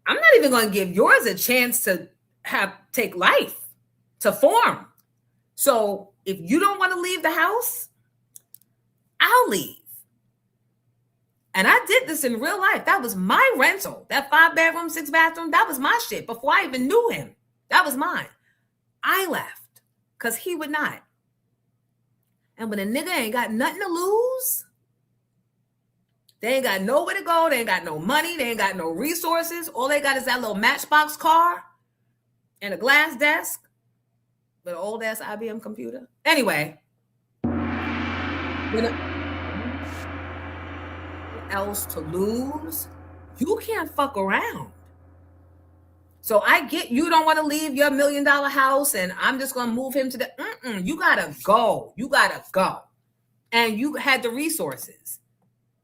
I'm not even going to give yours a chance to take life, to form. So if you don't want to leave the house, I'll leave. And I did this in real life. That was my rental. That 5-bedroom, 6-bathroom, that was my shit before I even knew him. That was mine. I left because he would not. And when a nigga ain't got nothing to lose, they ain't got nowhere to go. They ain't got no money. They ain't got no resources. All they got is that little Matchbox car and a glass desk. With an old ass IBM computer. Anyway, else to lose, you can't fuck around. So I get you don't want to leave your $1 million house and I'm just going to move him to the, you got to go. You got to go. And you had the resources.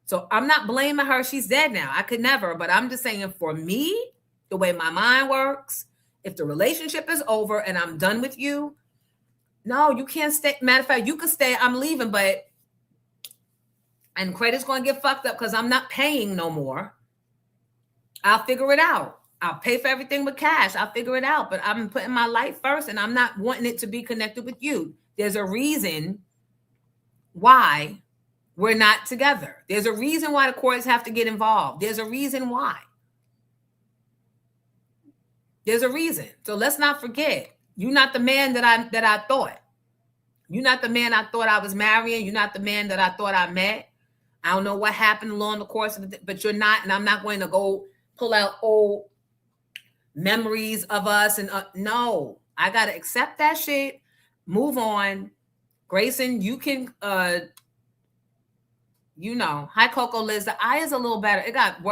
So I'm not blaming her. She's dead now. I could never, but I'm just saying for me, the way my mind works, if the relationship is over and I'm done with you, no, you can't stay. Matter of fact, you could stay. I'm leaving, and credit's going to get fucked up because I'm not paying no more. I'll figure it out. I'll pay for everything with cash. I'll figure it out. But I'm putting my life first and I'm not wanting it to be connected with you. There's a reason why we're not together. There's a reason why the courts have to get involved. There's a reason why. There's a reason. So let's not forget, you're not the man that I thought. You're not the man I thought I was marrying. You're not the man that I thought I met. I don't know what happened along the course of it, but you're not, and I'm not going to go pull out old memories of us. And no, I got to accept that shit, move on. Grayson, you can You know, hi Coco Liz. The eye is a little better. It got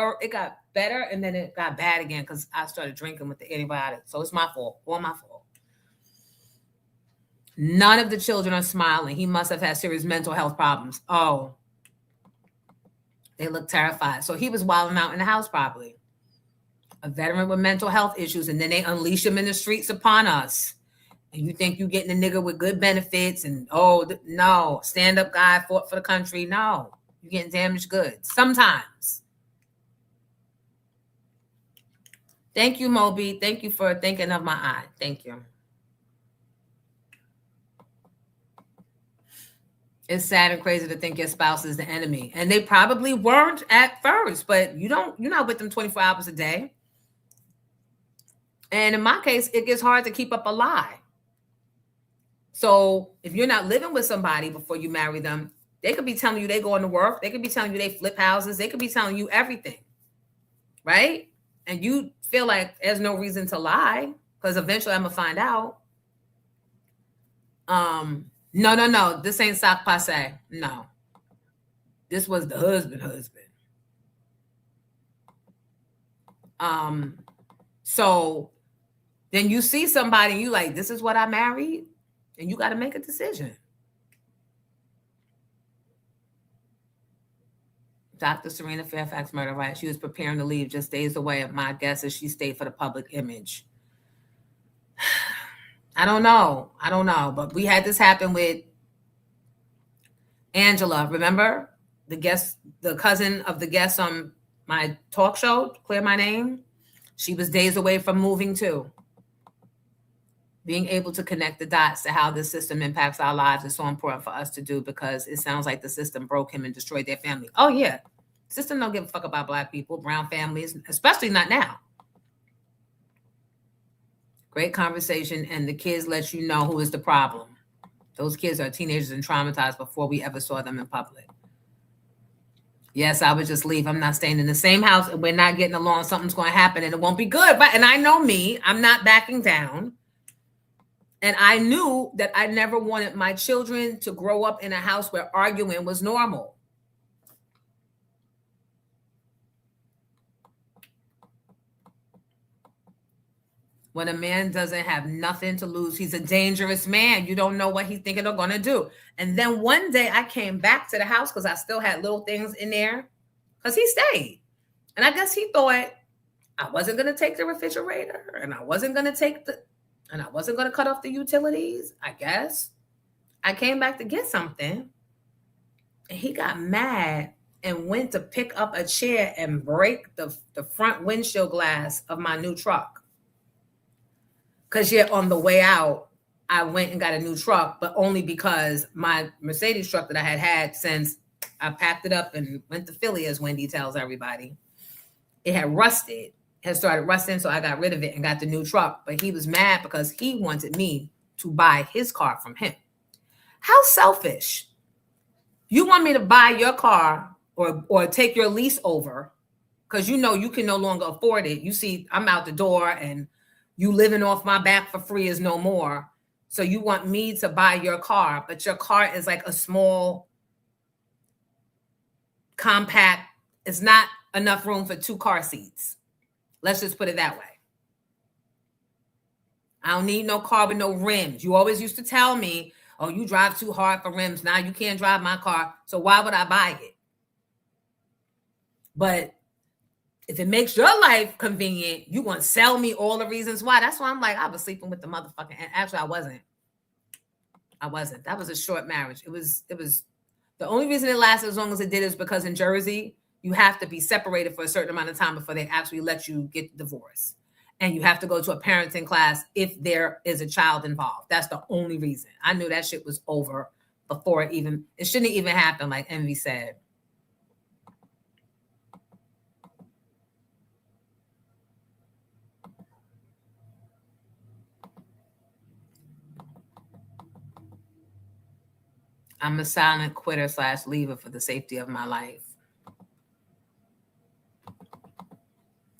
better, and then it got bad again because I started drinking with the antibiotics. So it's my fault. All my fault. None of the children are smiling. He must have had serious mental health problems. Oh, they look terrified. So he was wilding out in the house probably. A veteran with mental health issues, and then they unleash him in the streets upon us. And you think you're getting a nigga with good benefits, and no, stand-up guy fought for the country. No, you're getting damaged goods sometimes. Thank you, Moby. Thank you for thinking of my eye. Thank you. It's sad and crazy to think your spouse is the enemy. And they probably weren't at first, but you're not with them 24 hours a day. And in my case, it gets hard to keep up a lie. So if you're not living with somebody before you marry them, they could be telling you they going to work. They could be telling you they flip houses. They could be telling you everything, right? And you feel like there's no reason to lie because eventually I'm going to find out. No. This ain't sock passe. No. This was the husband. So then you see somebody and you like, this is what I married. And you got to make a decision. Dr. Serena Fairfax murder, right? She was preparing to leave just days away. My guess is she stayed for the public image. I don't know. But we had this happen with Angela. Remember? The cousin of the guest on my talk show, Clear My Name. She was days away from moving too. Being able to connect the dots to how this system impacts our lives is so important for us to do because it sounds like the system broke him and destroyed their family. Oh, yeah. The system don't give a fuck about Black people, brown families, especially not now. Great conversation, and the kids let you know who is the problem. Those kids are teenagers and traumatized before we ever saw them in public. Yes, I would just leave. I'm not staying in the same house, and we're not getting along. Something's going to happen, and it won't be good. But and I know me. I'm not backing down. And I knew that I never wanted my children to grow up in a house where arguing was normal. When a man doesn't have nothing to lose, he's a dangerous man. You don't know what he's thinking or going to do. And then one day I came back to the house because I still had little things in there because he stayed. And I guess he thought I wasn't going to take the refrigerator and I wasn't going to cut off the utilities, I guess. I came back to get something. And he got mad and went to pick up a chair and break the front windshield glass of my new truck. Because yet on the way out, I went and got a new truck, but only because my Mercedes truck that I had since I packed it up and went to Philly, as Wendy tells everybody, it had started rusting, so I got rid of it and got the new truck. But he was mad because he wanted me to buy his car from him. How selfish. You want me to buy your car or take your lease over because you know you can no longer afford it. You see, I'm out the door and you living off my back for free is no more. So you want me to buy your car, but your car is like a small, compact. It's not enough room for 2 car seats. Let's just put it that way. I don't need no car with no rims. You always used to tell me, oh, you drive too hard for rims. Now you can't drive my car. So why would I buy it? But if it makes your life convenient, you want to sell me all the reasons why. That's why I'm like, I was sleeping with the motherfucker. And actually, I wasn't. That was a short marriage. It was the only reason it lasted as long as it did is because in Jersey, you have to be separated for a certain amount of time before they actually let you get divorced. And you have to go to a parenting class if there is a child involved. That's the only reason. I knew that shit was over before it shouldn't even happen, like Envy said. I'm a silent quitter / leaver for the safety of my life.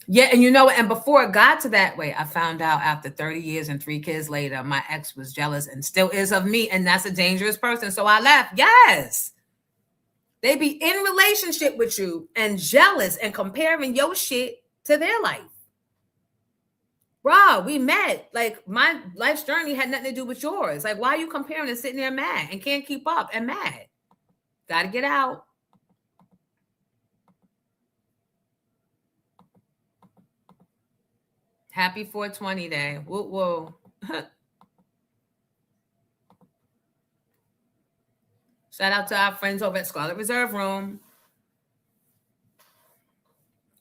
Yeah, and you know, and before it got to that way, I found out after 30 years and 3 kids later, my ex was jealous and still is of me, and that's a dangerous person. So I left. Yes. They be in relationship with you and jealous and comparing your shit to their life. Bruh, we met. Like, my life's journey had nothing to do with yours. Like, why are you comparing and sitting there mad and can't keep up and mad? Gotta get out. Happy 420 day. Whoa, whoa. Shout out to our friends over at Scarlet Reserve Room.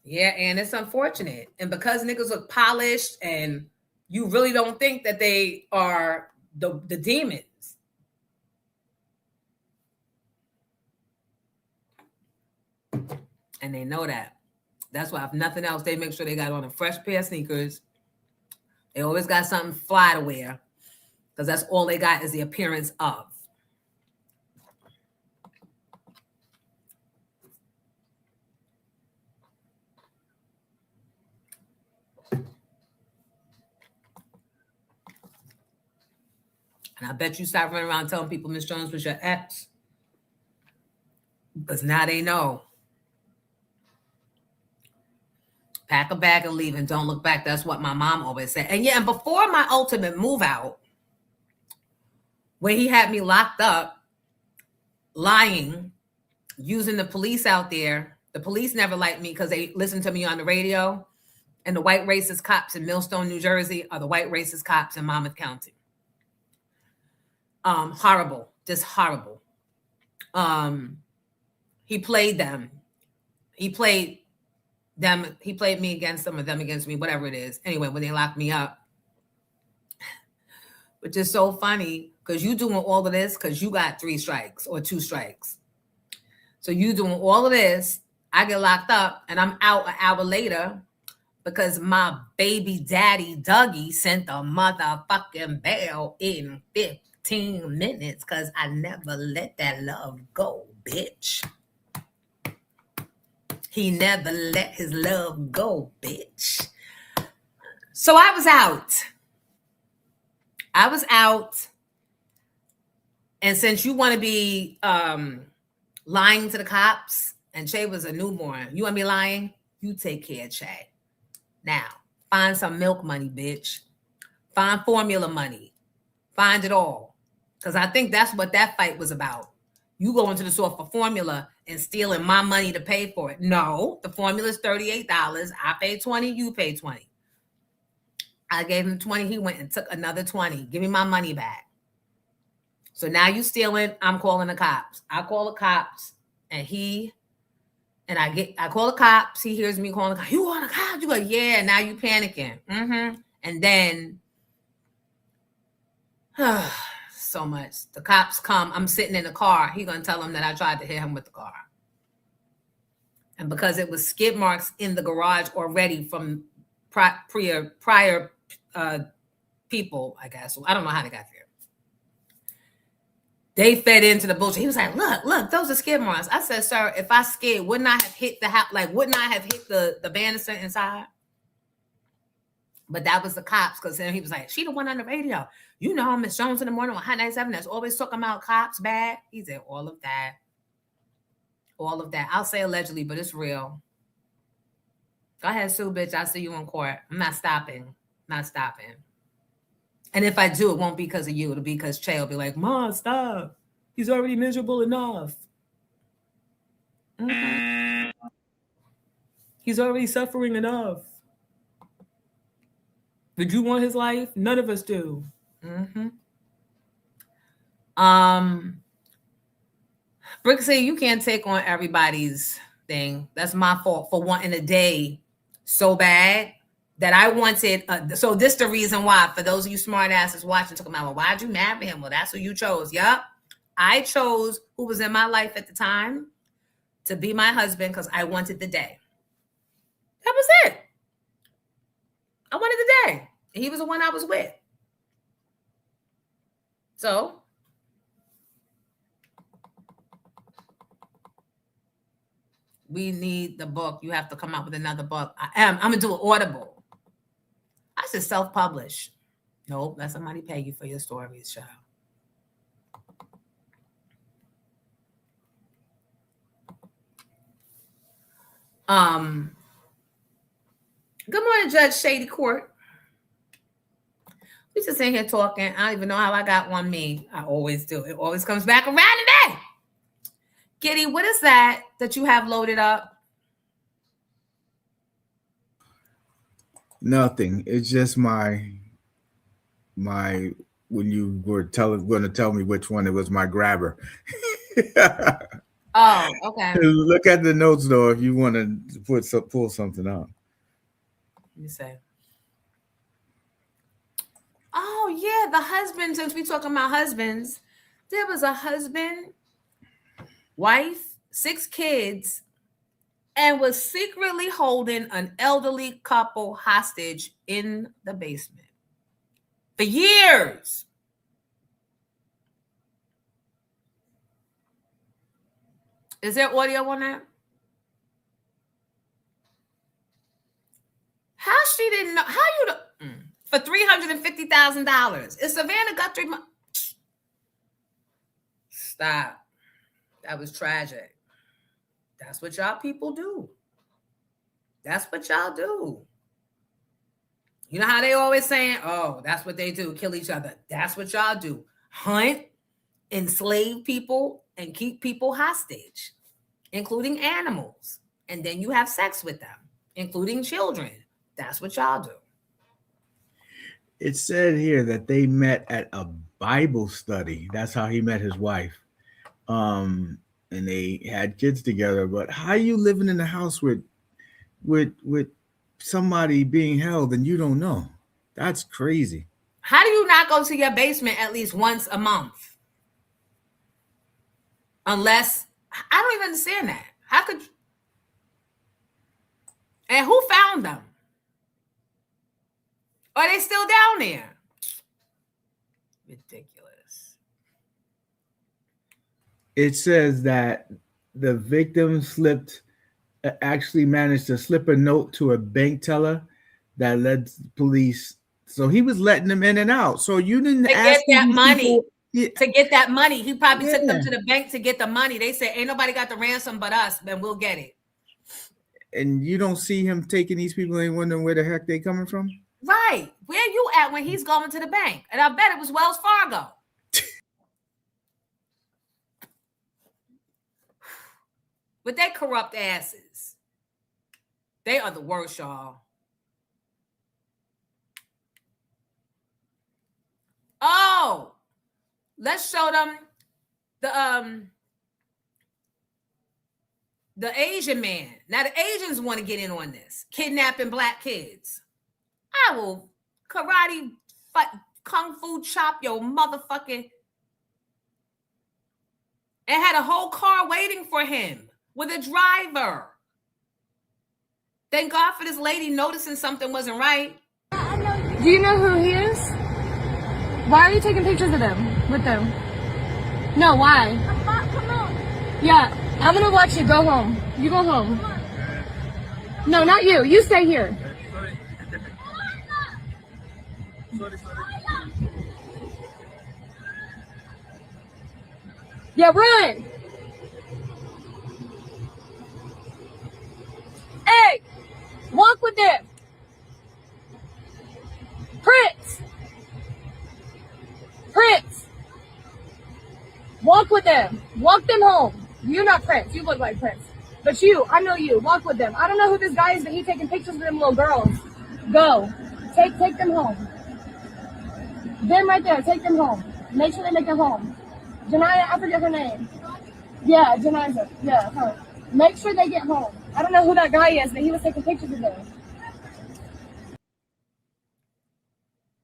Yeah, and it's unfortunate. And because niggas look polished and you really don't think that they are the demons. And they know that. That's why, if nothing else, they make sure they got on a fresh pair of sneakers. They always got something fly to wear, because that's all they got is the appearance of. And I bet you stop running around telling people Miss Jones was your ex. Because now they know. Pack a bag and leave and don't look back. That's what my mom always said. And yeah, and before my ultimate move out, when he had me locked up, lying, using the police out there, the police never liked me because they listened to me on the radio. And the white racist cops in Millstone, New Jersey are the white racist cops in Monmouth County. Horrible, just horrible. He played them. He played them. He played me against them or them against me, whatever it is. Anyway, when they locked me up, which is so funny because you doing all of this because you got 3 strikes or 2 strikes. So you doing all of this, I get locked up and I'm out an hour later because my baby daddy Dougie sent the motherfucking bell in 15 minutes because I never let that love go, bitch. He never let his love go, bitch. So I was out. And since you want to be lying to the cops, and Che was a newborn, you want to be lying? You take care of Che. Now, find some milk money, bitch. Find formula money. Find it all. Because I think that's what that fight was about. You go into the store for formula and stealing my money to pay for it. No, the formula is $38. I paid $20, you paid $20. I gave him $20, he went and took another $20. Give me my money back. So now you stealing, I'm calling the cops. I call the cops and I call the cops, he hears me calling the cops. You call the cops? You go, yeah, now you panicking. And then so much. The cops come. I'm sitting in the car. He gonna tell him that I tried to hit him with the car. And because it was skid marks in the garage already from prior people, I guess. I don't know how they got there. They fed into the bullshit. He was like, look, those are skid marks. I said, sir, if I skid, wouldn't I have hit the house? Like, wouldn't I have hit the banister inside? But that was the cops, because then he was like, she the one on the radio. You know, Miss Jones in the morning on Hot 97 that's always talking about cops bad. He said, all of that. I'll say allegedly, but it's real. Go ahead, sue, bitch. I'll see you in court. I'm not stopping. And if I do, it won't be because of you. It'll be because Che will be like, Ma, stop. He's already miserable enough. He's already suffering enough. Did you want his life? None of us do. Brick say you can't take on everybody's thing. That's my fault for wanting a day so bad that I wanted. So this the reason why, for those of you smart asses watching, talking about, well, why'd you marry him? Well, that's who you chose. Yep. I chose who was in my life at the time to be my husband because I wanted the day. That was it. I wanted the day. He was the one I was with. So we need the book. You have to come out with another book. I'm gonna do an Audible. I should self-publish. Nope, let somebody pay you for your stories, child. Good morning, Judge Shady Court. We just in here talking. I don't even know how I got one me. I always do. It always comes back around today. Giddy, what is that you have loaded up? Nothing. It's just my when you were going to tell me which one it was, my grabber. Oh, okay. Look at the notes though if you want to pull something up. Let me say. Oh yeah, the husband. Since we talking about husbands, there was a husband, wife, 6 kids, and was secretly holding an elderly couple hostage in the basement for years. Is there audio on that? How she didn't know? How you for $350,000? Is Savannah Guthrie? Stop. That was tragic. That's what y'all people do. That's what y'all do. You know how they always saying, oh, that's what they do, kill each other. That's what y'all do. Hunt, enslave people, and keep people hostage, including animals. And then you have sex with them, including children. That's what y'all do. It said here that they met at a Bible study. That's how he met his wife. And they had kids together. But how you living in the house with somebody being held and you don't know? That's crazy. How do you not go to your basement at least once a month? Unless, I don't even understand that. How could you? And who found them? Are they still down there? Ridiculous. It says that the victim actually managed to slip a note to a bank teller that led police. So he was letting them in and out. So you didn't ask get that money. Yeah. To get that money. He probably took them to the bank to get the money. They said, ain't nobody got the ransom but us, then we'll get it. And you don't see him taking these people and wondering where the heck they coming from? Right. Where you at when he's going to the bank? And I bet it was Wells Fargo. But they corrupt asses. They are the worst, y'all. Oh, let's show them the Asian man. Now the Asians want to get in on this, kidnapping black kids. I will karate fight, kung fu chop your motherfucking, and had a whole car waiting for him with a driver. Thank God for this lady noticing something wasn't right. Do you know who he is? Why are you taking pictures of them with them? No, why? Come on. Yeah, I'm gonna watch you. Go home. You go home. No, not you. You stay here. Yeah, run! Hey! Walk with them! Prince! Prince! Walk with them. Walk them home. You're not Prince. You look like Prince. But you, I know you. Walk with them. I don't know who this guy is, but he's taking pictures of them little girls. Go. Take them home. Them right there. Take them home. Make sure they make it home. Janaya, I forget her name. Yeah, Janaya. Yeah, her. Make sure they get home. I don't know who that guy is, but he was taking pictures of them.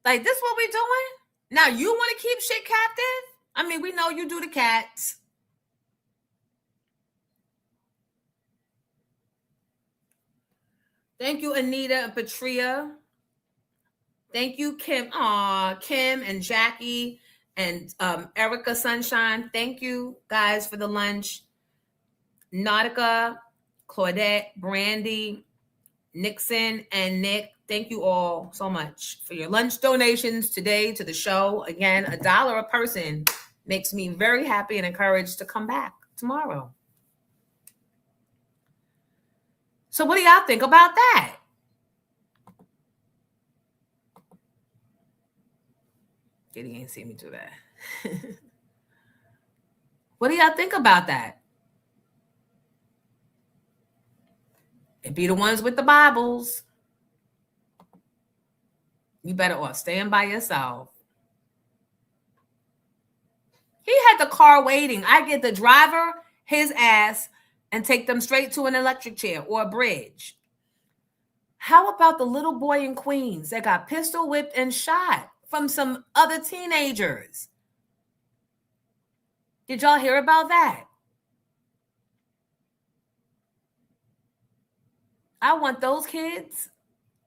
Like, this what we doing? Now you want to keep shit captive? I mean, we know you do the cats. Thank you, Anita and Patria. Thank you, Kim. Kim and Jackie and Erica Sunshine. Thank you, guys, for the lunch. Nautica, Claudette, Brandy, Nixon, and Nick. Thank you all so much for your lunch donations today to the show. Again, $1 a person makes me very happy and encouraged to come back tomorrow. So what do y'all think about that? Kitty ain't seen me do that. What do y'all think about that? It be the ones with the Bibles. You better off staying by yourself. He had the car waiting. I get the driver, his ass, and take them straight to an electric chair or a bridge. How about the little boy in Queens that got pistol whipped and shot from some other teenagers? Did y'all hear about that? I want those kids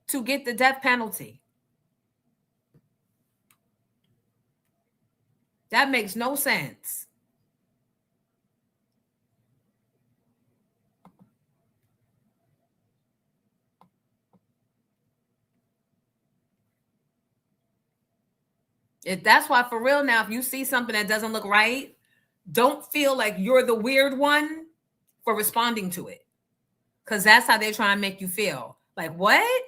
to get the death penalty. That makes no sense. That's why, for real now, if you see something that doesn't look right, don't feel like you're the weird one for responding to it. Because that's how they try and make you feel. Like, what?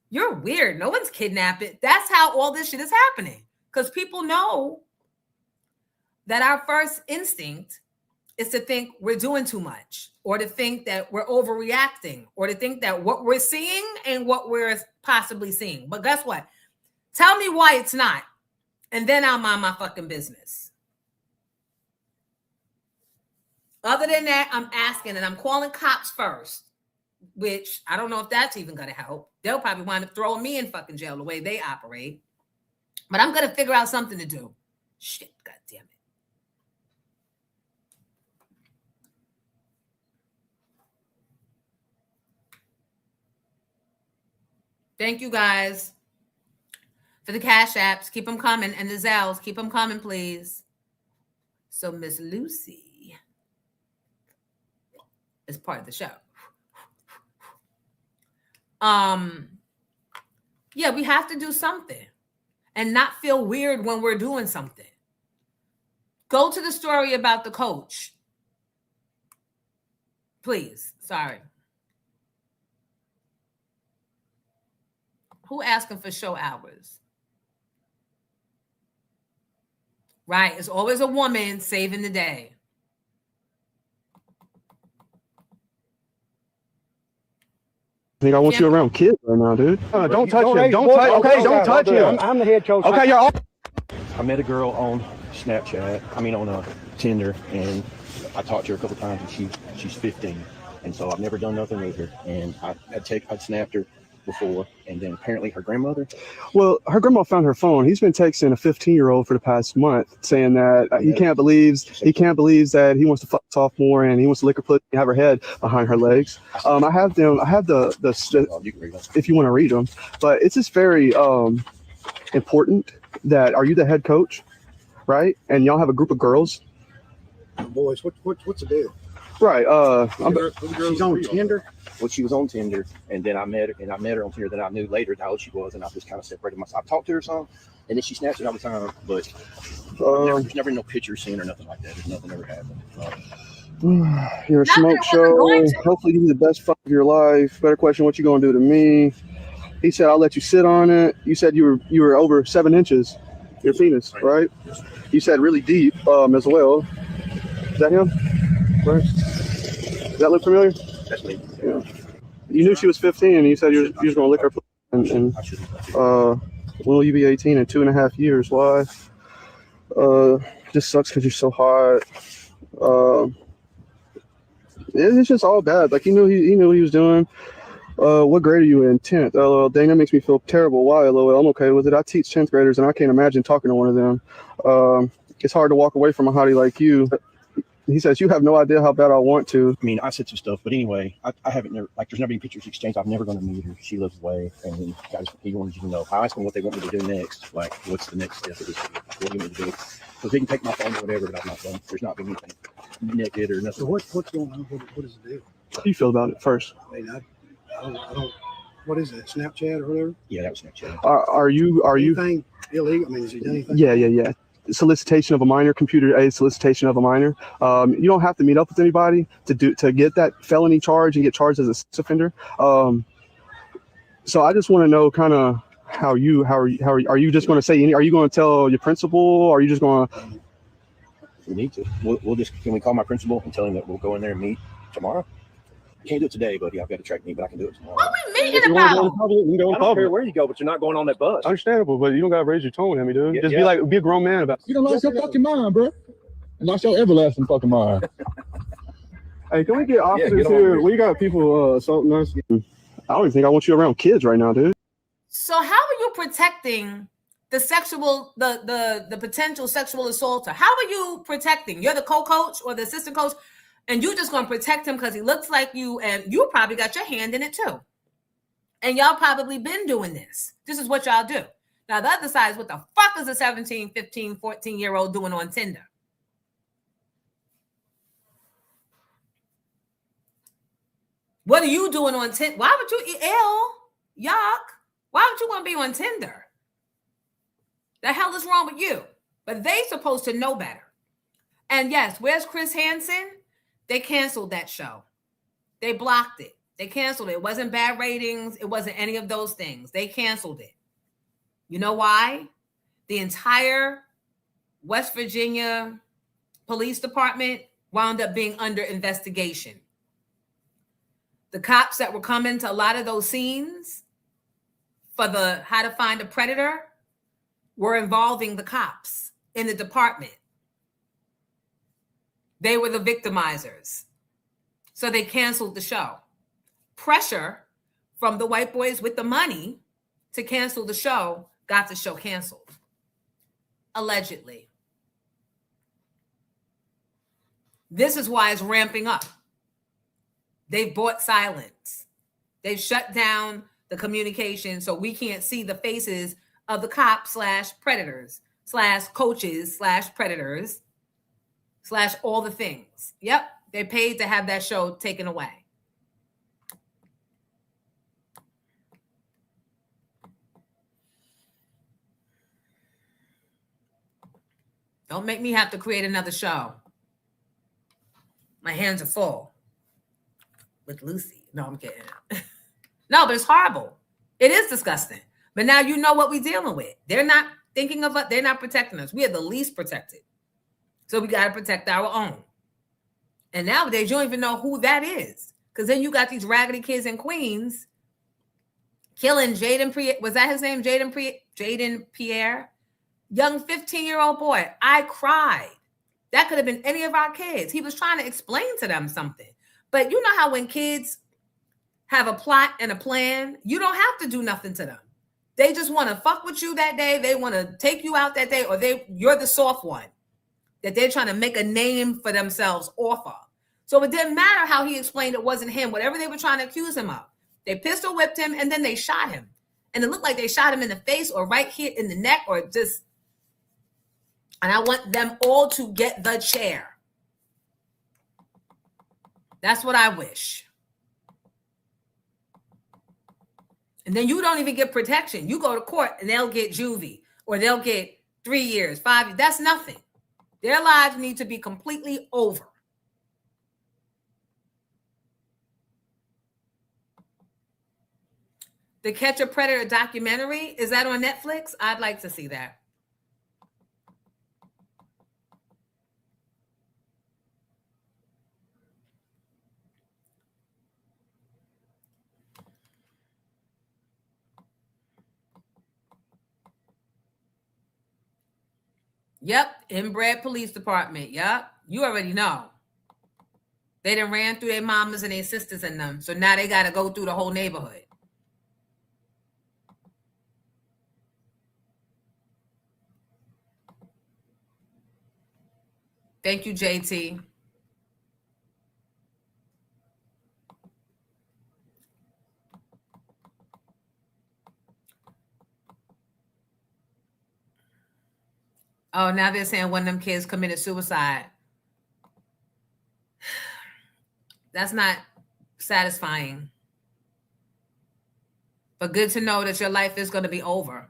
You're weird. No one's kidnapping. That's how all this shit is happening. Because people know that our first instinct is to think we're doing too much, or to think that we're overreacting, or to think that what we're seeing and what we're possibly seeing. But guess what? Tell me why it's not. And then I'll mind my fucking business. Other than that, I'm asking, and I'm calling cops first, which I don't know if that's even going to help. They'll probably wind up throwing me in fucking jail the way they operate. But I'm going to figure out something to do. Shit, God damn it. Thank you guys for the Cash Apps. Keep them coming. And the Zells, keep them coming, please. So Miss Lucy is part of the show. Yeah, we have to do something and not feel weird when we're doing something. Go to the story about the coach. Please. Sorry. Who asking for show hours? Right. It's always a woman saving the day. I think I want you around kids right now, dude. Don't touch him. Don't touch. Okay, don't touch him. I'm the head coach. Okay, you're all. I met a girl on Snapchat. On Tinder, and I talked to her a couple times, and she's 15, and so I've never done nothing with her. And I'd snapped her before, and then apparently her grandmother. Well, her grandma found her phone. He's been texting a 15-year-old for the past month, saying that he can't believe that he wants to fuck sophomore and he wants to lick her pussy and have her head behind her legs. I have the if you want to read them, but it's just very important that, are you the head coach, right? And y'all have a group of girls. Boys, what's the deal? Right. She's on Tinder. Well, she was on Tinder, and then I met her on Tinder. Then I knew later how old she was, and I just kind of separated myself. I talked to her some, and then she snaps it all the time, but there's never no pictures seen or nothing like that. There's nothing ever happened. You're a smoke show. Hopefully you do the best fuck of your life. Better question, what you gonna do to me? He said, I'll let you sit on it. You said you were over 7 inches, your penis, right? You said really deep as well. Is that him? Right. Does that look familiar? That's me. Yeah. You knew she was 15, and you said you was gonna lick her. And will you be 18 in 2.5 years? Why? Just sucks because you're so hot. It's just all bad. Like he knew what he was doing. What grade are you in? 10th. LOL. Dang, that makes me feel terrible. Why? LOL. I'm okay with it. I teach 10th graders, and I can't imagine talking to one of them. It's hard to walk away from a hottie like you. He says, you have no idea how bad I want to. I mean, I said some stuff, but anyway, I haven't never, like, there's never been pictures exchanged. I'm never going to meet her. She lives away, and he wanted you to know. I asked him what they want me to do next. Like, what's the next step of this? What do you want me to do? Because he can take my phone or whatever, but I've not done. There's not been anything naked or nothing. So what's going on? What is the deal? How do you feel about it first? I mean, I don't. What is it? Snapchat or whatever? Yeah, that was Snapchat. Are you anything illegal? I mean, has he done anything? Yeah. solicitation of a minor, computer aided solicitation of a minor. You don't have to meet up with anybody to get that felony charge and get charged as a sex offender. So I just want to know kind of how are you just going to say are you going to tell your principal, or are you just going to? We need to. We'll just, can we call my principal and tell him that we'll go in there and meet tomorrow? I can't do it today, buddy. I've got to track me, but I can do it tomorrow. What we meeting about? You can go in I don't care where you go, but you're not going on that bus. Understandable, but you don't got to raise your tone at me, dude. Just be a grown man about it. You don't lost your fucking mind, bro. And lost your everlasting fucking mind. Hey, can we get officers here? We got people assaulting us. I don't even think I want you around kids right now, dude. So how are you protecting the potential sexual assaulter? How are you protecting? You're the co-coach or the assistant coach, and you're just going to protect him because he looks like you, and you probably got your hand in it too. And y'all probably been doing this. This is what y'all do. Now, the other side is, what the fuck is a 17, 15, 14-year-old doing on Tinder? What are you doing on Tinder? Why would you yuck? Why would you want to be on Tinder? The hell is wrong with you? But they supposed to know better. And yes, where's Chris Hansen? They canceled that show. They blocked it. They canceled it. It wasn't bad ratings. It wasn't any of those things. They canceled it. You know why? The entire West Virginia Police Department wound up being under investigation. The cops that were coming to a lot of those scenes for the how to find a predator were involving the cops in the department. They were the victimizers. So they canceled the show. Pressure from the white boys with the money to cancel the show got the show canceled. Allegedly. This is why it's ramping up. They've bought silence. They've shut down the communication so we can't see the faces of the cops / predators / coaches / predators / all the things. Yep, they paid to have that show taken away. Don't make me have to create another show. My hands are full with Lucy. No, I'm kidding. No, but it's horrible. It is disgusting. But now you know what we're dealing with. They're not thinking of us. They're not protecting us. We are the least protected. So we got to protect our own. And nowadays, you don't even know who that is. Because then you got these raggedy kids in Queens killing Jaden Pierre. Was that his name? Jaden Pierre? Young 15-year-old boy. I cried. That could have been any of our kids. He was trying to explain to them something. But you know how when kids have a plot and a plan, you don't have to do nothing to them. They just want to fuck with you that day. They want to take you out that day, or you're the soft one that they're trying to make a name for themselves off of. So it didn't matter how he explained it wasn't him, whatever they were trying to accuse him of. They pistol whipped him and then they shot him. And it looked like they shot him in the face or right here in the neck or just. And I want them all to get the chair. That's what I wish. And then you don't even get protection. You go to court and they'll get juvie or they'll get 3 years, 5 years. That's nothing. Their lives need to be completely over. The Catch a Predator documentary, is that on Netflix? I'd like to see that. Yep, inbred police department. Yep, you already know. They done ran through their mamas and their sisters in them. So now they got to go through the whole neighborhood. Thank you, JT. Oh, now they're saying one of them kids committed suicide. That's not satisfying. But good to know that your life is going to be over.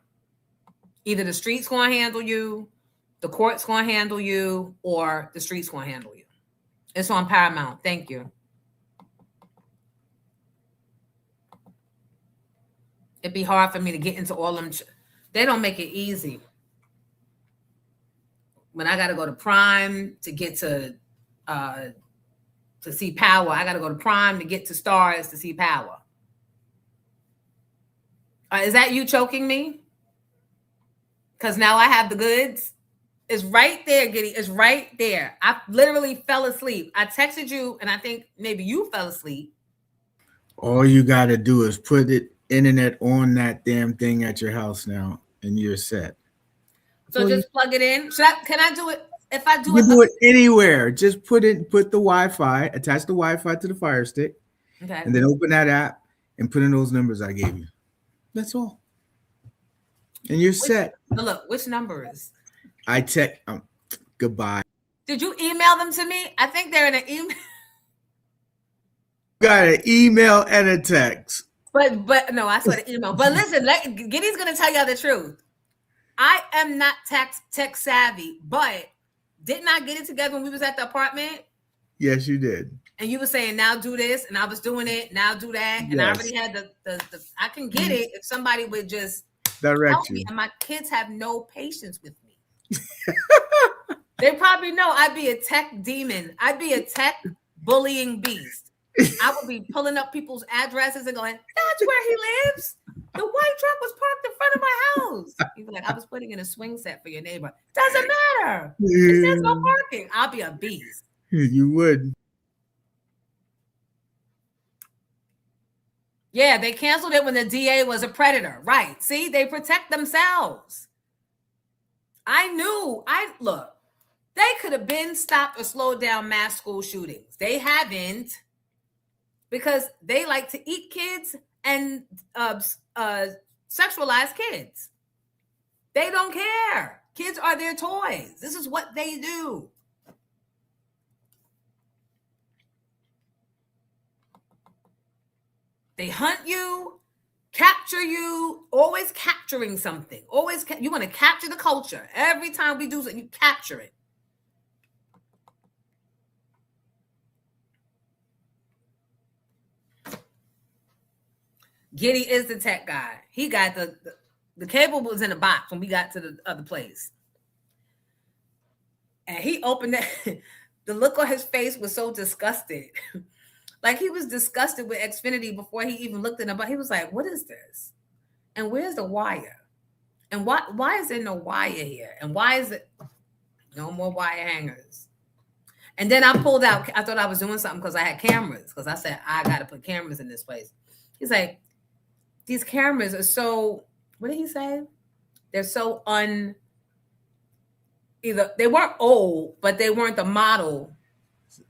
Either the streets going to handle you, the court's going to handle you or the street's going to handle you. It's on Paramount. Thank you. It'd be hard for me to get into all them. They don't make it easy. When I got to go to Prime to get to see Power, I got to go to Prime to get to Stars to see Power. Is that you choking me? Because now I have the goods. It's right there, Giddy. It's right there. I literally fell asleep. I texted you, and I think maybe you fell asleep. All you got to do is put it internet on that damn thing at your house now, and you're set. So just plug it in. Can I do it? If I do You it, can do it anywhere. Just put the Wi-Fi, attach the Wi-Fi to the Fire Stick, okay, and then open that app and put in those numbers I gave you. That's all. And you're set. Look, which numbers? I text. Goodbye. Did you email them to me? I think they're in an email. Got an email and a text. But no, I saw the email. But listen, Giddy's gonna tell y'all the truth. I am not tech savvy, but didn't I get it together when we was at the apartment? Yes, you did. And you were saying, now do this, and I was doing it, now do that. And I already had the I can get it if somebody would just direct help you. Me. And my kids have no patience with me. They probably know I'd be a tech demon. I'd be a tech bullying beast. I would be pulling up people's addresses and going, that's where he lives. The white truck was parked in front of my house. You'd be like, I was putting in a swing set for your neighbor. Doesn't matter. It says no parking. I'll be a beast. You would. Yeah, they canceled it when the DA was a predator. Right. See, they protect themselves. Look, they could have been stopped or slowed down mass school shootings. They haven't, because they like to eat kids and sexualize kids. They don't care. Kids are their toys. This is what they do. They hunt you, capture you, always capturing something. You want to capture the culture. Every time we do something, you capture it. Giddy is the tech guy. He got the cable was in the box when we got to the other place. And he opened it. The look on his face was so disgusted. Like he was disgusted with Xfinity before he even looked at it. But he was like, what is this? And where's the wire? And why is there no wire here? And why is it no more wire hangers? And then I pulled out, I thought I was doing something because I had cameras. Because I said, I got to put cameras in this place. He's like, these cameras are so, what did he say? They're so they weren't old, but they weren't the model.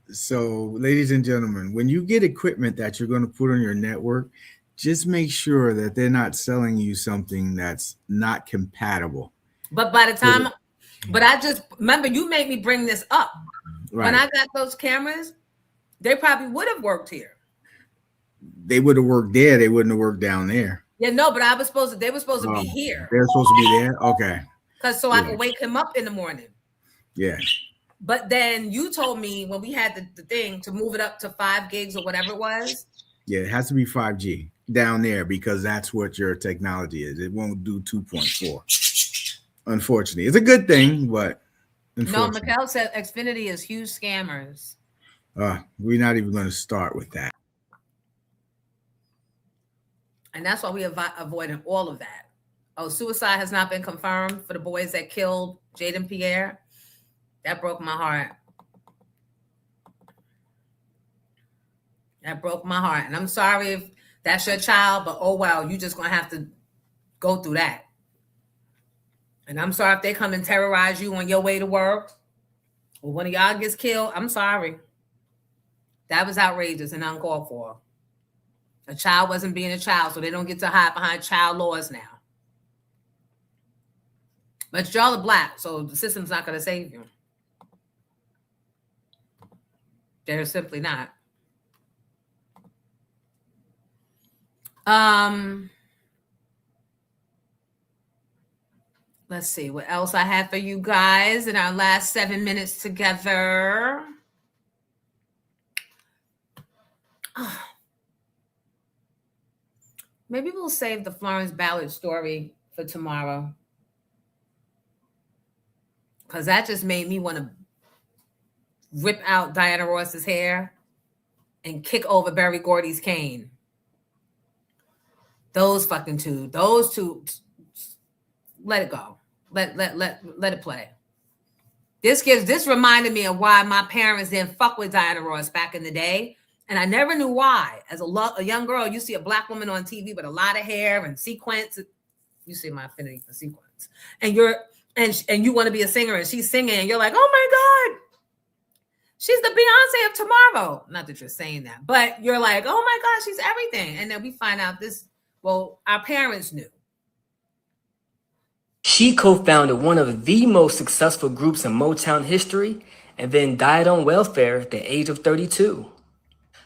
So, ladies and gentlemen, when you get equipment that you're going to put on your network, just make sure that they're not selling you something that's not compatible. But by the time, I just remember you made me bring this up. Right. When I got those cameras, they probably would have worked here. They would have worked there. They wouldn't have worked down there. Yeah, no, but they were supposed to be here. They're supposed to be there? Okay. Because I could wake him up in the morning. Yeah. But then you told me when we had the thing to move it up to 5 gigs or whatever it was. Yeah, it has to be 5G down there because that's what your technology is. It won't do 2.4. Unfortunately. It's a good thing, but no, Mikkel said Xfinity is huge scammers. We're not even going to start with that. And that's why we avoiding all of that. Oh, suicide has not been confirmed for the boys that killed Jaden Pierre. That broke my heart. That broke my heart. And I'm sorry if that's your child, but oh well, you just gonna have to go through that. And I'm sorry if they come and terrorize you on your way to work, or one of y'all gets killed. I'm sorry. That was outrageous and uncalled for. A child wasn't being a child, so they don't get to hide behind child laws now. But y'all are black, so the system's not going to save you. They're simply not. Let's see what else I have for you guys in our last 7 minutes together. Maybe we'll save the Florence Ballard story for tomorrow, because that just made me want to rip out Diana Ross's hair and kick over Berry Gordy's cane. Those two, let it go. Let it play. This reminded me of why my parents didn't fuck with Diana Ross back in the day. And I never knew why. As a young girl, you see a black woman on TV with a lot of hair and sequins. You see my affinity for sequins. And you want to be a singer, and she's singing, and you're like, oh my God, she's the Beyonce of tomorrow. Not that you're saying that, but you're like, oh my God, she's everything. And then we find out our parents knew. She co-founded one of the most successful groups in Motown history and then died on welfare at the age of 32.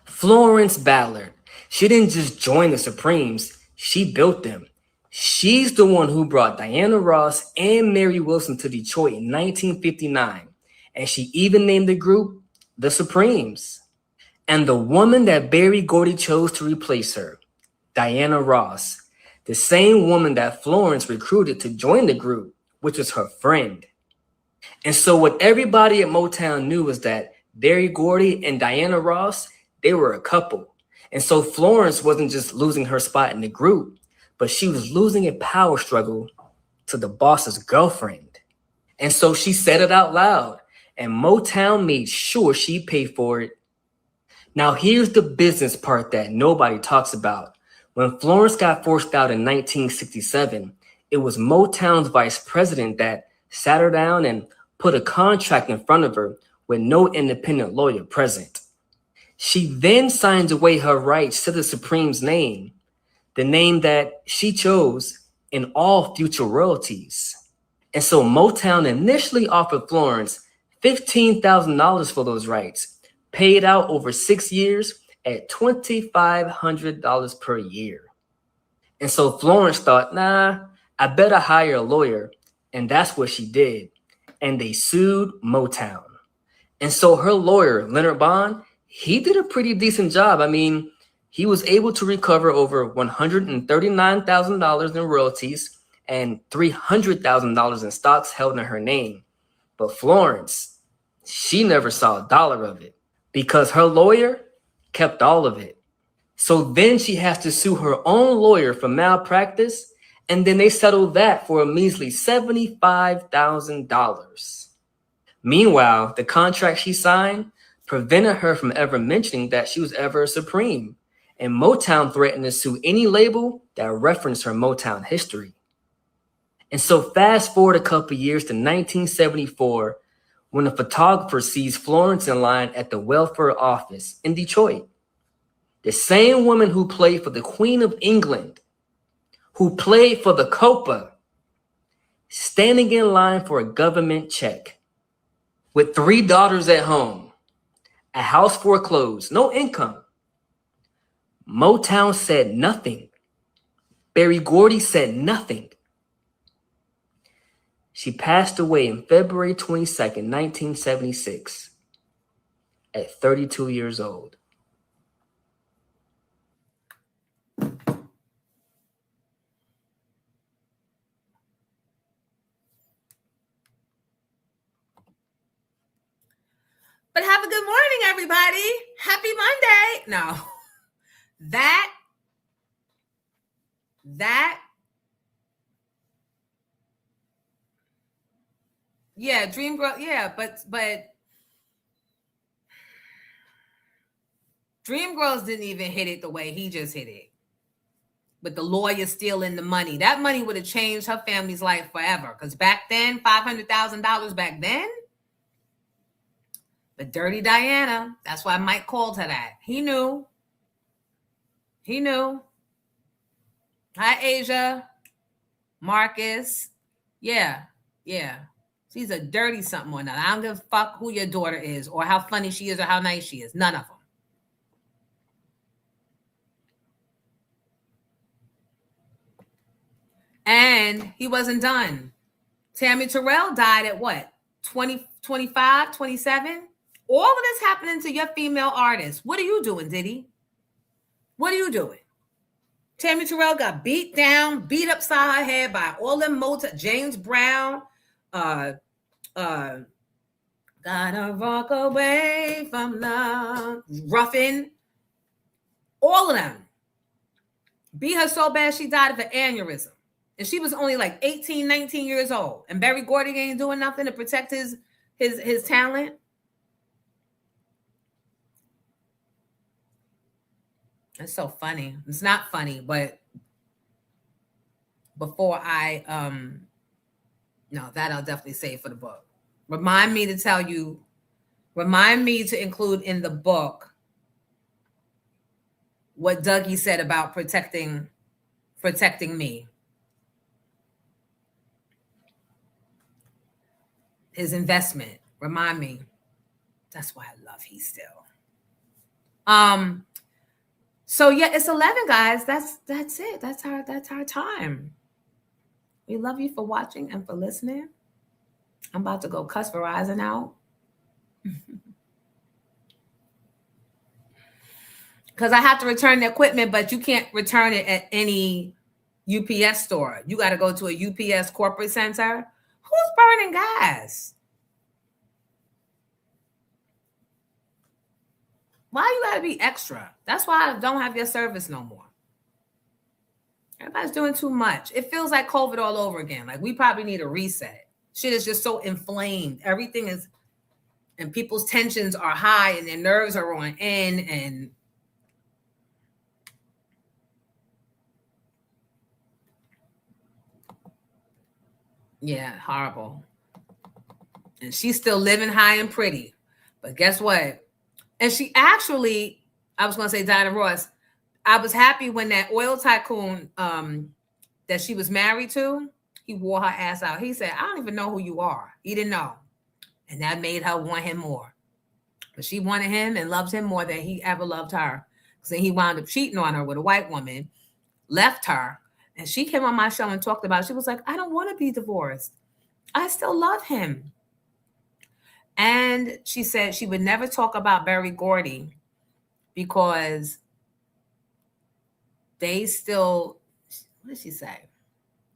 Florence Ballard. She didn't just join the Supremes, she built them. She's the one who brought Diana Ross and Mary Wilson to Detroit in 1959. And she even named the group the Supremes. And the woman that Berry Gordy chose to replace her, Diana Ross, the same woman that Florence recruited to join the group, which was her friend. And so what everybody at Motown knew was that Berry Gordy and Diana Ross, they were a couple. And so Florence wasn't just losing her spot in the group, but she was losing a power struggle to the boss's girlfriend. And so she said it out loud, and Motown made sure she paid for it. Now here's the business part that nobody talks about. When Florence got forced out in 1967, it was Motown's vice president that sat her down and put a contract in front of her with no independent lawyer present. She then signs away her rights to the Supremes name, the name that she chose, in all future royalties. And so Motown initially offered Florence $15,000 for those rights, paid out over 6 years at $2,500 per year. And so Florence thought, nah, I better hire a lawyer. And that's what she did. And they sued Motown. And so her lawyer, Leonard Bond, he did a pretty decent job. I mean, he was able to recover over $139,000 in royalties and $300,000 in stocks held in her name. But Florence, she never saw a dollar of it because her lawyer kept all of it. So then she has to sue her own lawyer for malpractice, and then they settled that for a measly $75,000. Meanwhile, the contract she signed prevented her from ever mentioning that she was ever a Supreme, and Motown threatened to sue any label that referenced her Motown history. And so fast forward a couple years to 1974, when a photographer sees Florence in line at the welfare office in Detroit. The same woman who played for the Queen of England, who played for the Copa, standing in line for a government check, with 3 daughters at home, a house foreclosed, no income. Motown said nothing. Berry Gordy said nothing. She passed away on February 22nd, 1976, at 32 years old. But have a good morning, everybody. Happy Monday. No, that, yeah, Dream Girl, yeah, but Dream Girls didn't even hit it the way he just hit it. With the lawyer stealing the money. That money would have changed her family's life forever. Because back then, $500,000 back then, but Dirty Diana, that's why Mike called her that. He knew. Hi, Asia. Marcus. Yeah. She's a dirty something or not. I don't give a fuck who your daughter is or how funny she is or how nice she is. None of them. And he wasn't done. Tammy Terrell died at what? 20, 25, 27? All of this happening to your female artists. What are you doing, Diddy? What are you doing? Tammy Terrell got beat down, beat upside her head by all them Motown, James Brown, gotta walk away from love, Ruffin, all of them. Beat her so bad she died of an aneurysm. And she was only like 18, 19 years old. And Berry Gordy ain't doing nothing to protect his talent. It's so funny. It's not funny, but before I no, that I'll definitely save for the book. Remind me to include in the book what Dougie said about protecting me. His investment. Remind me. That's why I love He Still. So yeah, it's 11, guys. That's it. That's our time. We love you for watching and for listening. I'm about to go cuss Verizon out. Because I have to return the equipment, but you can't return it at any UPS store. You got to go to a UPS corporate center. Who's burning gas? Why you gotta be extra? That's why I don't have your service no more. Everybody's doing too much. It feels like COVID all over again. Like we probably need a reset. Shit is just so inflamed. Everything is, and people's tensions are high and their nerves are on end, and yeah, horrible. And she's still living high and pretty. But guess what? And she actually, I was going to say Diana Ross, I was happy when that oil tycoon that she was married to, he wore her ass out. He said, I don't even know who you are. He didn't know. And that made her want him more. But she wanted him and loved him more than he ever loved her. So he wound up cheating on her with a white woman, left her. And she came on my show and talked about it. She was like, I don't want to be divorced. I still love him. And she said she would never talk about Berry Gordy because they still, what did she say?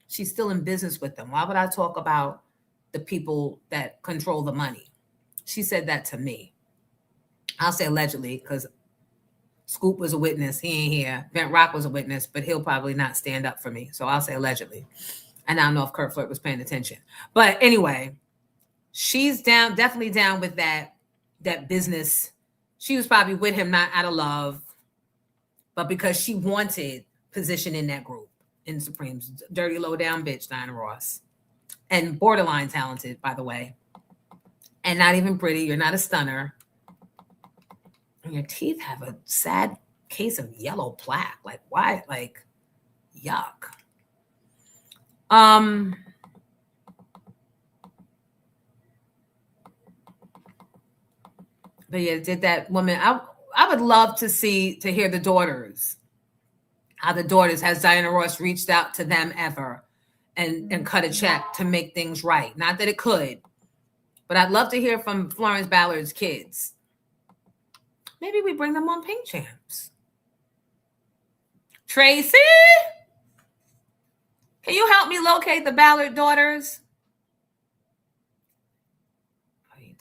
She's still in business with them. Why would I talk about the people that control the money? She said that to me. I'll say allegedly because Scoop was a witness. He ain't here. Bent Rock was a witness, but he'll probably not stand up for me. So I'll say allegedly. And I don't know if Kurt Flirt was paying attention. But anyway, she's down, definitely down with that business. She was probably with him not out of love, but because she wanted position in that group in Supremes. Dirty, low down bitch, Diana Ross. And borderline talented, by the way. And not even pretty. You're not a stunner. And your teeth have a sad case of yellow plaque. Like, why? Like, yuck. But yeah, did that woman, I would love to hear the daughters, how the daughters, has Diana Ross reached out to them ever and cut a check to make things right? Not that it could, but I'd love to hear from Florence Ballard's kids. Maybe we bring them on Pink Champs. Tracy, can you help me locate the Ballard daughters?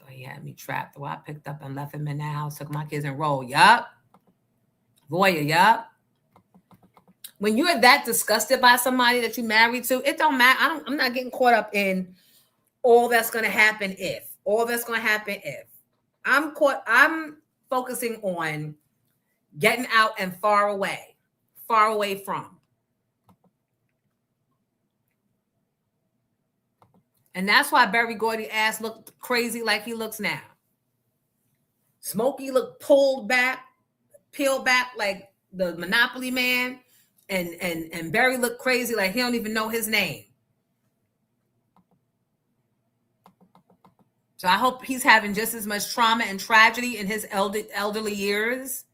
He had me trapped. Well, I picked up and left him in the house, took my kids and rolled. Yup. Voyeur, yup. When you're that disgusted by somebody that you married to, it don't matter. I'm not getting caught up in all that's going to happen if. All that's going to happen if. I'm focusing on getting out and far away from. And that's why Berry Gordy ass looked crazy like he looks now. Smokey looked pulled back, peeled back like the Monopoly man. And Berry looked crazy like he don't even know his name. So I hope he's having just as much trauma and tragedy in his elderly years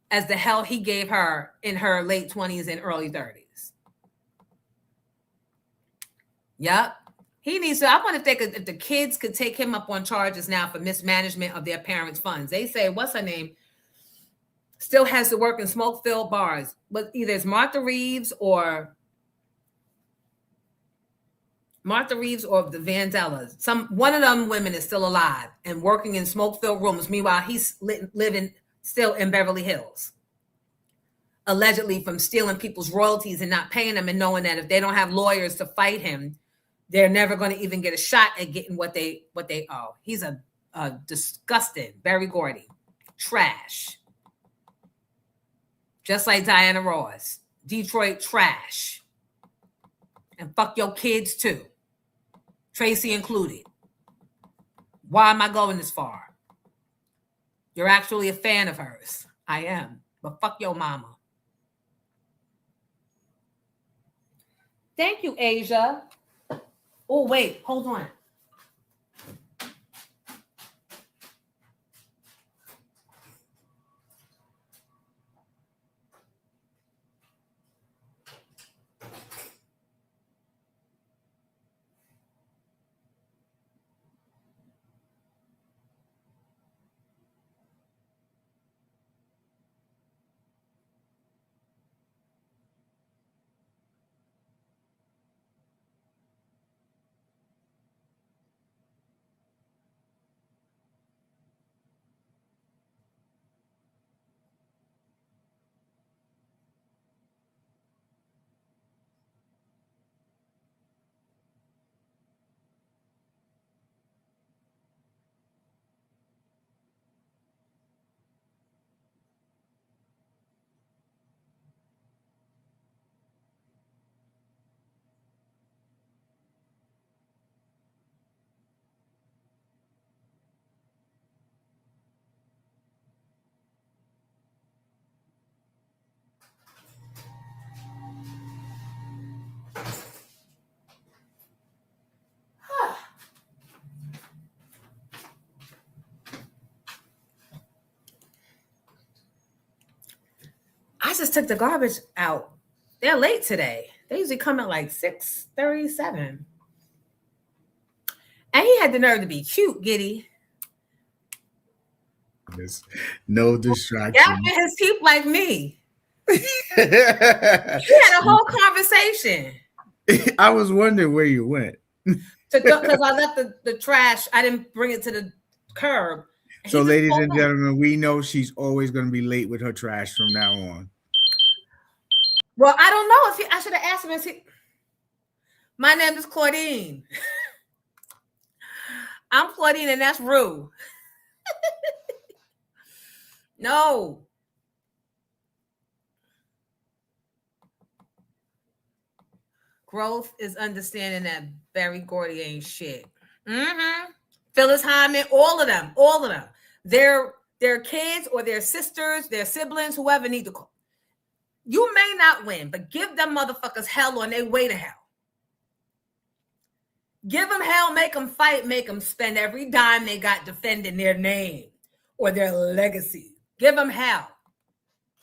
as the hell he gave her in her late 20s and early 30s. Yep. He needs to. I wonder if the kids could take him up on charges now for mismanagement of their parents' funds. They say, what's her name? Still has to work in smoke-filled bars, but either it's Martha Reeves or the Vandellas. One of them women is still alive and working in smoke-filled rooms. Meanwhile, he's living still in Beverly Hills, allegedly from stealing people's royalties and not paying them, and knowing that if they don't have lawyers to fight him, they're never going to even get a shot at getting what they owe. He's a disgusting, very Gordy, trash. Just like Diana Ross, Detroit trash. And fuck your kids too. Tracy included. Why am I going this far? You're actually a fan of hers. I am. But fuck your mama. Thank you, Asia. Oh, wait, hold on. I just took the garbage out. They're late today. They usually come at like 6:37. And he had the nerve to be cute, Giddy. There's no distraction. Yeah, his teeth like me. He had a whole conversation. I was wondering where you went. Because I left the trash. I didn't bring it to the curb. So, ladies and gentlemen, we know she's always going to be late with her trash from now on. Well, I don't know if I should have asked him. My name is Claudine. I'm Claudine, and that's Rue. No. Growth is understanding that Barry Gordy ain't shit. Mm-hmm. Phyllis Hyman, all of them. Their kids or their sisters, their siblings, whoever need to call. You may not win, but give them motherfuckers hell on their way to hell. Give them hell, make them fight, make them spend every dime they got defending their name or their legacy. Give them hell.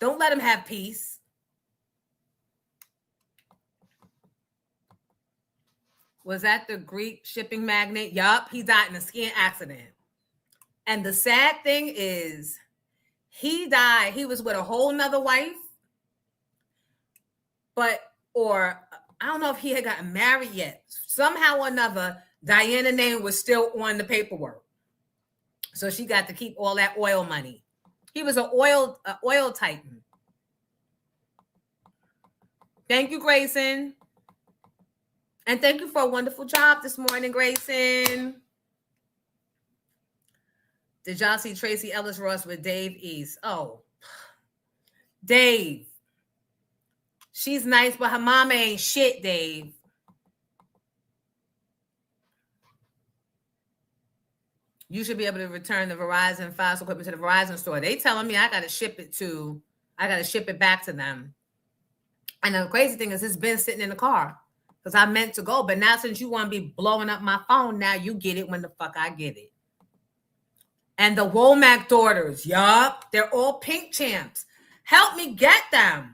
Don't let them have peace. Was that the Greek shipping magnate? Yup, he died in a skiing accident. And the sad thing is, he died. He was with a whole nother wife. Or I don't know if he had gotten married yet. Somehow or another, Diana's name was still on the paperwork. So she got to keep all that oil money. He was an oil titan. Thank you, Grayson. And thank you for a wonderful job this morning, Grayson. Did y'all see Tracy Ellis Ross with Dave East? Oh, Dave. She's nice, but her mama ain't shit, Dave. You should be able to return the Verizon files equipment to the Verizon store. They telling me I got to ship it back to them. And the crazy thing is, it's been sitting in the car because I meant to go. But now since you want to be blowing up my phone, now you get it when the fuck I get it. And the Womack daughters, yup, they're all pink champs. Help me get them.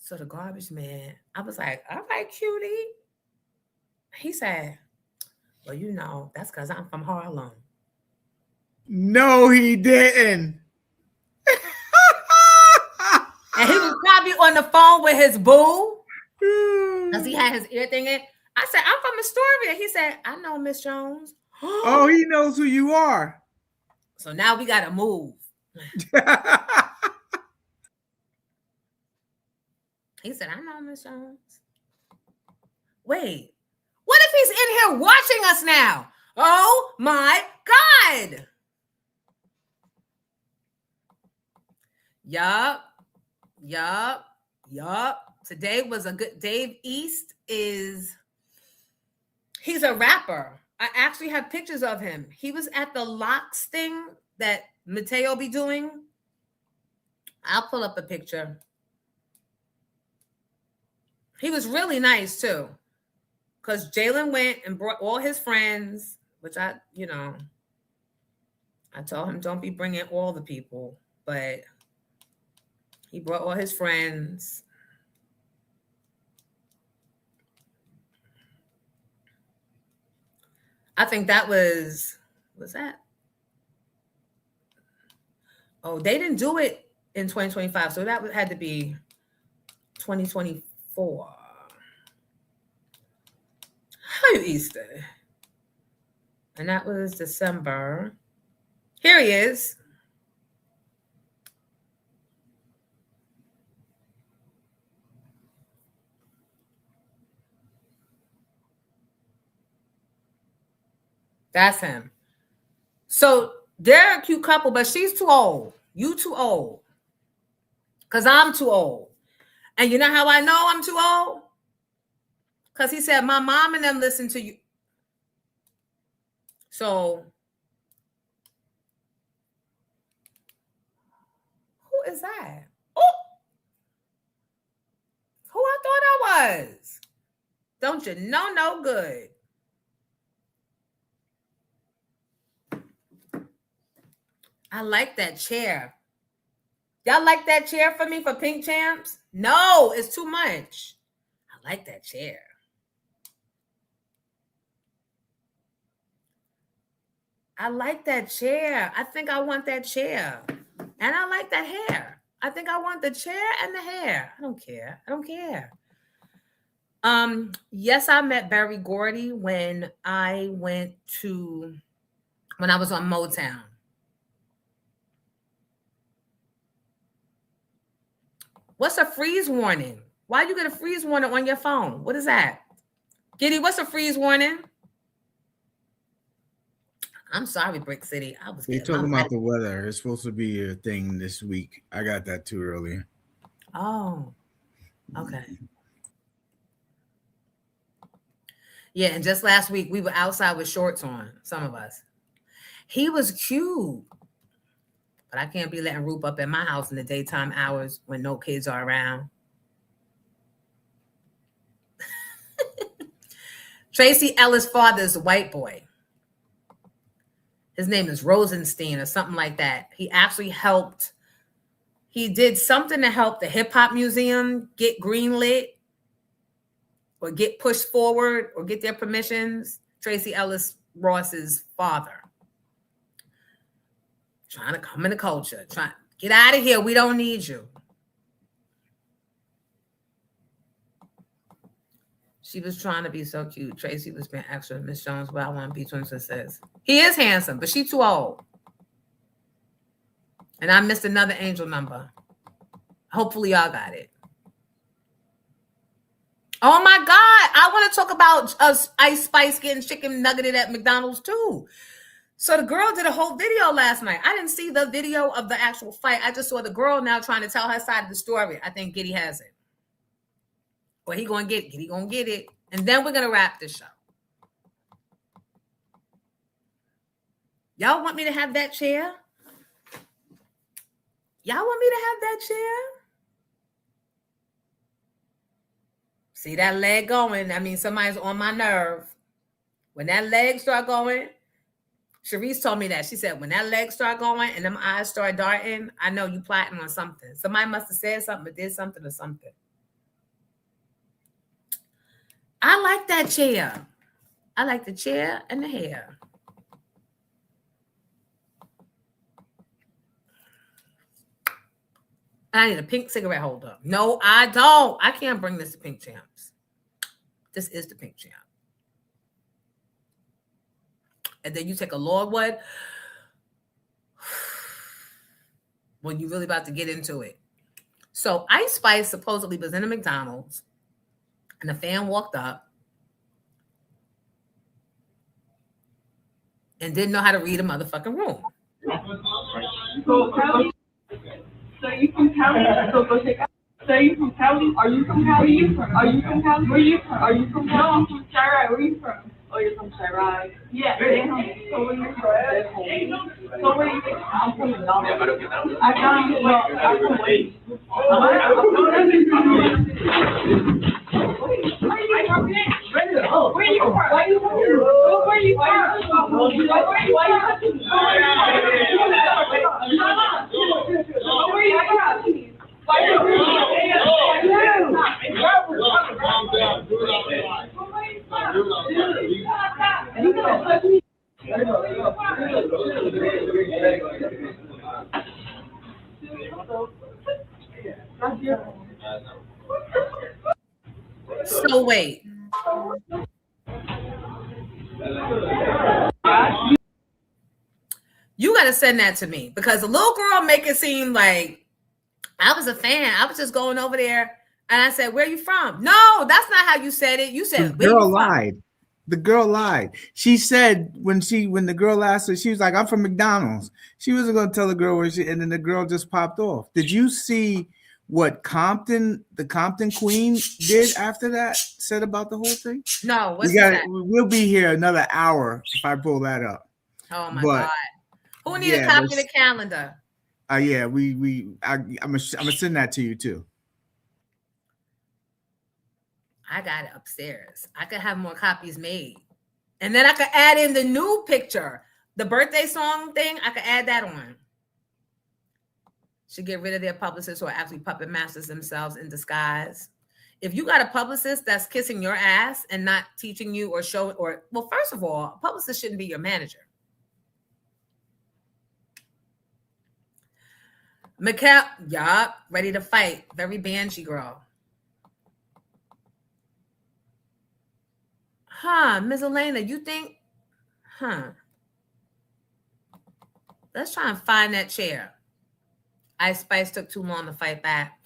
So the garbage man, I was like, all right, cutie. He said, well, you know, that's because I'm from Harlem. No, he didn't. And he was probably on the phone with his boo because he had his ear thing in. I said, I'm from Astoria. He said, I know Miss Jones. Oh, he knows who you are. So now we got to move. He said, I know Miss Jones. Wait, what if he's in here watching us now? Oh my God. Yup. Today was a good Dave East he's a rapper. I actually have pictures of him. He was at the locks thing that Mateo be doing. I'll pull up a picture. He was really nice too. Because Jalen went and brought all his friends, which I told him don't be bringing all the people, but he brought all his friends. I think that was that? Oh, they didn't do it in 2025, so that had to be 2024. How you Easter? And that was December. Here he is. That's him. So they're a cute couple, but she's too old. You too old. Because I'm too old. And you know how I know I'm too old? Because he said, my mom and them listen to you. So, who is that? Oh, who I thought I was? Don't you know no good? I like that chair. Y'all like that chair for me for Pink Champs? No, it's too much. I like that chair. I like that chair. I think I want that chair. And I like that hair. I think I want the chair and the hair. I don't care. Yes, I met Barry Gordy when I was on Motown. What's a freeze warning? Why you get a freeze warning on your phone? What is that? Giddy, what's a freeze warning? I'm sorry, Brick City. You're talking about the weather. It's supposed to be a thing this week. I got that too earlier. Oh, okay. Yeah, and just last week we were outside with shorts on, some of us. He was cute. But I can't be letting Roop up at my house in the daytime hours when no kids are around. Tracy Ellis' father is a white boy. His name is Rosenstein or something like that. He actually he did something to help the Hip Hop Museum get greenlit or get pushed forward or get their permissions. Tracy Ellis Ross's father. Trying to come in the culture. Trying get out of here. We don't need you. She was trying to be so cute. Tracy was being extra. Miss Jones, but I want to be twin says. He is handsome, but she's too old. And I missed another angel number. Hopefully y'all got it. Oh my God. I want to talk about Ice Spice getting chicken nuggeted at McDonald's too. So the girl did a whole video last night. I didn't see the video of the actual fight. I just saw the girl now trying to tell her side of the story. I think Giddy has it. Well, Giddy gonna get it. And then we're gonna wrap this show. Y'all want me to have that chair? Y'all want me to have that chair? See that leg going? I mean, somebody's on my nerve. When that leg start going, Sharice told me that. She said, when that leg start going and them eyes start darting, I know you plotting on something. Somebody must have said something or did something or something. I like that chair. I like the chair and the hair. I need a pink cigarette holder. No, I don't. I can't bring this to Pink Champs. This is the Pink Champ. And then you take a Lordwood when you're really about to get into it. So Ice Spice supposedly was in a McDonald's and a fan walked up and didn't know how to read a motherfucking room. So you from Cali? So go take out. So you from Cali? Are you from Cali? Are you from Cali? Where you from? Are you from Cali? No, I'm from Chirac. Where you from? Oh, you're from Chirac. Yeah. So where you from? So where you from? I'm from McDonald's. I found you. Well, I'm from Wade. Where you from? Where you from? Where you from? Where you from? So wait. You got to send that to me because the little girl make it seem like I was a fan. I was just going over there and I said, "Where are you from?" No, that's not how you said it. You said, "The girl lied." The girl lied. She said when the girl asked her, she was like, "I'm from McDonald's." She wasn't going to tell the girl where and then the girl just popped off. Did you see what the Compton Queen did after that? Said about the whole thing? No, what's that? We'll be here another hour if I pull that up. Oh my God! Who need a copy of the calendar? Yeah, I'm gonna send that to you too. I got it upstairs. I could have more copies made. And then I could add in the new picture. The birthday song thing, I could add that on. Should get rid of their publicists who are actually puppet masters themselves in disguise. If you got a publicist that's kissing your ass and not teaching you or showing, well, first of all, a publicist shouldn't be your manager. Mikkel, yup, ready to fight. Very banshee girl. Ms. Elena, you think, let's try and find that chair. Ice Spice took too long to fight back.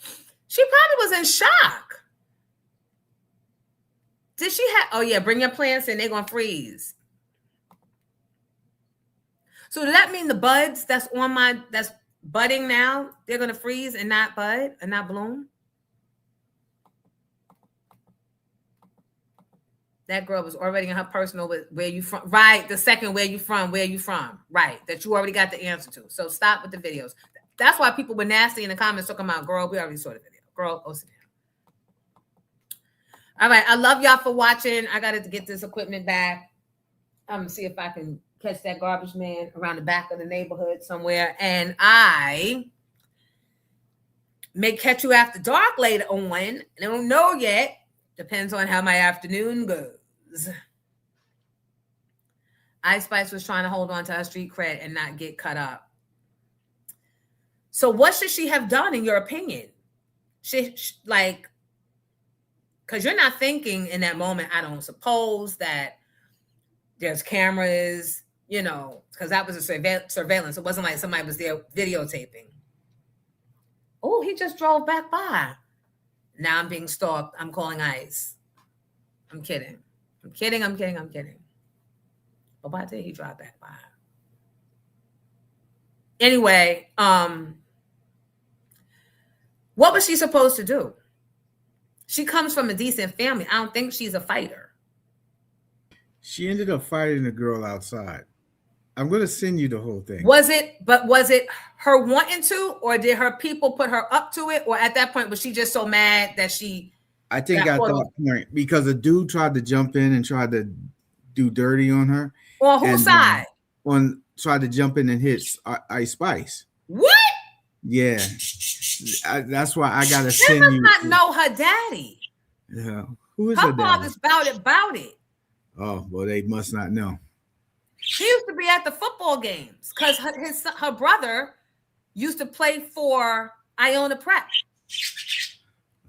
She probably was in shock. Did she have, oh yeah, bring your plants in, they're going to freeze. So does that mean the buds that's budding now, they're going to freeze and not bud and not bloom? That girl was already in her personal where you from. Right. The second, where you from. Right. That you already got the answer to. So stop with the videos. That's why people were nasty in the comments talking about, girl, we already saw the video. Girl, go sit down. All right. I love y'all for watching. I got to get this equipment back. I'm going to see if I can catch that garbage man around the back of the neighborhood somewhere. And I may catch you after dark later on. I don't know yet. Depends on how my afternoon goes. Ice Spice was trying to hold on to her street cred and not get cut up. So what should she have done in your opinion? She like, because you're not thinking in that moment, I don't suppose that there's cameras, because that was a surveillance. It wasn't like somebody was there videotaping. Oh, he just drove back by. Now I'm being stalked. I'm calling ICE. I'm kidding. But why did he drive back by? Anyway, what was she supposed to do? She comes from a decent family. I don't think she's a fighter. She ended up fighting the girl outside. I'm going to send you the whole thing. Was it her wanting to, or did her people put her up to it? Or at that point, was she just so mad that she... I think at that point, because a dude tried to jump in and tried to do dirty on her. On whose side? Tried to jump in and hit Ice Spice. What? Yeah. That's why I got to send you. She does not know her daddy. Yeah. Who is her her daddy? father's about it. Oh, well, they must not know. She used to be at the football games because her brother used to play for Iona Prep.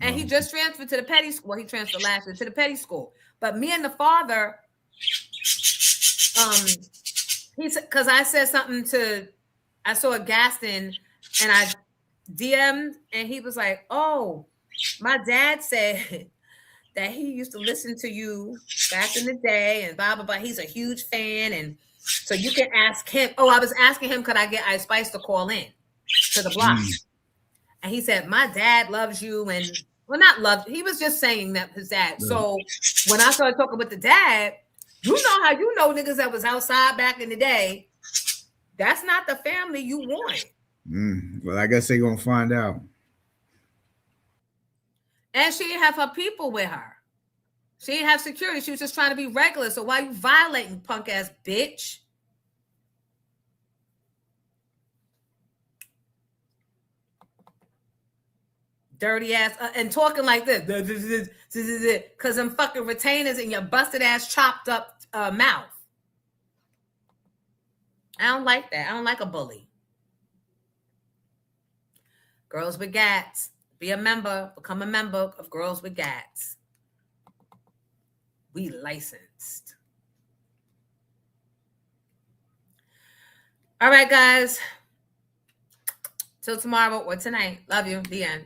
And he just transferred to the petty school. He transferred last year to the petty school. But me and the father, he said, because I said something I saw a Gaston and I DM'd and he was like, oh, my dad said that he used to listen to you back in the day and blah, blah, blah. He's a huge fan. And so you can ask him. Oh, I was asking him, could I get Ice Spice to call in to the block? And he said, my dad loves you. And well, not love. He was just saying that his dad. Yeah. So when I started talking with the dad, you know how you know niggas that was outside back in the day. That's not the family you want. Well, I guess they're going to find out. And she didn't have her people with her. She didn't have security. She was just trying to be regular. So why are you violating, punk ass bitch? Dirty ass and talking like this because them fucking retainers in your busted ass chopped up mouth. I don't like that. I don't like a bully. Girls with Gats. Be a member. Become a member of Girls with Gats. We licensed. All right, guys. Till tomorrow or tonight. Love you. The end.